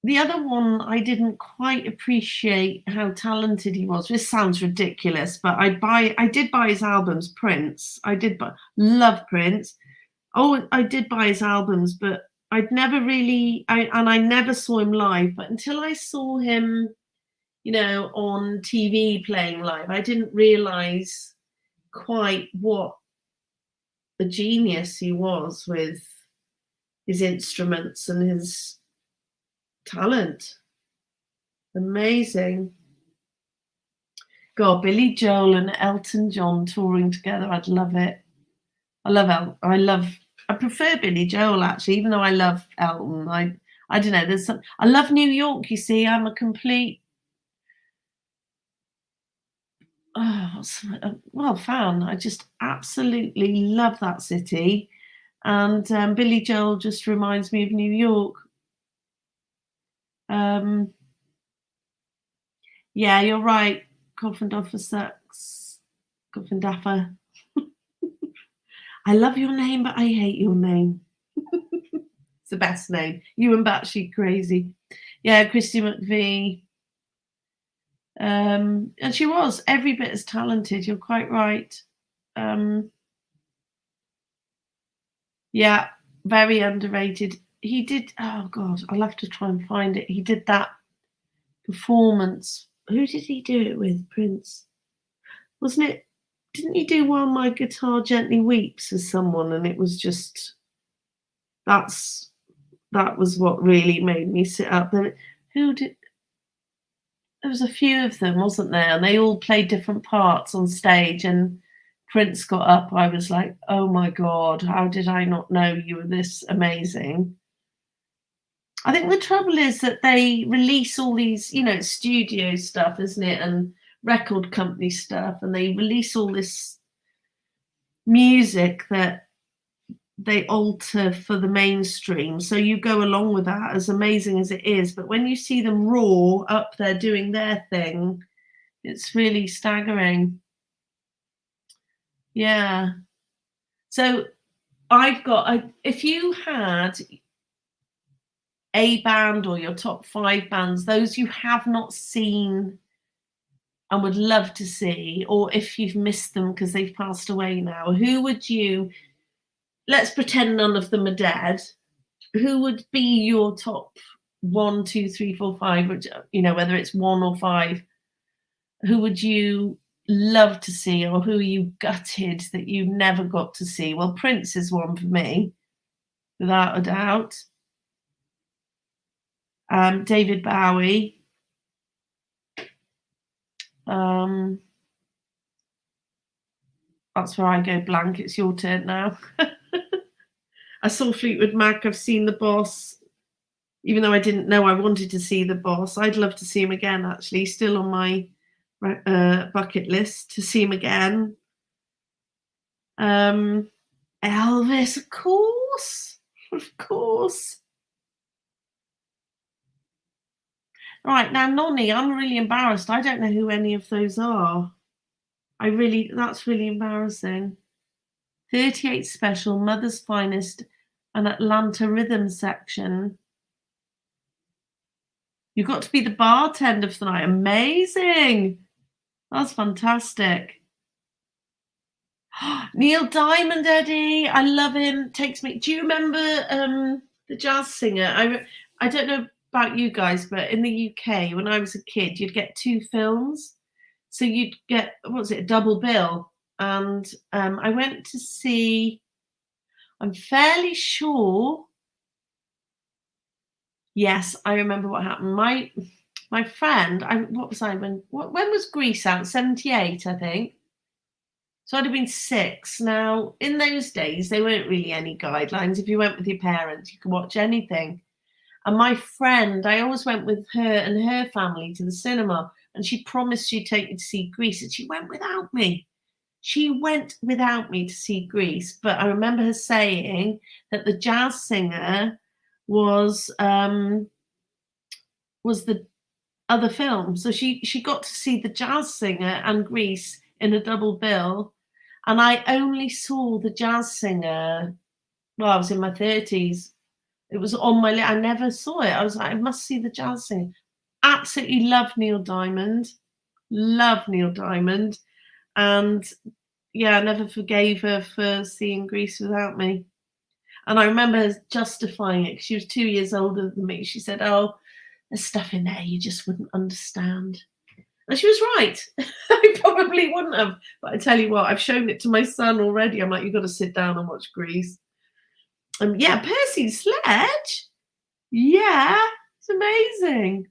the other one, I didn't quite appreciate how talented he was. This sounds ridiculous, but I did buy his albums, Prince. Love Prince. Oh, I did buy his albums, but I'd never really, I never saw him live. But until I saw him, you know, on TV playing live, I didn't realize quite what a genius he was with his instruments and his talent. Amazing. God, Billy Joel and Elton John touring together, I'd love it. I prefer Billy Joel actually, even though I love Elton. I don't know, I love New York, you see. I'm a complete Well, Fan. I just absolutely love that city. And Billy Joel just reminds me of New York. Um, yeah, you're right. Coffin Doffer sucks. Coffin Daffer. I love your name, but I hate your name. It's the best name. You and Batshit Crazy. Yeah, Christy McVie. And she was every bit as talented. You're quite right. Um, yeah, very underrated. He did. Oh God, I'll have to try and find it. He did that performance. Who did he do it with? Prince, wasn't it? Didn't he do "While My Guitar Gently Weeps" as someone? And it was just that's that was what really made me sit up. And who did? There was a few of them, wasn't there? And they all played different parts on stage. And Prince got up. I was like, oh my God, how did I not know you were this amazing? I think the trouble is that they release all these, studio stuff, isn't it? And record company stuff. And they release all this music that they alter for the mainstream. So you go along with that, as amazing as it is. But when you see them raw up there doing their thing, it's really staggering. Yeah. So if you had a band or your top 5 bands, those you have not seen and would love to see, or if you've missed them because they've passed away now, who would you, let's pretend none of them are dead, who would be your top 1, 2, 3, 4, 5, which, whether it's 1 or 5, who would you love to see, or who are you gutted that you never got to see? Well, Prince is one for me, without a doubt. David Bowie. That's where I go blank. It's your turn now. I saw Fleetwood Mac. I've seen The Boss. Even though I didn't know I wanted to see The Boss, I'd love to see him again, actually. Still on my bucket list to see him again. Elvis, of course. Of course. Right, now, Nonny, I'm really embarrassed. I don't know who any of those are. That's really embarrassing. 38 Special, Mother's Finest, and Atlanta Rhythm Section. You got to be the bartender for the night. Amazing. That's fantastic. Neil Diamond, Eddie. I love him. Takes me. Do you remember the jazz singer? I don't know about you guys, but in the UK, when I was a kid, you'd get 2 films. So you'd get, what was it, a double bill. And I went to see, I'm fairly sure. Yes, I remember what happened. My friend, what was I when was Grease out? 78, I think. So I'd have been 6. Now, in those days, there weren't really any guidelines. If you went with your parents, you could watch anything. And my friend, I always went with her and her family to the cinema, and she promised she'd take me to see Grease, and she went without me. She went without me to see Grease, but I remember her saying that the jazz singer was the other film. So she got to see the jazz singer and Grease in a double bill. And I only saw the jazz singer, well, I was in my 30s. It was on my list. I never saw it. I was like, I must see the jazz singer. Absolutely love Neil Diamond. Love Neil Diamond. And yeah, I never forgave her for seeing Grease without me. And I remember her justifying it. She was 2 years older than me. She said, oh, there's stuff in there you just wouldn't understand. And she was right. I probably wouldn't have. But I tell you what, I've shown it to my son already. I'm like, you've got to sit down and watch Grease. Yeah, Percy Sledge. Yeah, it's amazing.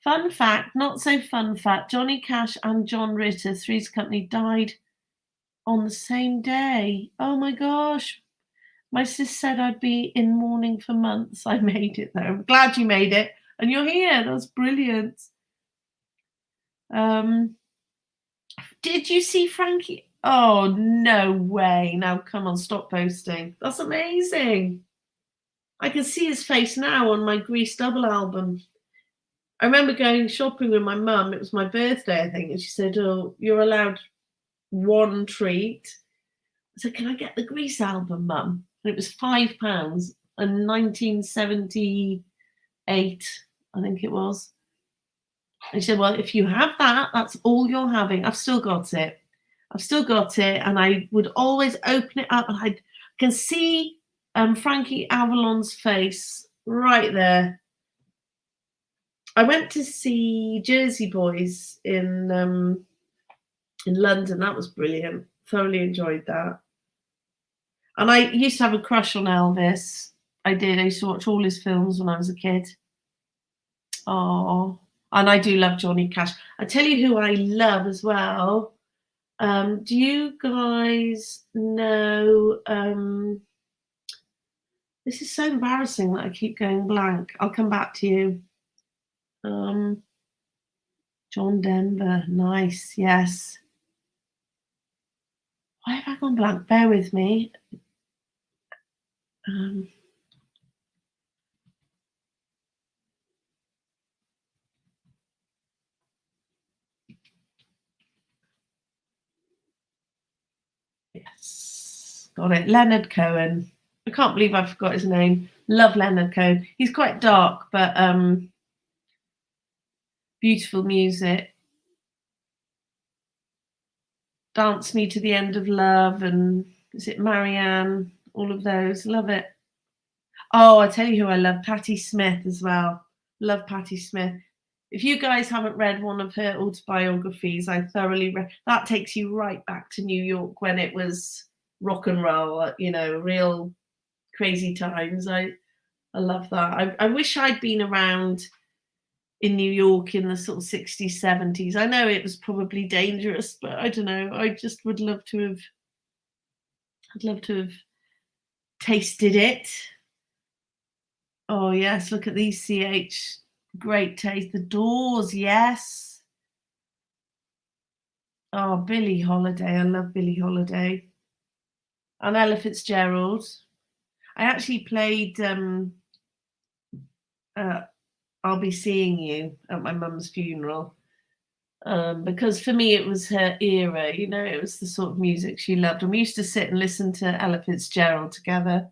Fun fact, not so fun fact, Johnny Cash and John Ritter, Three's Company, died on the same day. Oh my gosh. My sis said I'd be in mourning for months. I made it though. I'm glad you made it. And you're here. That's brilliant. Did you see Frankie? Oh, no way. Now, come on, stop posting. That's amazing. I can see his face now on my Grease Double album. I remember going shopping with my mum. It was my birthday, I think, and she said, "Oh, you're allowed one treat." I said, "Can I get the Grease album, Mum?" And it was £5 and 1978, I think it was. And she said, "Well, if you have that, that's all you're having." I've still got it. I've still got it, and I would always open it up, and I can see Frankie Avalon's face right there. I went to see Jersey Boys in London. That was brilliant. Thoroughly enjoyed that. And I used to have a crush on Elvis. I did. I used to watch all his films when I was a kid. Oh, and I do love Johnny Cash. I tell you who I love as well. Do you guys know? This is so embarrassing that I keep going blank. I'll come back to you. John Denver. Nice. Yes. Why have I gone blank? Bear with me. Yes, got it. Leonard Cohen. I can't believe I forgot his name. Love Leonard Cohen. He's quite dark, but beautiful music. Dance Me to the End of Love, and is it Marianne? All of those. Love it. Oh, I tell you who I love, Patti Smith as well. Love Patti Smith. If you guys haven't read one of her autobiographies, I thoroughly that takes you right back to New York when it was rock and roll, you know, real crazy times. I love that. I wish I'd been around in New York in the sort of 60s, 70s. I know it was probably dangerous, but I don't know. I just would love to have, I'd love to have tasted it. Oh yes, look at these CH. Great taste. The Doors, yes. Oh, Billie Holiday. I love Billie Holiday. And Ella Fitzgerald. I actually played I'll Be Seeing You at my mum's funeral. Because for me it was her era, you know, it was the sort of music she loved. And we used to sit and listen to Ella Fitzgerald together.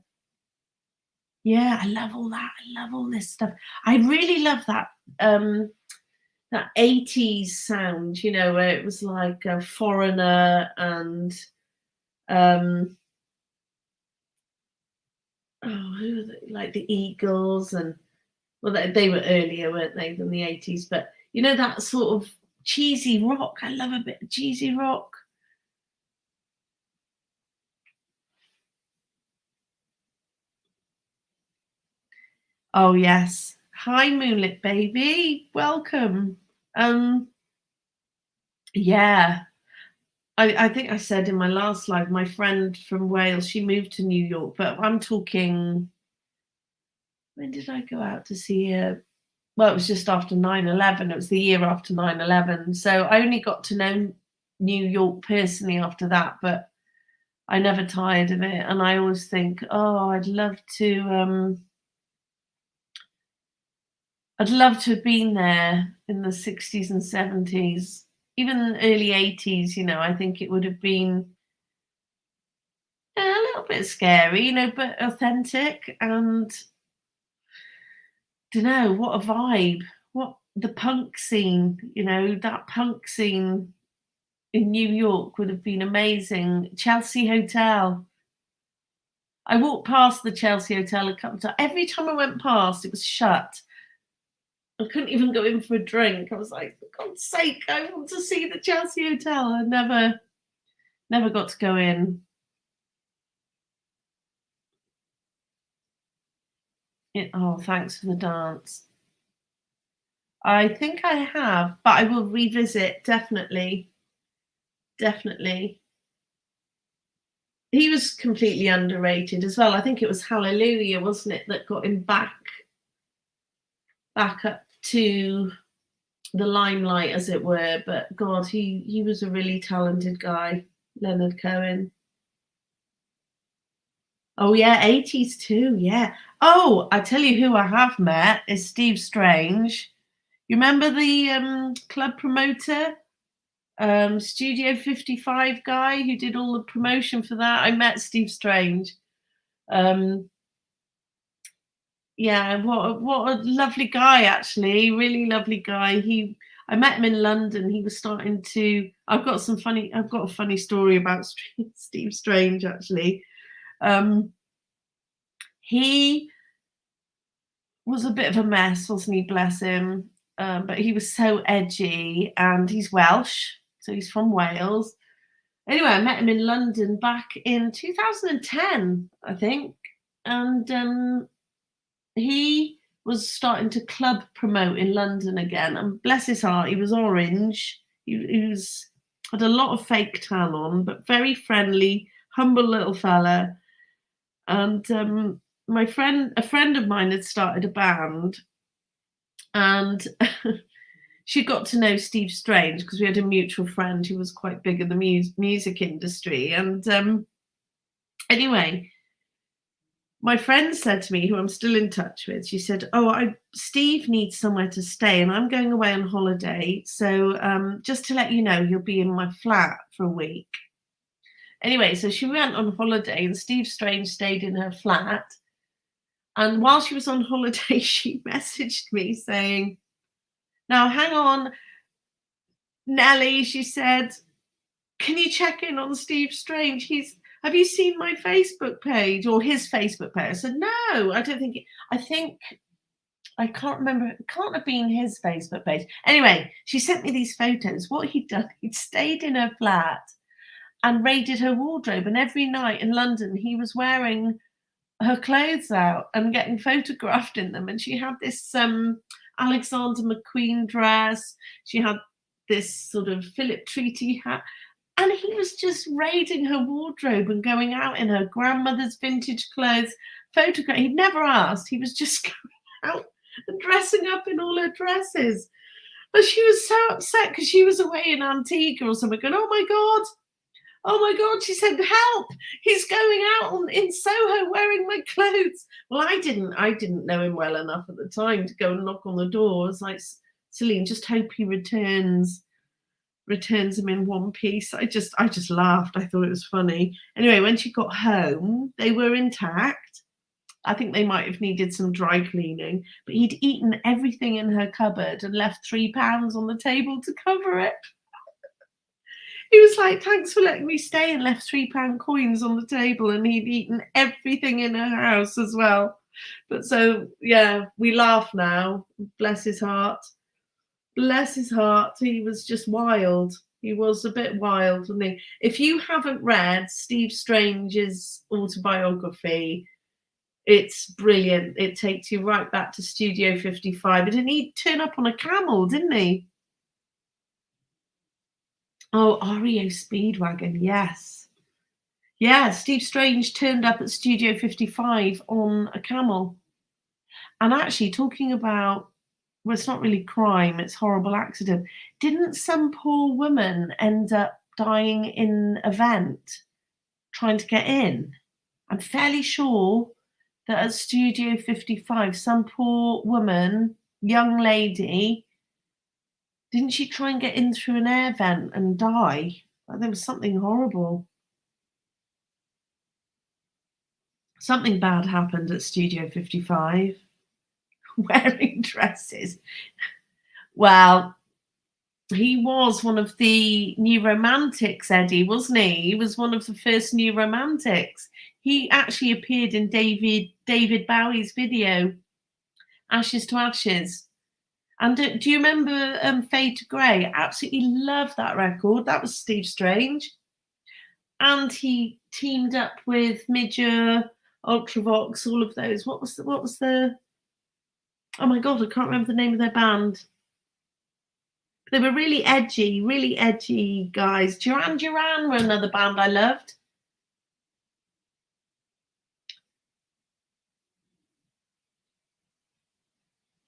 Yeah, I love all that. I love all this stuff. I really love that that 80s sound, you know, where it was like a Foreigner and who are they? Like the Eagles, and well, they were earlier, weren't they, than the 80s? But you know, that sort of cheesy rock. I love a bit of cheesy rock. Oh yes. Hi, Moonlit Baby. Welcome. Yeah. I think I said in my last live, my friend from Wales, she moved to New York, but I'm talking, when did I go out to see her? Well, it was just after 9/11. It was the year after 9/11. So I only got to know New York personally after that, but I never tired of it. And I always think, oh, I'd love to have been there in the 60s and 70s, even early 80s, you know, I think it would have been a little bit scary, you know, but authentic. And don't know, what a vibe. What the punk scene, you know, that punk scene in New York would have been amazing. Chelsea Hotel. I walked past the Chelsea Hotel a couple of times. Every time I went past, it was shut. I couldn't even go in for a drink. I was like, for God's sake, I want to see the Chelsea Hotel. I never got to go in. Oh, thanks for the dance. I think I have, but I will revisit, definitely. Definitely. He was completely underrated as well. I think it was Hallelujah, wasn't it, that got him back up to the limelight, as it were. But God, he was a really talented guy, Leonard Cohen. Oh yeah, 80s too, yeah. Oh, I tell you who I have met is Steve Strange. You remember the club promoter, Studio 55 guy who did all the promotion for that? I met Steve Strange. Um, yeah, what a lovely guy, actually. Really lovely guy. I met him in London. He was starting to. I've got a funny story about Steve Strange, actually. Um, he was a bit of a mess, wasn't he? Bless him. But he was so edgy, and he's Welsh, so he's from Wales. Anyway, I met him in London back in 2010, I think, and he was starting to club promote in London again. And bless his heart, he was orange. He had a lot of fake tan on, but very friendly, humble little fella. And a friend of mine had started a band, and she got to know Steve Strange because we had a mutual friend who was quite big in the music industry. And anyway, my friend said to me, who I'm still in touch with, she said, "Oh, Steve needs somewhere to stay, and I'm going away on holiday. So just to let you know, he'll be in my flat for a week." Anyway, so she went on holiday, and Steve Strange stayed in her flat. And while she was on holiday, she messaged me saying, "Now, hang on, Nelly," she said, "can you check in on Steve Strange? Have you seen my Facebook page or his Facebook page?" I said, "No, I don't think I think I can't remember. It can't have been his Facebook page." Anyway, she sent me these photos. What he'd done, he'd stayed in her flat and raided her wardrobe. And every night in London, he was wearing her clothes out and getting photographed in them. And she had this Alexander McQueen dress. She had this sort of Philip Treaty hat. And he was just raiding her wardrobe and going out in her grandmother's vintage clothes. He'd never asked. He was just going out and dressing up in all her dresses. But she was so upset because she was away in Antigua or something, going, oh my God, she said, "Help, he's going out in Soho wearing my clothes." Well, I didn't know him well enough at the time to go and knock on the door. I was like, "Celine, just hope he returns them in one piece." I just laughed. I thought it was funny. Anyway, when she got home, they were intact. I think they might have needed some dry cleaning, but he'd eaten everything in her cupboard and left £3 on the table to cover it. He was like, "Thanks for letting me stay," and left £3 coins on the table, and he'd eaten everything in her house as well. But so, yeah, we laugh now. Bless his heart. Bless his heart. He was just wild. He was a bit wild, wasn't he? If you haven't read Steve Strange's autobiography, it's brilliant. It takes you right back to Studio 55. And he'd turn up on a camel, didn't he? Oh, REO Speedwagon, yes. Yeah, Steve Strange turned up at Studio 55 on a camel. And actually, talking about, well, it's not really crime, it's horrible accident. Didn't some poor woman end up dying in a vent trying to get in? I'm fairly sure that at Studio 55, some poor woman, young lady, didn't she try and get in through an air vent and die? There was something horrible. Something bad happened at Studio 55. Wearing dresses. Well, he was one of the new romantics, Eddie, wasn't he? He was one of the first new romantics. He actually appeared in David Bowie's video, Ashes to Ashes. And do you remember Fade to Grey? Absolutely loved that record. That was Steve Strange. And he teamed up with Midger, Ultravox, all of those. What was the oh my God, I can't remember the name of their band. They were really edgy guys. Duran Duran were another band I loved.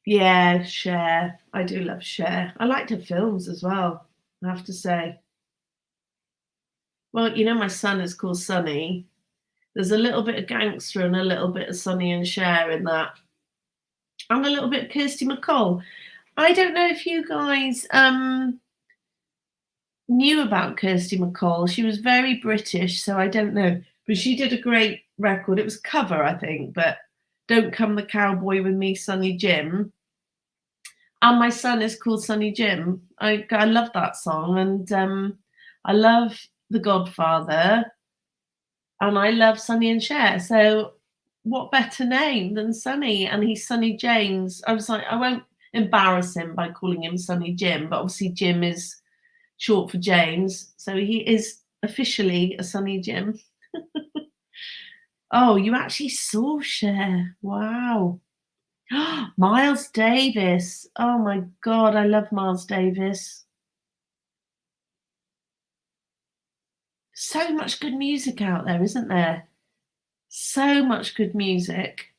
Yeah, Cher. I do love Cher. I liked her films as well, I have to say. Well, my son is called Sonny. There's a little bit of gangster and a little bit of Sonny and Cher in that, and a little bit of Kirsty MacColl. I don't know if you guys knew about Kirsty MacColl. She was very British, so I don't know, but she did a great record. It was a cover, I think, but "Don't Come the Cowboy with Me, Sonny Jim." And my son is called Sonny Jim. I love that song, and I love The Godfather, and I love Sonny and Cher. So what better name than Sonny? And he's Sonny James. I was like, I won't embarrass him by calling him Sonny Jim, but obviously Jim is short for James, so he is officially a Sonny Jim. Oh, you actually saw Cher. Wow. Miles Davis. Oh my God, I love Miles Davis. So much good music out there, isn't there? So much good music.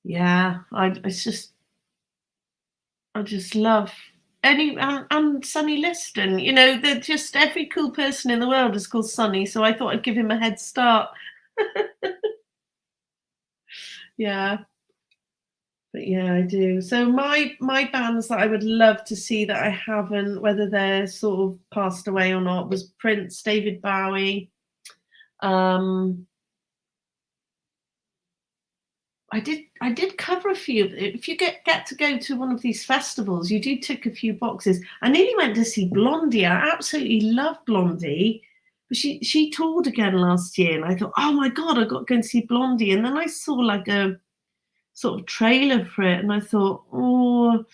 Yeah, I just love any and Sonny Liston. They're just every cool person in the world is called Sonny, so I thought I'd give him a head start. Yeah. But yeah, I do. So my bands that I would love to see that I haven't, whether they're sort of passed away or not, was Prince, David Bowie. Um, I did cover a few. If you get to go to one of these festivals, you do tick a few boxes. I nearly went to see Blondie. I absolutely love Blondie. But she toured again last year, and I thought, oh my God, I got to go and see Blondie. And then I saw like a sort of trailer for it, and I thought, oh,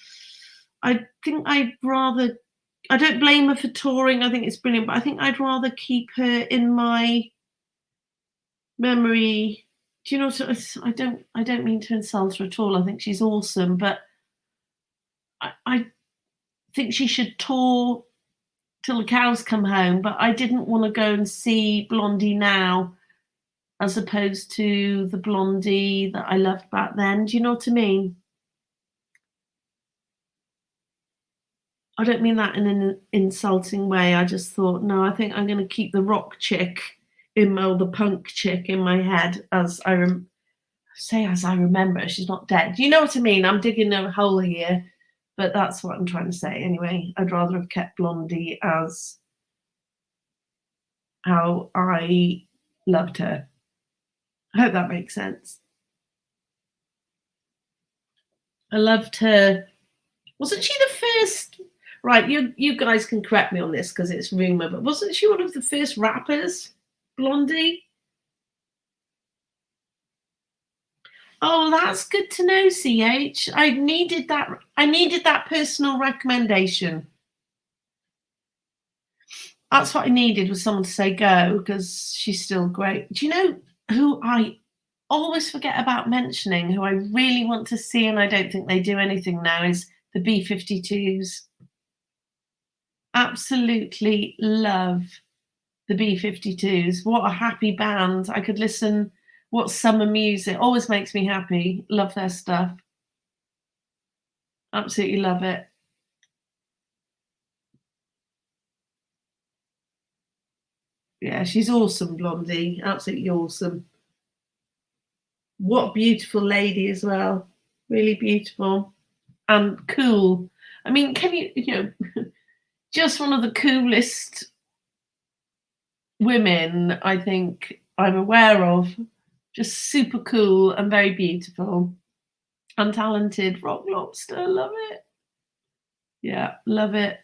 I think I don't blame her for touring. I think it's brilliant, but I think I'd rather keep her in my memory. Do you know? I don't mean to insult her at all. I think she's awesome, but I think she should tour till the cows come home. But I didn't want to go and see Blondie now, as opposed to the Blondie that I loved back then. Do you know what I mean? I don't mean that in an insulting way. I just thought, no, I think I'm going to keep the rock chick the punk chick in my head as I remember. She's not dead. Do you know what I mean? I'm digging a hole here, but that's what I'm trying to say. Anyway, I'd rather have kept Blondie as how I loved her. I hope that makes sense. I loved her. Wasn't she the first? Right, you guys can correct me on this because it's rumor, but wasn't she one of the first rappers, Blondie? Oh, that's good to know, CH. I needed that. I needed that personal recommendation. That's what I needed, was someone to say go, because she's still great. Do you know who I always forget about mentioning, who I really want to see, and I don't think they do anything now, is the B-52s. Absolutely love the B-52s. What a happy band. I could listen. What summer music always makes me happy. Love their stuff. Absolutely love it. Yeah, she's awesome, Blondie. Absolutely awesome. What a beautiful lady as well. Really beautiful and cool. I mean, can just one of the coolest women I think I'm aware of. Just super cool and very beautiful and talented. Rock Lobster, love it. Yeah, love it.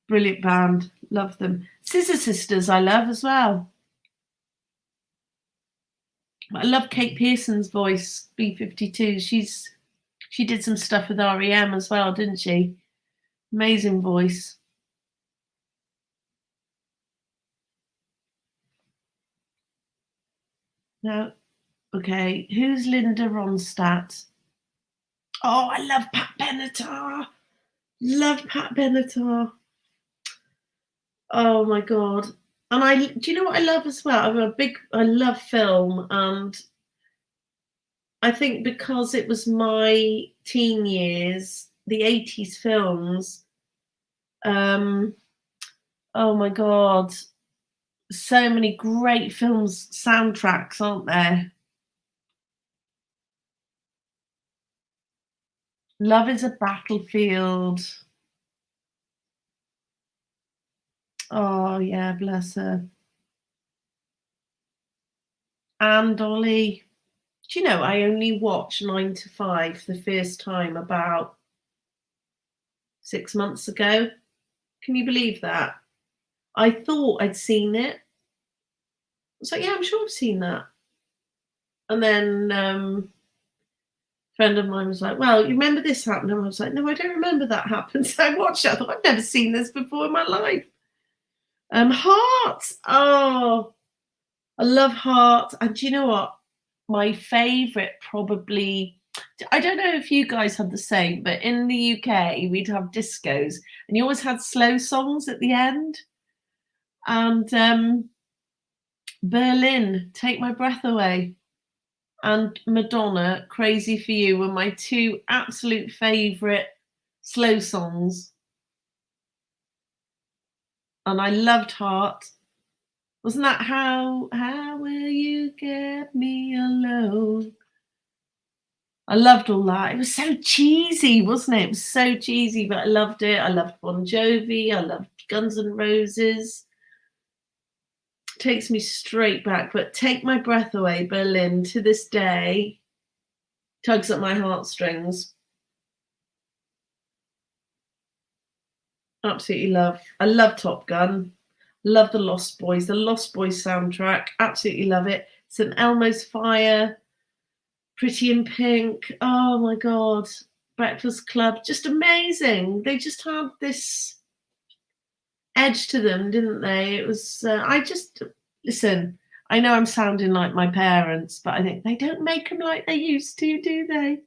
Brilliant band. Love them. Scissor Sisters, I love as well. I love Kate Pearson's voice, B-52. She did some stuff with REM as well, didn't she? Amazing voice. Now, okay, who's Linda Ronstadt? Oh, I love Pat Benatar. Love Pat Benatar. Oh my god. And do you know what I love as well? I love film, and I think because it was my teen years, the 80s films, um, oh my god, so many great films soundtracks, aren't there? Love is a Battlefield. Oh yeah, bless her. And Dolly. Do you know, I only watched 9 to 5 the first time about 6 months ago. Can you believe that? I thought I'd seen it. I was like, "Yeah, I'm sure I've seen that." And then, a friend of mine was like, "Well, you remember this happened?" And I was like, "No, I don't remember that happened." So I watched it. I thought, "I've never seen this before in my life." Heart. Oh, I love Heart. And do you know what? My favorite probably, I don't know if you guys had the same, but in the UK, we'd have discos and you always had slow songs at the end. And Berlin, Take My Breath Away, and Madonna, Crazy for You were my two absolute favorite slow songs. And I loved Heart. Wasn't that how will you get me alone? I loved all that. It was so cheesy, wasn't it? It was so cheesy, but I loved it. I loved Bon Jovi. I loved Guns N' Roses. Takes me straight back. But Take My Breath Away, Berlin, to this day, tugs at my heartstrings. Absolutely love. I love Top Gun. Love the Lost Boys. The Lost Boys soundtrack. Absolutely love it. St. Elmo's Fire. Pretty in Pink. Oh my God. Breakfast Club. Just amazing. They just had this edge to them, didn't they? It was, I just, listen, I know I'm sounding like my parents, but I think they don't make them like they used to, do they?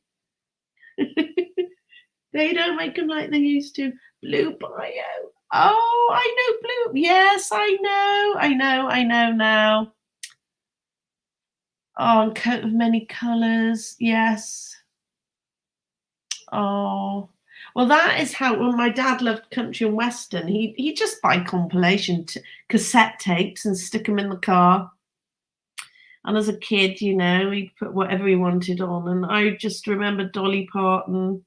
They don't make them like they used to. Blue Bio. Oh, I know Blue. Yes, I know now. Oh, and Coat of Many Colours. Yes. Oh, well, that is how. When my dad loved country and western, he just buy compilation cassette tapes and stick them in the car. And as a kid, you know, he'd put whatever he wanted on. And I just remember Dolly Parton,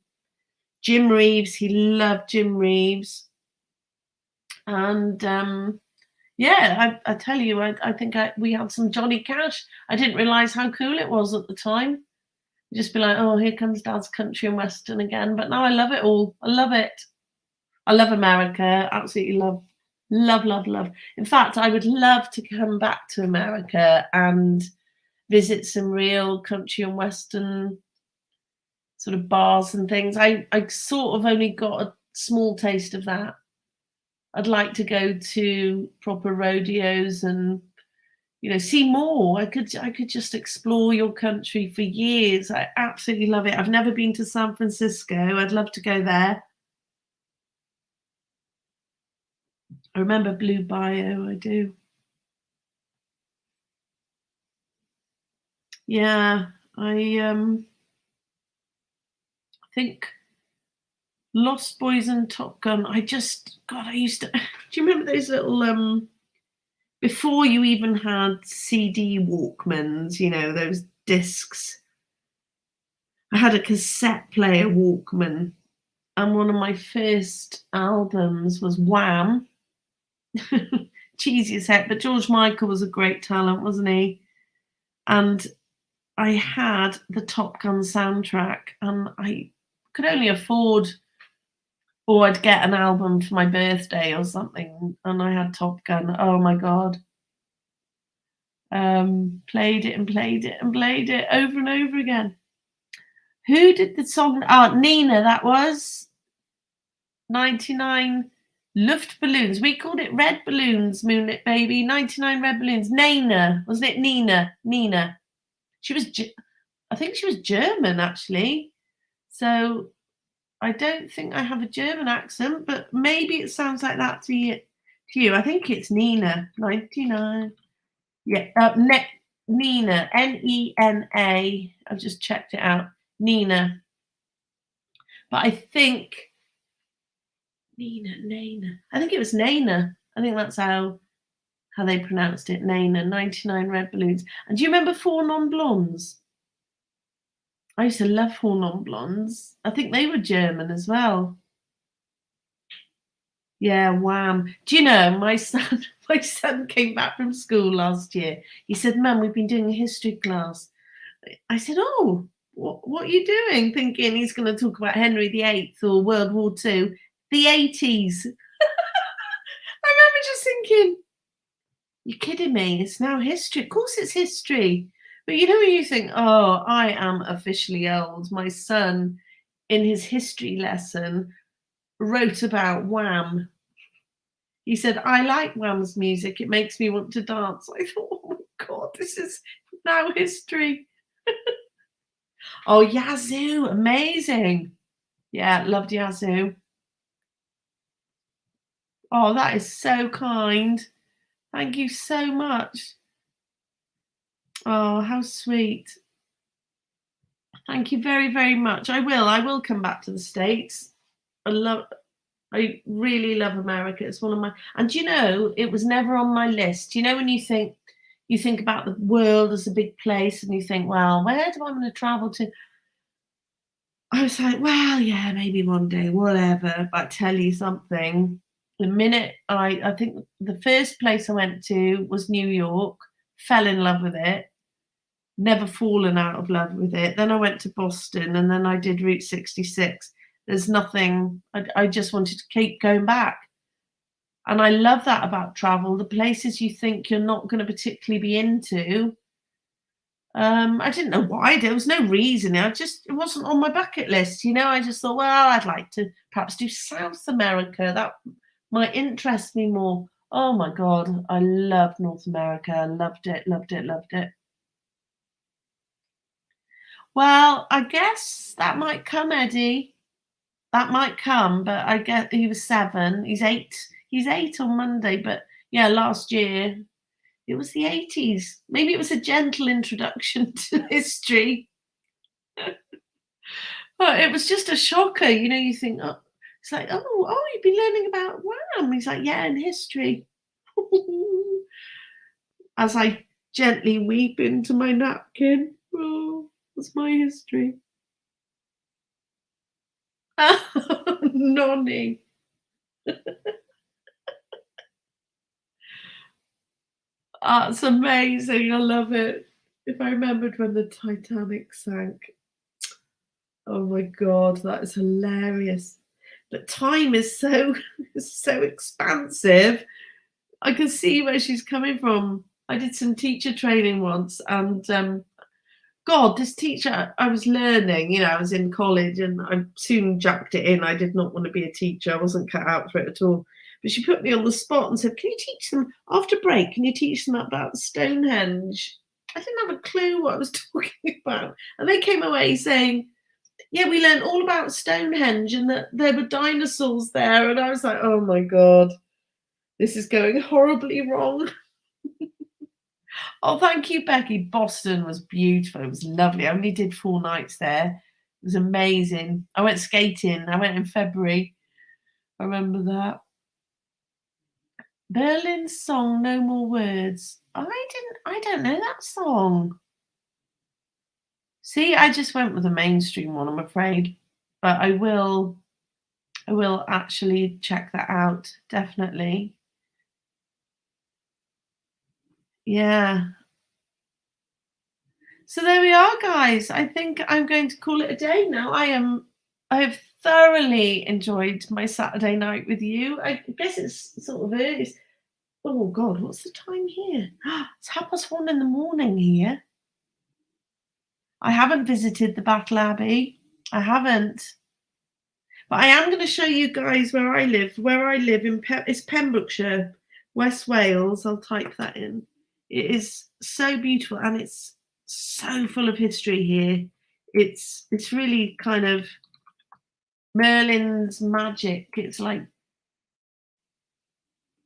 Jim Reeves. He loved Jim Reeves. And yeah, I tell you, I think we had some Johnny Cash. I didn't realize how cool it was at the time. Just be like, oh, here comes Dad's country and western again. But now I love it all. I love it. I love America. Absolutely love, love, love, love. In fact, I would love to come back to America and visit some real country and western sort of bars and things. I sort of only got a small taste of that. I'd like to go to proper rodeos and, you know, see more. I could just explore your country for years. I absolutely love it. I've never been to San Francisco. I'd love to go there. I remember Blue Bayou. I do. Yeah, I think Lost Boys and Top Gun. God, I used to. Do you remember those little before you even had CD Walkmans? You know those discs. I had a cassette player Walkman, and one of my first albums was Wham. Cheesy as heck, but George Michael was a great talent, wasn't he? And I had the Top Gun soundtrack, and I could only afford, or I'd get an album for my birthday or something, and I had Top Gun. Oh my god. Played it and played it and played it over and over again. Who did the song? Oh, Nina, that was 99 Luftballons. We called it Red Balloons, Moonlit Baby. 99 Red Balloons. Nina, wasn't it? Nina. She was, I think she was German actually. So I don't think I have a German accent, but maybe it sounds like that to you. to you. I think it's Nina, 99. Yeah, Nina, Nena. I've just checked it out. Nina. But I think Nena. I think it was Nana. I think that's how they pronounced it. Nana, 99 red balloons. And do you remember Four Non Blondes? I used to love Four Non Blondes. I think they were German as well. Yeah, Wham. Do you know my son? My son came back from school last year. He said, "Mum, we've been doing a history class." I said, "Oh, what are you doing?" Thinking he's going to talk about Henry VIII or World War II, the 80s. I remember just thinking, "You're kidding me? It's now history. Of course, it's history." But you know when you think, "Oh, I am officially old." My son, in his history lesson, wrote about Wham. He said, "I like Wham's music. It makes me want to dance." I thought, "Oh my God, this is now history." Oh, Yazoo, amazing. Yeah, loved Yazoo. Oh, that is so kind. Thank you so much. Oh, how sweet. Thank you very, very much. I will come back to the States. I really love America. It's one of my, and you know, it was never on my list. You know, when you think about the world as a big place and you think, well, where do I want to travel to? I was like, well, yeah, maybe one day, whatever. But I tell you something, the minute I think the first place I went to was New York, fell in love with it, never fallen out of love with it. Then I went to Boston and then I did Route 66. There's nothing, I just wanted to keep going back. And I love that about travel. The places you think you're not going to particularly be into. I didn't know why. There was no reason. It wasn't on my bucket list. You know, I just thought, well, I'd like to perhaps do South America. That might interest me more. Oh my God, I loved North America. I loved it, loved it, loved it. Well, I guess that might come, Eddie. That might come, but I get he was 7. He's 8. He's 8 on Monday, but yeah, last year it was the 80s. Maybe it was a gentle introduction to history. But it was just a shocker. You know, you think, oh, it's like, oh, you've been learning about Wham. He's like, yeah, in history. As I gently weep into my napkin. Oh, that's my history. Nonny. It's amazing. I love it. If I remembered when the Titanic sank. Oh my God, that is hilarious. But time is so is so expansive. I can see where she's coming from. I did some teacher training once, and God, this teacher, I was learning, you know, I was in college and I soon jacked it in. I did not want to be a teacher, I wasn't cut out for it at all. But she put me on the spot and said, "Can you teach them after break? Can you teach them about Stonehenge?" I didn't have a clue what I was talking about. And they came away saying, "Yeah, we learned all about Stonehenge and that there were dinosaurs there." And I was like, "Oh my God, this is going horribly wrong." Oh, thank you, Becky. Boston was beautiful. It was lovely. I only did 4 nights there. It was amazing. I went skating. I went in February. I remember that. Berlin's song, No More Words. I don't know that song. See, I just went with the mainstream one, I'm afraid. But I will actually check that out, definitely. Yeah. So there we are, guys. I think I'm going to call it a day now. I have thoroughly enjoyed my Saturday night with you. I guess it's sort of early. Oh God, what's the time here? It's 1:30 in the morning here. I haven't visited the Battle Abbey. I haven't. But I am going to show you guys where I live. Where I live it's Pembrokeshire, West Wales. I'll type that in. It is so beautiful and it's so full of history here. It's really kind of Merlin's magic. It's like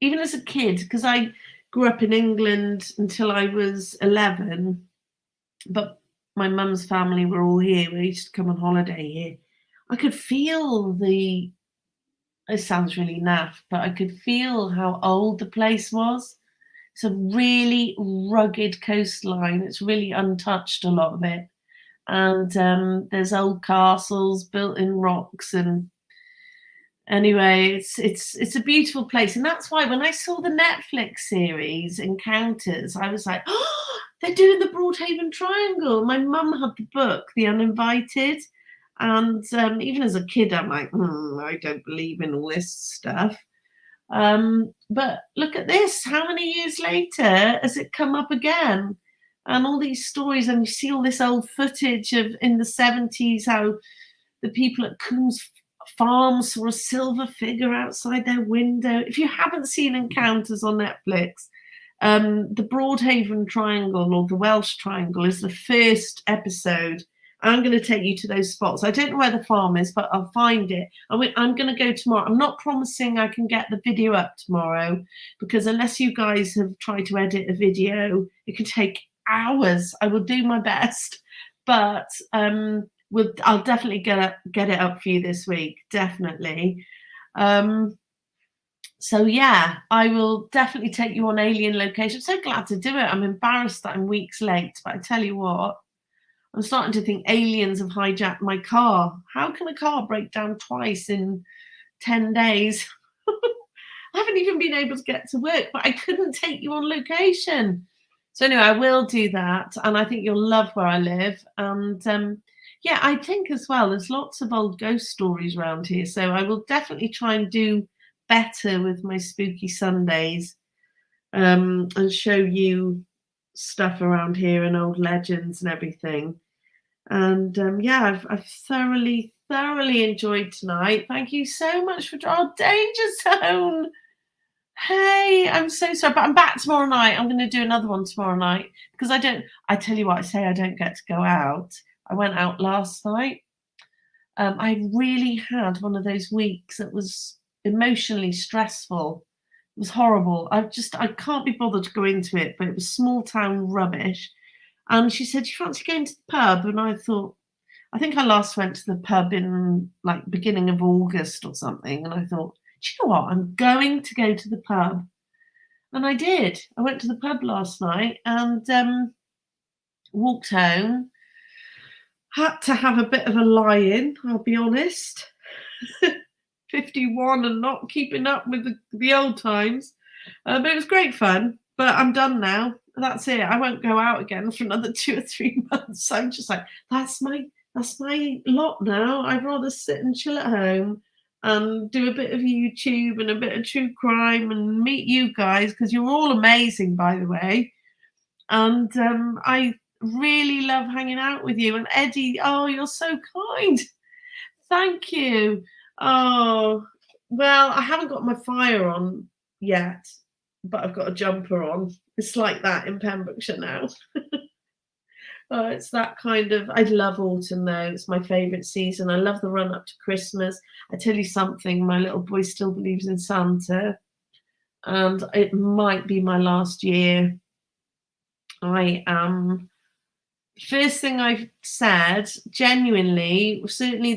even as a kid, because I grew up in England until I was 11, but my mum's family were all here. We used to come on holiday here. I could feel the, it sounds really naff, but I could feel how old the place was. It's a really rugged coastline. It's really untouched, a lot of it. And there's old castles built in rocks, and anyway, it's a beautiful place, and that's why when I saw the Netflix series Encounters, I was like, oh, they're doing the Broadhaven Triangle. My mum had the book, The Uninvited, and even as a kid, I'm like, I don't believe in all this stuff. But look at this. How many years later has it come up again? And all these stories, and you see all this old footage of in the 70s, how the people at Coombs Farm saw a silver figure outside their window. If you haven't seen Encounters on Netflix, the Broadhaven Triangle, or the Welsh Triangle, is the first episode. I'm going to take you to those spots. I don't know where the farm is, but I'll find it. I'm going to go tomorrow. I'm not promising I can get the video up tomorrow, because unless you guys have tried to edit a video, it can take hours. I will do my best, but I'll definitely get it up for you this week, definitely. So yeah, I will definitely take you on alien location. I'm so glad to do it. I'm embarrassed that I'm weeks late, but I tell you what, I'm starting to think aliens have hijacked my car. How can a car break down twice in 10 days? I haven't even been able to get to work, but I couldn't take you on location. So anyway, I will do that, and I think you'll love where I live. And yeah, I think as well, there's lots of old ghost stories around here, so I will definitely try and do better with my spooky Sundays, and show you stuff around here and old legends and everything. And yeah, I've thoroughly enjoyed tonight. Thank you so much for Danger Zone. Hey, I'm so sorry, but I'm back tomorrow night. I'm going to do another one tomorrow night, because I tell you what, I say I don't get to go out. I went out last night. I really had one of those weeks that was emotionally stressful. It was horrible. I can't be bothered to go into it, but it was small town rubbish. And she said, "You fancy going to the pub?" And I thought, I think I last went to the pub in like beginning of August or something. And I thought, do you know what? I'm going to go to the pub. And I did. I went to the pub last night and walked home. Had to have a bit of a lie-in, I'll be honest. 51 and not keeping up with the old times. But it was great fun. But I'm done now. That's it. I won't go out again for another 2 or 3 months. I'm just like, that's my lot now. I'd rather sit and chill at home and do a bit of YouTube and a bit of true crime and meet you guys, because you're all amazing, by the way. And I really love hanging out with you. And Eddie, oh, you're so kind. Thank you. Oh, well, I haven't got my fire on yet, but I've got a jumper on. It's like that in Pembrokeshire now. Oh, it's that kind of, I love autumn though. It's my favourite season. I love the run up to Christmas. I tell you something, my little boy still believes in Santa, and it might be my last year. I am, first thing I've said, genuinely, certainly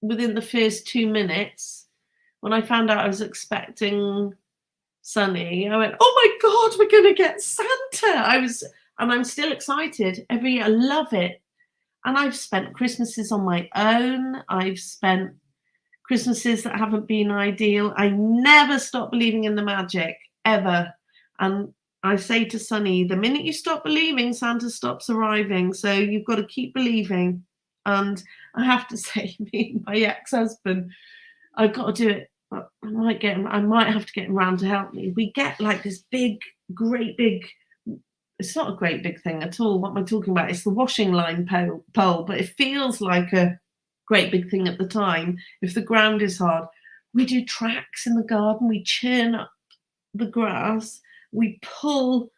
within the first 2 minutes, when I found out I was expecting Sonny, I went, oh my God, we're going to get Santa. And I'm still excited every year. I love it. And I've spent Christmases on my own. I've spent Christmases that haven't been ideal. I never stop believing in the magic, ever. And I say to Sonny, the minute you stop believing, Santa stops arriving. So you've got to keep believing. And I have to say, me and my ex-husband, I've got to do it. I might have to get him round to help me. We get like this great big, it's not a great big thing at all. What am I talking about? It's the washing line pole, but it feels like a great big thing at the time. If the ground is hard, we do tracks in the garden. We churn up the grass. We pull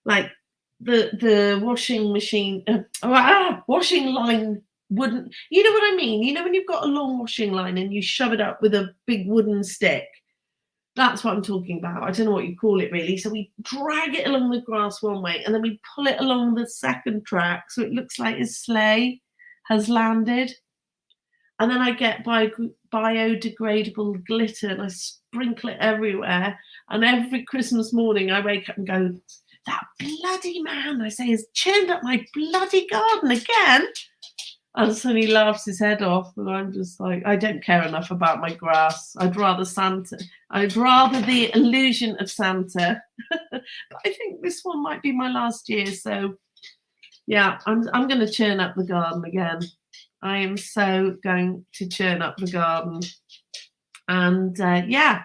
like the washing machine, washing line wooden, you know what I mean? You know when you've got a long washing line and you shove it up with a big wooden stick? That's what I'm talking about. I don't know what you call it really. So we drag it along the grass one way and then we pull it along the second track so it looks like his sleigh has landed. And then I get biodegradable glitter and I sprinkle it everywhere. And every Christmas morning I wake up and go, that bloody man, I say, has churned up my bloody garden again. And so he laughs his head off, and I'm just like, I don't care enough about my grass. I'd rather Santa. I'd rather the illusion of Santa. But I think this one might be my last year, so yeah, I'm going to churn up the garden again. I am so going to churn up the garden, and yeah.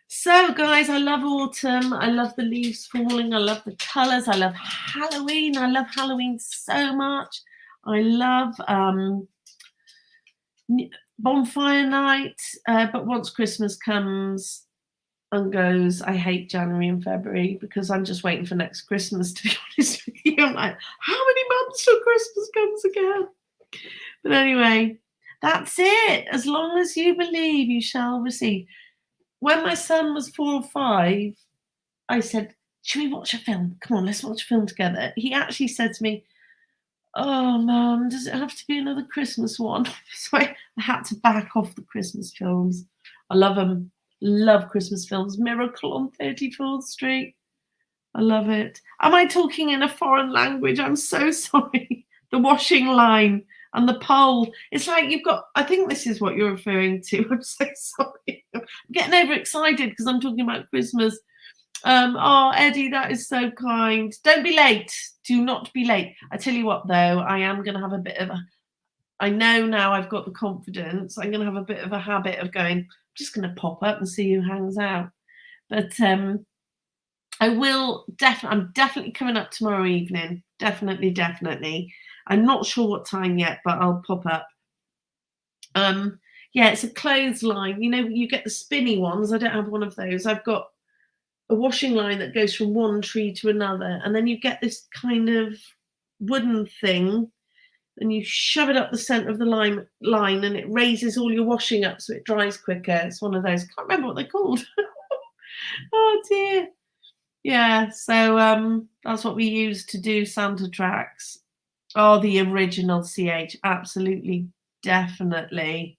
So, guys, I love autumn. I love the leaves falling. I love the colours. I love Halloween. I love Halloween so much. I love bonfire night, but once Christmas comes and goes, I hate January and February because I'm just waiting for next Christmas, to be honest with you. I'm like, how many months till Christmas comes again? But anyway, that's it. As long as you believe, you shall receive. When my son was 4 or 5, I said, should we watch a film? Come on, let's watch a film together. He actually said to me, oh, Mum, does it have to be another Christmas one? So I had to back off the Christmas films. I love them. Love Christmas films. Miracle on 34th Street. I love it. Am I talking in a foreign language? I'm so sorry. The washing line and the pole. It's like you've got, I think this is what you're referring to. I'm so sorry. I'm getting overexcited because I'm talking about Christmas. Oh, Eddie, that is so kind. Don't be late. Do not be late. I tell you what, though, I am going to have a bit of a, I know now I've got the confidence. I'm going to have a bit of a habit of going, I'm just going to pop up and see who hangs out. But I will I'm definitely coming up tomorrow evening. Definitely. I'm not sure what time yet, but I'll pop up. Yeah, it's a clothesline. You know, you get the spinny ones. I don't have one of those. I've got a washing line that goes from one tree to another, and then you get this kind of wooden thing and you shove it up the center of the line and it raises all your washing up so it dries quicker. It's one of those. I can't remember what they're called. Oh dear. Yeah, so that's what we use to do Santa tracks. Oh, the original CH. Absolutely, definitely.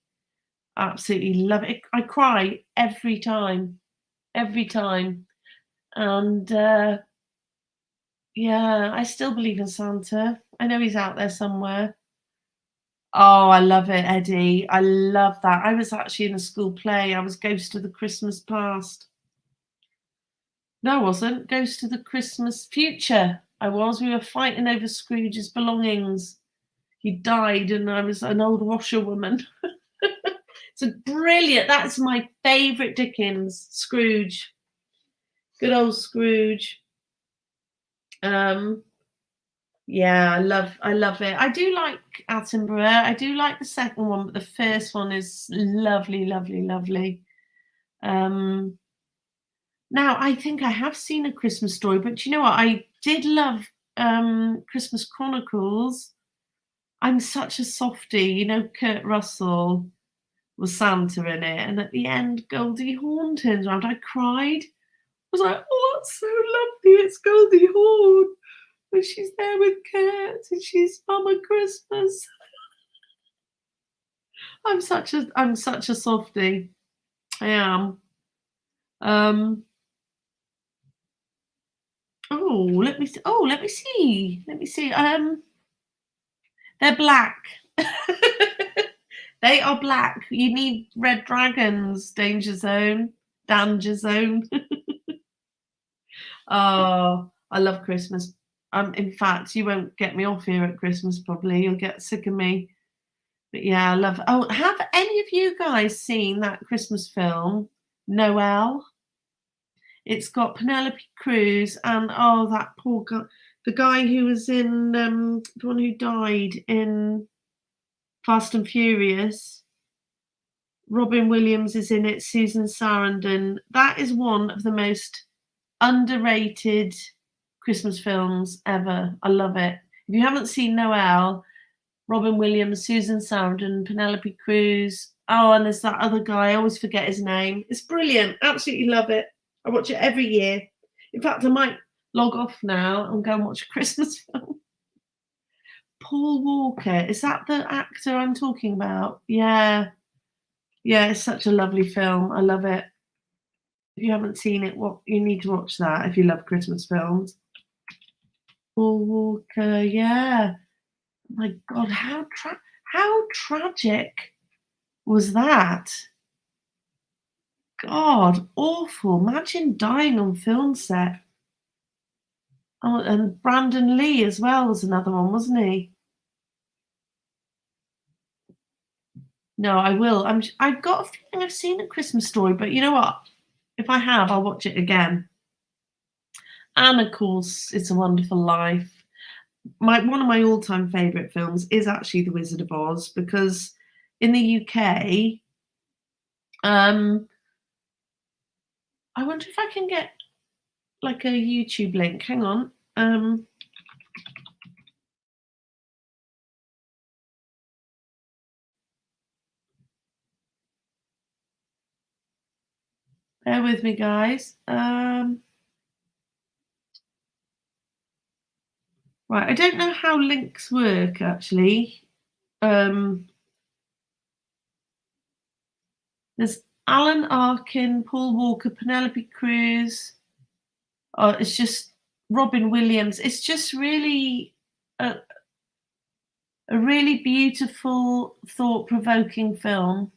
Absolutely love it. I cry every time. And yeah, I still believe in Santa. I know he's out there somewhere. Oh, I love it, Eddie. I love that. I was actually in a school play. I was Ghost of the Christmas Past. No, I wasn't. Ghost of the Christmas Future. I was. We were fighting over Scrooge's belongings. He died and I was an old washerwoman. So brilliant. That's my favourite Dickens, Scrooge. Good old Scrooge. Yeah, I love it. I do like Attenborough. I do like the second one, but the first one is lovely. Now I think I have seen A Christmas Story, but you know what? I did love Christmas Chronicles. I'm such a softie, you know, Kurt Russell was Santa in it, and at the end Goldie Hawn turns around. I cried. I was like, oh, that's so lovely. It's Goldie Hawn. And she's there with Kurt and she's Mama Christmas. I'm such a softie. I am. Let me see. They're black. They are black. You need red dragons, Danger Zone. Oh, I love Christmas. In fact, you won't get me off here at Christmas probably. You'll get sick of me. But yeah, I love. Oh, have any of you guys seen that Christmas film, Noel? It's got Penelope Cruz and that poor guy, the guy who was in the one who died in Fast and Furious. Robin Williams is in it. Susan Sarandon. That is one of the most underrated Christmas films ever. I love it. If you haven't seen Noel, Robin Williams, Susan Sarandon, Penelope Cruz, Oh, and there's that other guy. I always forget his name. It's brilliant. Absolutely love it. I watch it every year. In fact, I might log off now and go and watch a Christmas film. Paul Walker. Is that the actor I'm talking about? Yeah. Yeah, it's such a lovely film. I love it. If you haven't seen it, what you need to watch that if you love Christmas films. Paul Walker, yeah. My God, how tragic was that? God, awful. Imagine dying on film set. Oh, and Brandon Lee as well was another one, wasn't he? No, I will. I've got a feeling I've seen A Christmas Story, but you know what? If I have, I'll watch it again. And of course, It's a Wonderful Life. One of my all-time favorite films is actually The Wizard of Oz, because in the UK, um, I wonder if I can get like a YouTube link. Hang on. Bear with me, guys. Right, I don't know how links work actually. There's Alan Arkin, Paul Walker, Penelope Cruz. It's just Robin Williams. It's just really a, a really beautiful, thought-provoking film.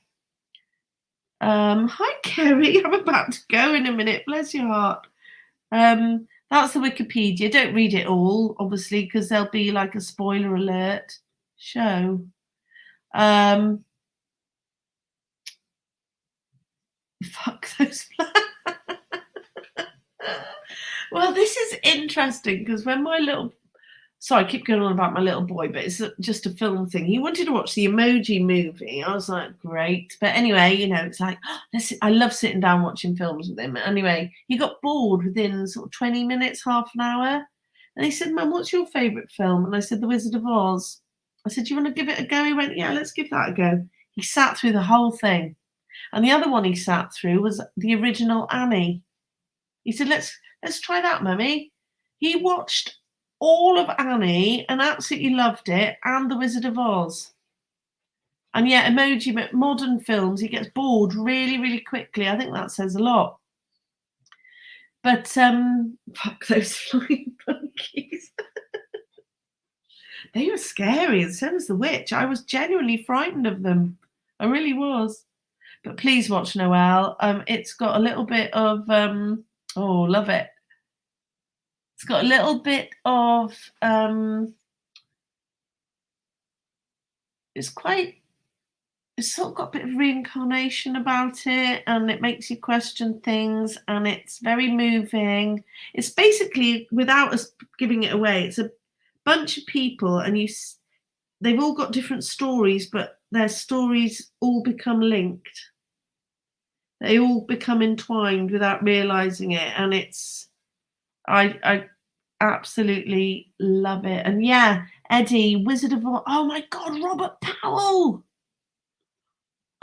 Hi, Kerry. I'm about to go in a minute. Bless your heart. That's the Wikipedia. Don't read it all, obviously, because there'll be like a spoiler alert show. Fuck those plans. Well, this is interesting because when my little sorry, I keep going on about my little boy, but it's just a film thing. He wanted to watch the Emoji Movie. I was like, great. But anyway, it's like, I love sitting down watching films with him. Anyway, he got bored within sort of 20 minutes, half an hour. And he said, Mum, what's your favourite film? And I said, The Wizard of Oz. I said, do you want to give it a go? He went, yeah, let's give that a go. He sat through the whole thing. And the other one he sat through was the original Annie. He said, let's try that, Mummy. He watched all of Annie and absolutely loved it, and The Wizard of Oz. And yet, modern films, he gets bored really, really quickly. I think that says a lot. But fuck those flying monkeys. They were scary, and so was the witch. I was genuinely frightened of them. I really was. But please watch Noelle. It's got a little bit of oh, love it. It's got a little bit of it's sort of got a bit of reincarnation about it, and it makes you question things, and it's very moving. It's basically, without us giving it away, it's a bunch of people, and they've all got different stories, but their stories all become linked. They all become entwined without realizing it, and I absolutely love it. And yeah, Eddie, Wizard of Oz. Oh my God, Robert Powell.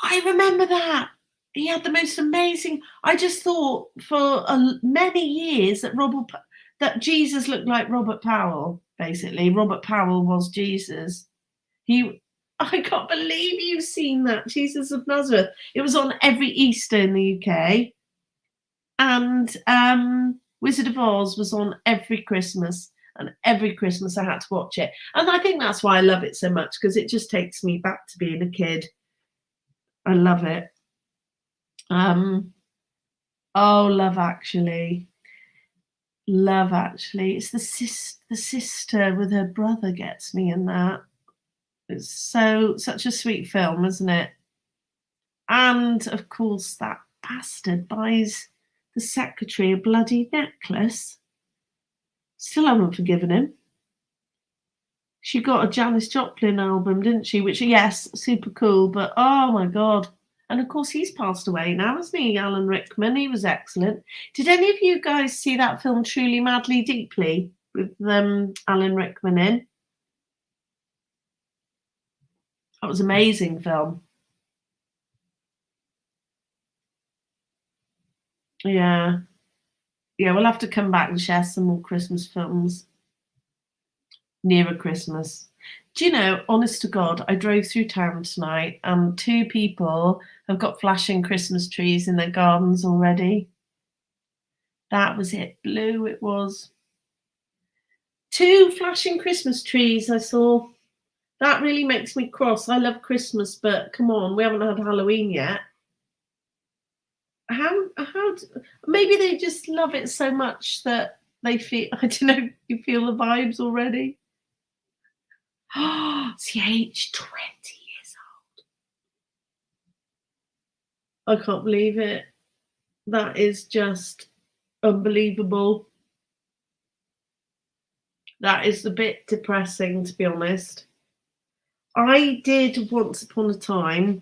I remember that. He had the most amazing. I just thought for many years that Jesus looked like Robert Powell. Basically, Robert Powell was Jesus. I can't believe you've seen that, Jesus of Nazareth. It was on every Easter in the UK, and Wizard of Oz was on every Christmas. And every Christmas I had to watch it. And I think that's why I love it so much, because it just takes me back to being a kid. I love it. Oh, Love Actually. Love Actually. It's the sister with her brother gets me in that. It's such a sweet film, isn't it? And of course, that bastard buys the secretary a bloody necklace. Still haven't forgiven him. She got a Janis Joplin album, didn't she? Which, yes, super cool, but oh my God. And of course, he's passed away now, hasn't he? Alan Rickman. He was excellent. Did any of you guys see that film Truly, Madly, Deeply with Alan Rickman in? That was an amazing film. Yeah. Yeah, we'll have to come back and share some more Christmas films nearer Christmas. Do you know, honest to God, I drove through town tonight and two people have got flashing Christmas trees in their gardens already. That was it. Blue it was. Two flashing Christmas trees I saw. That really makes me cross. I love Christmas, but come on, we haven't had Halloween yet. Maybe they just love it so much that they feel, I don't know, you feel the vibes already. CH 20 years old. I can't believe it. That is just unbelievable. That is a bit depressing, to be honest. I did once upon a time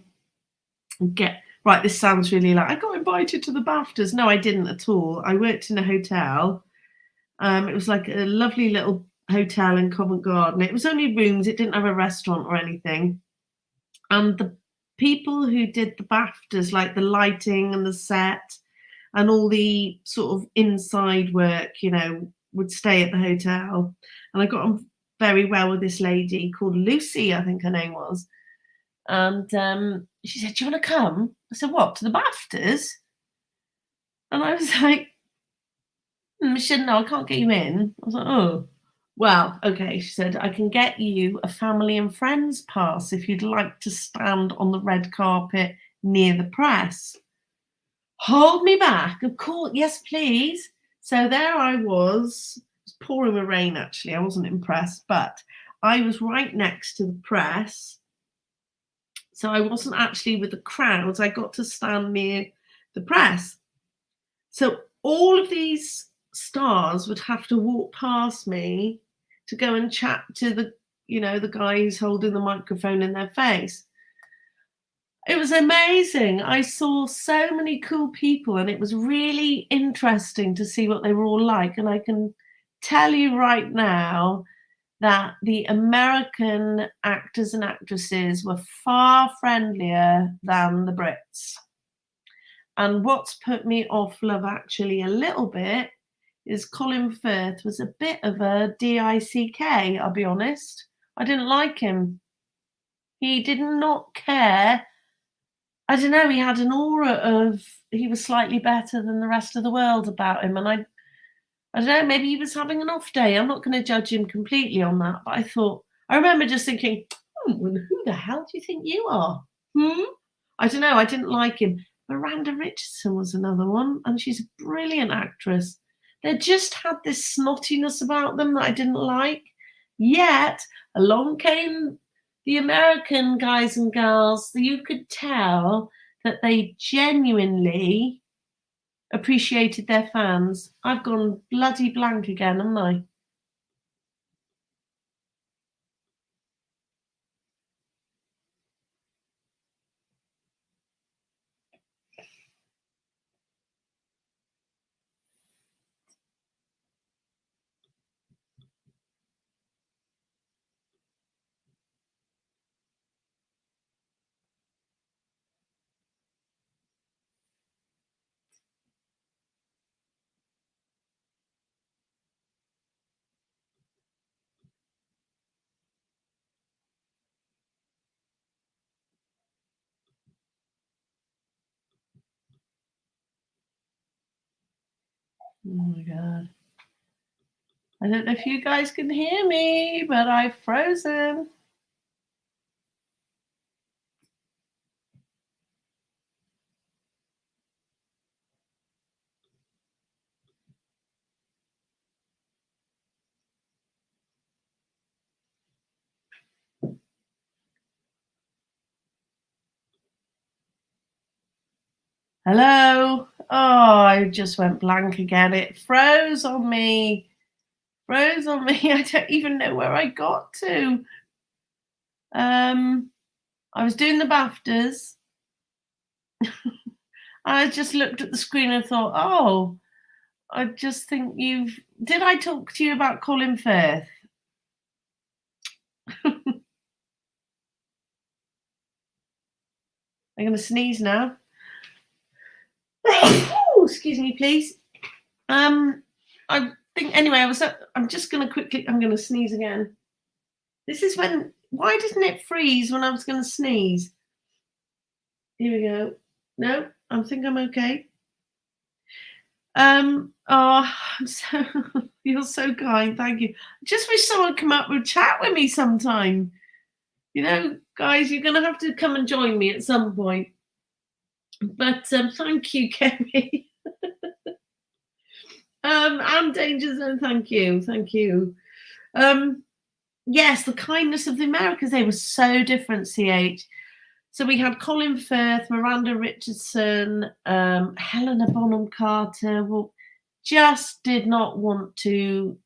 get right. This sounds really like I got invited to the BAFTAs. No, I didn't at all. I worked in a hotel. It was like a lovely little hotel in Covent Garden. It was only rooms. It didn't have a restaurant or anything. And the people who did the BAFTAs, like the lighting and the set and all the sort of inside work, would stay at the hotel. And I got on very well with this lady called Lucy, I think her name was. And she said, "Do you want to come?" I said, "What, to the BAFTAs?" And I was like, She said, "No, I can't get you in." I was like, "Oh, well, okay." She said, "I can get you a family and friends pass if you'd like to stand on the red carpet near the press." Hold me back. Of course, yes, please. So there I was. It was pouring with rain, actually. I wasn't impressed, but I was right next to the press. So I wasn't actually with the crowds. I got to stand near the press. So all of these stars would have to walk past me to go and chat to the guy who's holding the microphone in their face. It was amazing. I saw so many cool people, and it was really interesting to see what they were all like. And I can tell you right now that the American actors and actresses were far friendlier than the Brits. And what's put me off Love Actually a little bit is Colin Firth was a bit of a dick, I'll be honest. I didn't like him. He did not care. I don't know, he had an aura of he was slightly better than the rest of the world about him, and I don't know, maybe he was having an off day. I'm not gonna judge him completely on that, but I remember just thinking, well, who the hell do you think you are? Hmm? I don't know, I didn't like him. Miranda Richardson was another one, and she's a brilliant actress. They just had this snottiness about them that I didn't like. Yet along came the American guys and girls. You could tell that they genuinely appreciated their fans. I've gone bloody blank again, haven't I? Oh my god. I don't know if you guys can hear me, but I've frozen. Hello? Oh, I just went blank again. It froze on me. Froze on me. I don't even know where I got to. Um, I was doing the BAFTAs. I just looked at the screen and thought, oh, I just think did I talk to you about Colin Firth? I'm going to sneeze now. excuse me, please. I think anyway. I'm just going to quickly. I'm going to sneeze again. This is when. Why didn't it freeze when I was going to sneeze? Here we go. No, I think I'm okay. Oh, I'm so you're so kind. Thank you. Just wish someone would come up and chat with me sometime. You know, guys, you're going to have to come and join me at some point. But thank you, Kerry. And Danger Zone, thank you. Thank you. Yes, the kindness of the Americans, they were so different, CH. So we had Colin Firth, Miranda Richardson, Helena Bonham Carter, well, just did not want to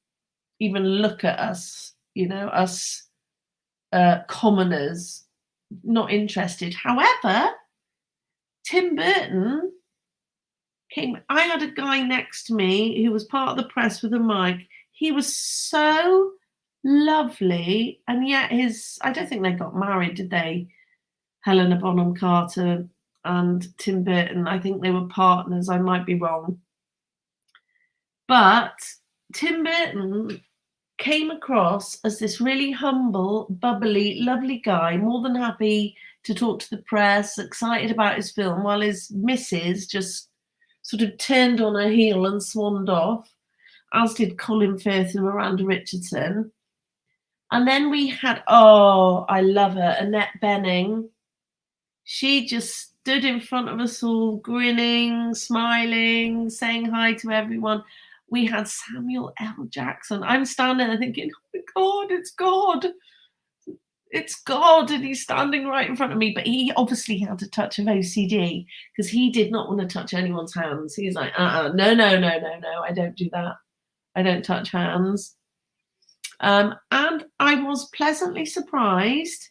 even look at us, you know, us commoners, not interested. However, Tim Burton came. I had a guy next to me who was part of the press with a mic. He was so lovely, and yet I don't think they got married, did they? Helena Bonham Carter and Tim Burton. I think they were partners. I might be wrong. But Tim Burton came across as this really humble, bubbly, lovely guy, more than happy to talk to the press, excited about his film, while his missus just sort of turned on her heel and swanned off, as did Colin Firth and Miranda Richardson. And then we had, oh, I love her, Annette Bening. She just stood in front of us all, grinning, smiling, saying hi to everyone. We had Samuel L. Jackson. I'm standing there thinking, oh my God, it's God. It's God. And he's standing right in front of me. But he obviously had a touch of OCD because he did not want to touch anyone's hands. He's like, no, I don't do that. I don't touch hands. And I was pleasantly surprised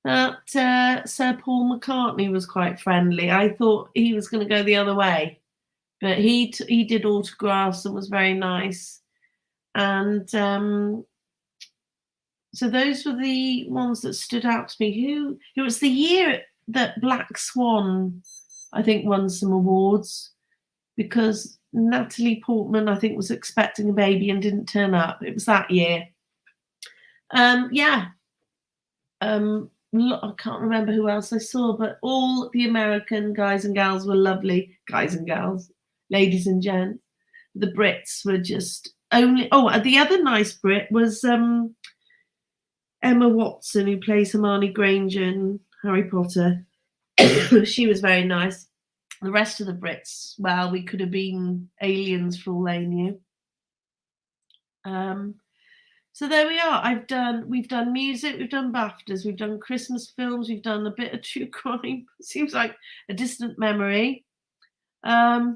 that Sir Paul McCartney was quite friendly. I thought he was going to go the other way, but he did autographs and was very nice. And so those were the ones that stood out to me. It was the year that Black Swan, I think, won some awards because Natalie Portman, I think, was expecting a baby and didn't turn up. It was that year. I can't remember who else I saw, but all the American guys and gals were lovely. Guys and gals, ladies and gents. The Brits were just the other nice Brit was Emma Watson, who plays Hermione Granger in Harry Potter. She was very nice. The rest of the Brits, well, we could have been aliens for all they knew. So there we are. We've done music, we've done BAFTAs, we've done Christmas films, we've done a bit of true crime. Seems like a distant memory. I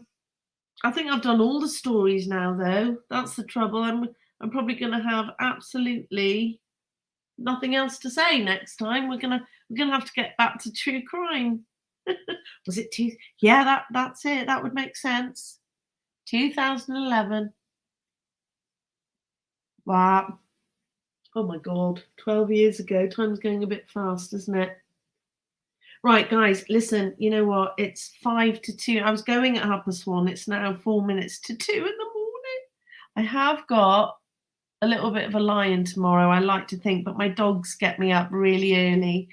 think I've done all the stories now, though. That's the trouble. I'm probably going to have absolutely nothing else to say next time. We're gonna have to get back to true crime. Was it two? Yeah, that's it. That would make sense. 2011. Wow. Oh my God, 12 years ago. Time's going a bit fast, isn't it? Right, guys, listen, you know what? It's 5 to 2. I was going at 1:30. It's now 4 minutes to 2 in the morning. I have got a little bit of a lie-in tomorrow, I like to think, but my dogs get me up really early.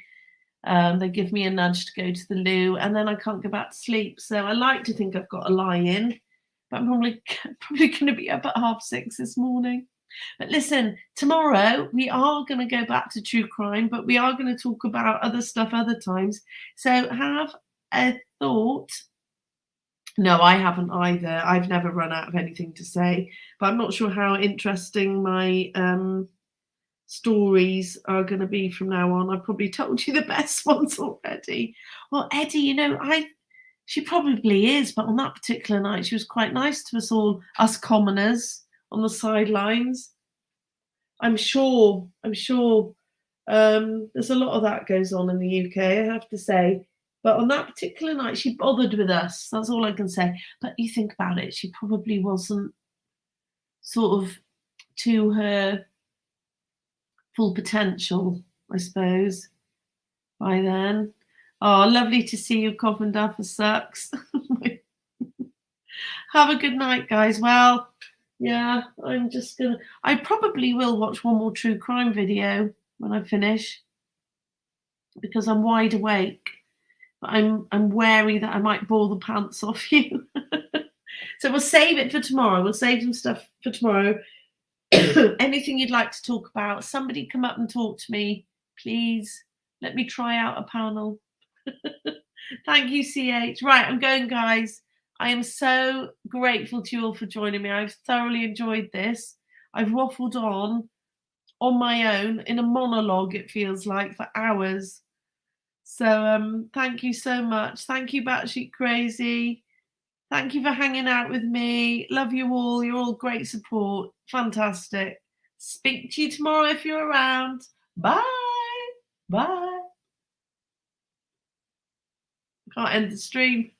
They give me a nudge to go to the loo, and then I can't go back to sleep. So I like to think I've got a lie-in, but I'm probably going to be up at 6:30 this morning. But listen, tomorrow we are going to go back to true crime, but we are going to talk about other stuff other times. So have a thought. No, I haven't either. I've never run out of anything to say, but I'm not sure how interesting my stories are going to be from now on. I've probably told you the best ones already. Well, Eddie, you know, she probably is, but on that particular night, she was quite nice to us all, us commoners on the sidelines. I'm sure there's a lot of that goes on in the UK, I have to say. But on that particular night, she bothered with us. That's all I can say. But you think about it, she probably wasn't sort of to her full potential, I suppose, by then. Oh, lovely to see you, Coffin Duffer Sucks. Have a good night, guys. Well, yeah, I probably will watch one more true crime video when I finish because I'm wide awake. But I'm wary that I might bore the pants off you. So we'll save it for tomorrow. We'll save some stuff for tomorrow. Anything you'd like to talk about, somebody come up and talk to me, please. Let me try out a panel. Thank you, CH. Right, I'm going, guys. I am so grateful to you all for joining me. I've thoroughly enjoyed this. I've waffled on my own in a monologue, it feels like, for hours. So thank you so much. Thank you, Batshit Crazy. Thank you for hanging out with me. Love you all. You're all great support. Fantastic. Speak to you tomorrow if you're around. Bye. Bye. Can't end the stream.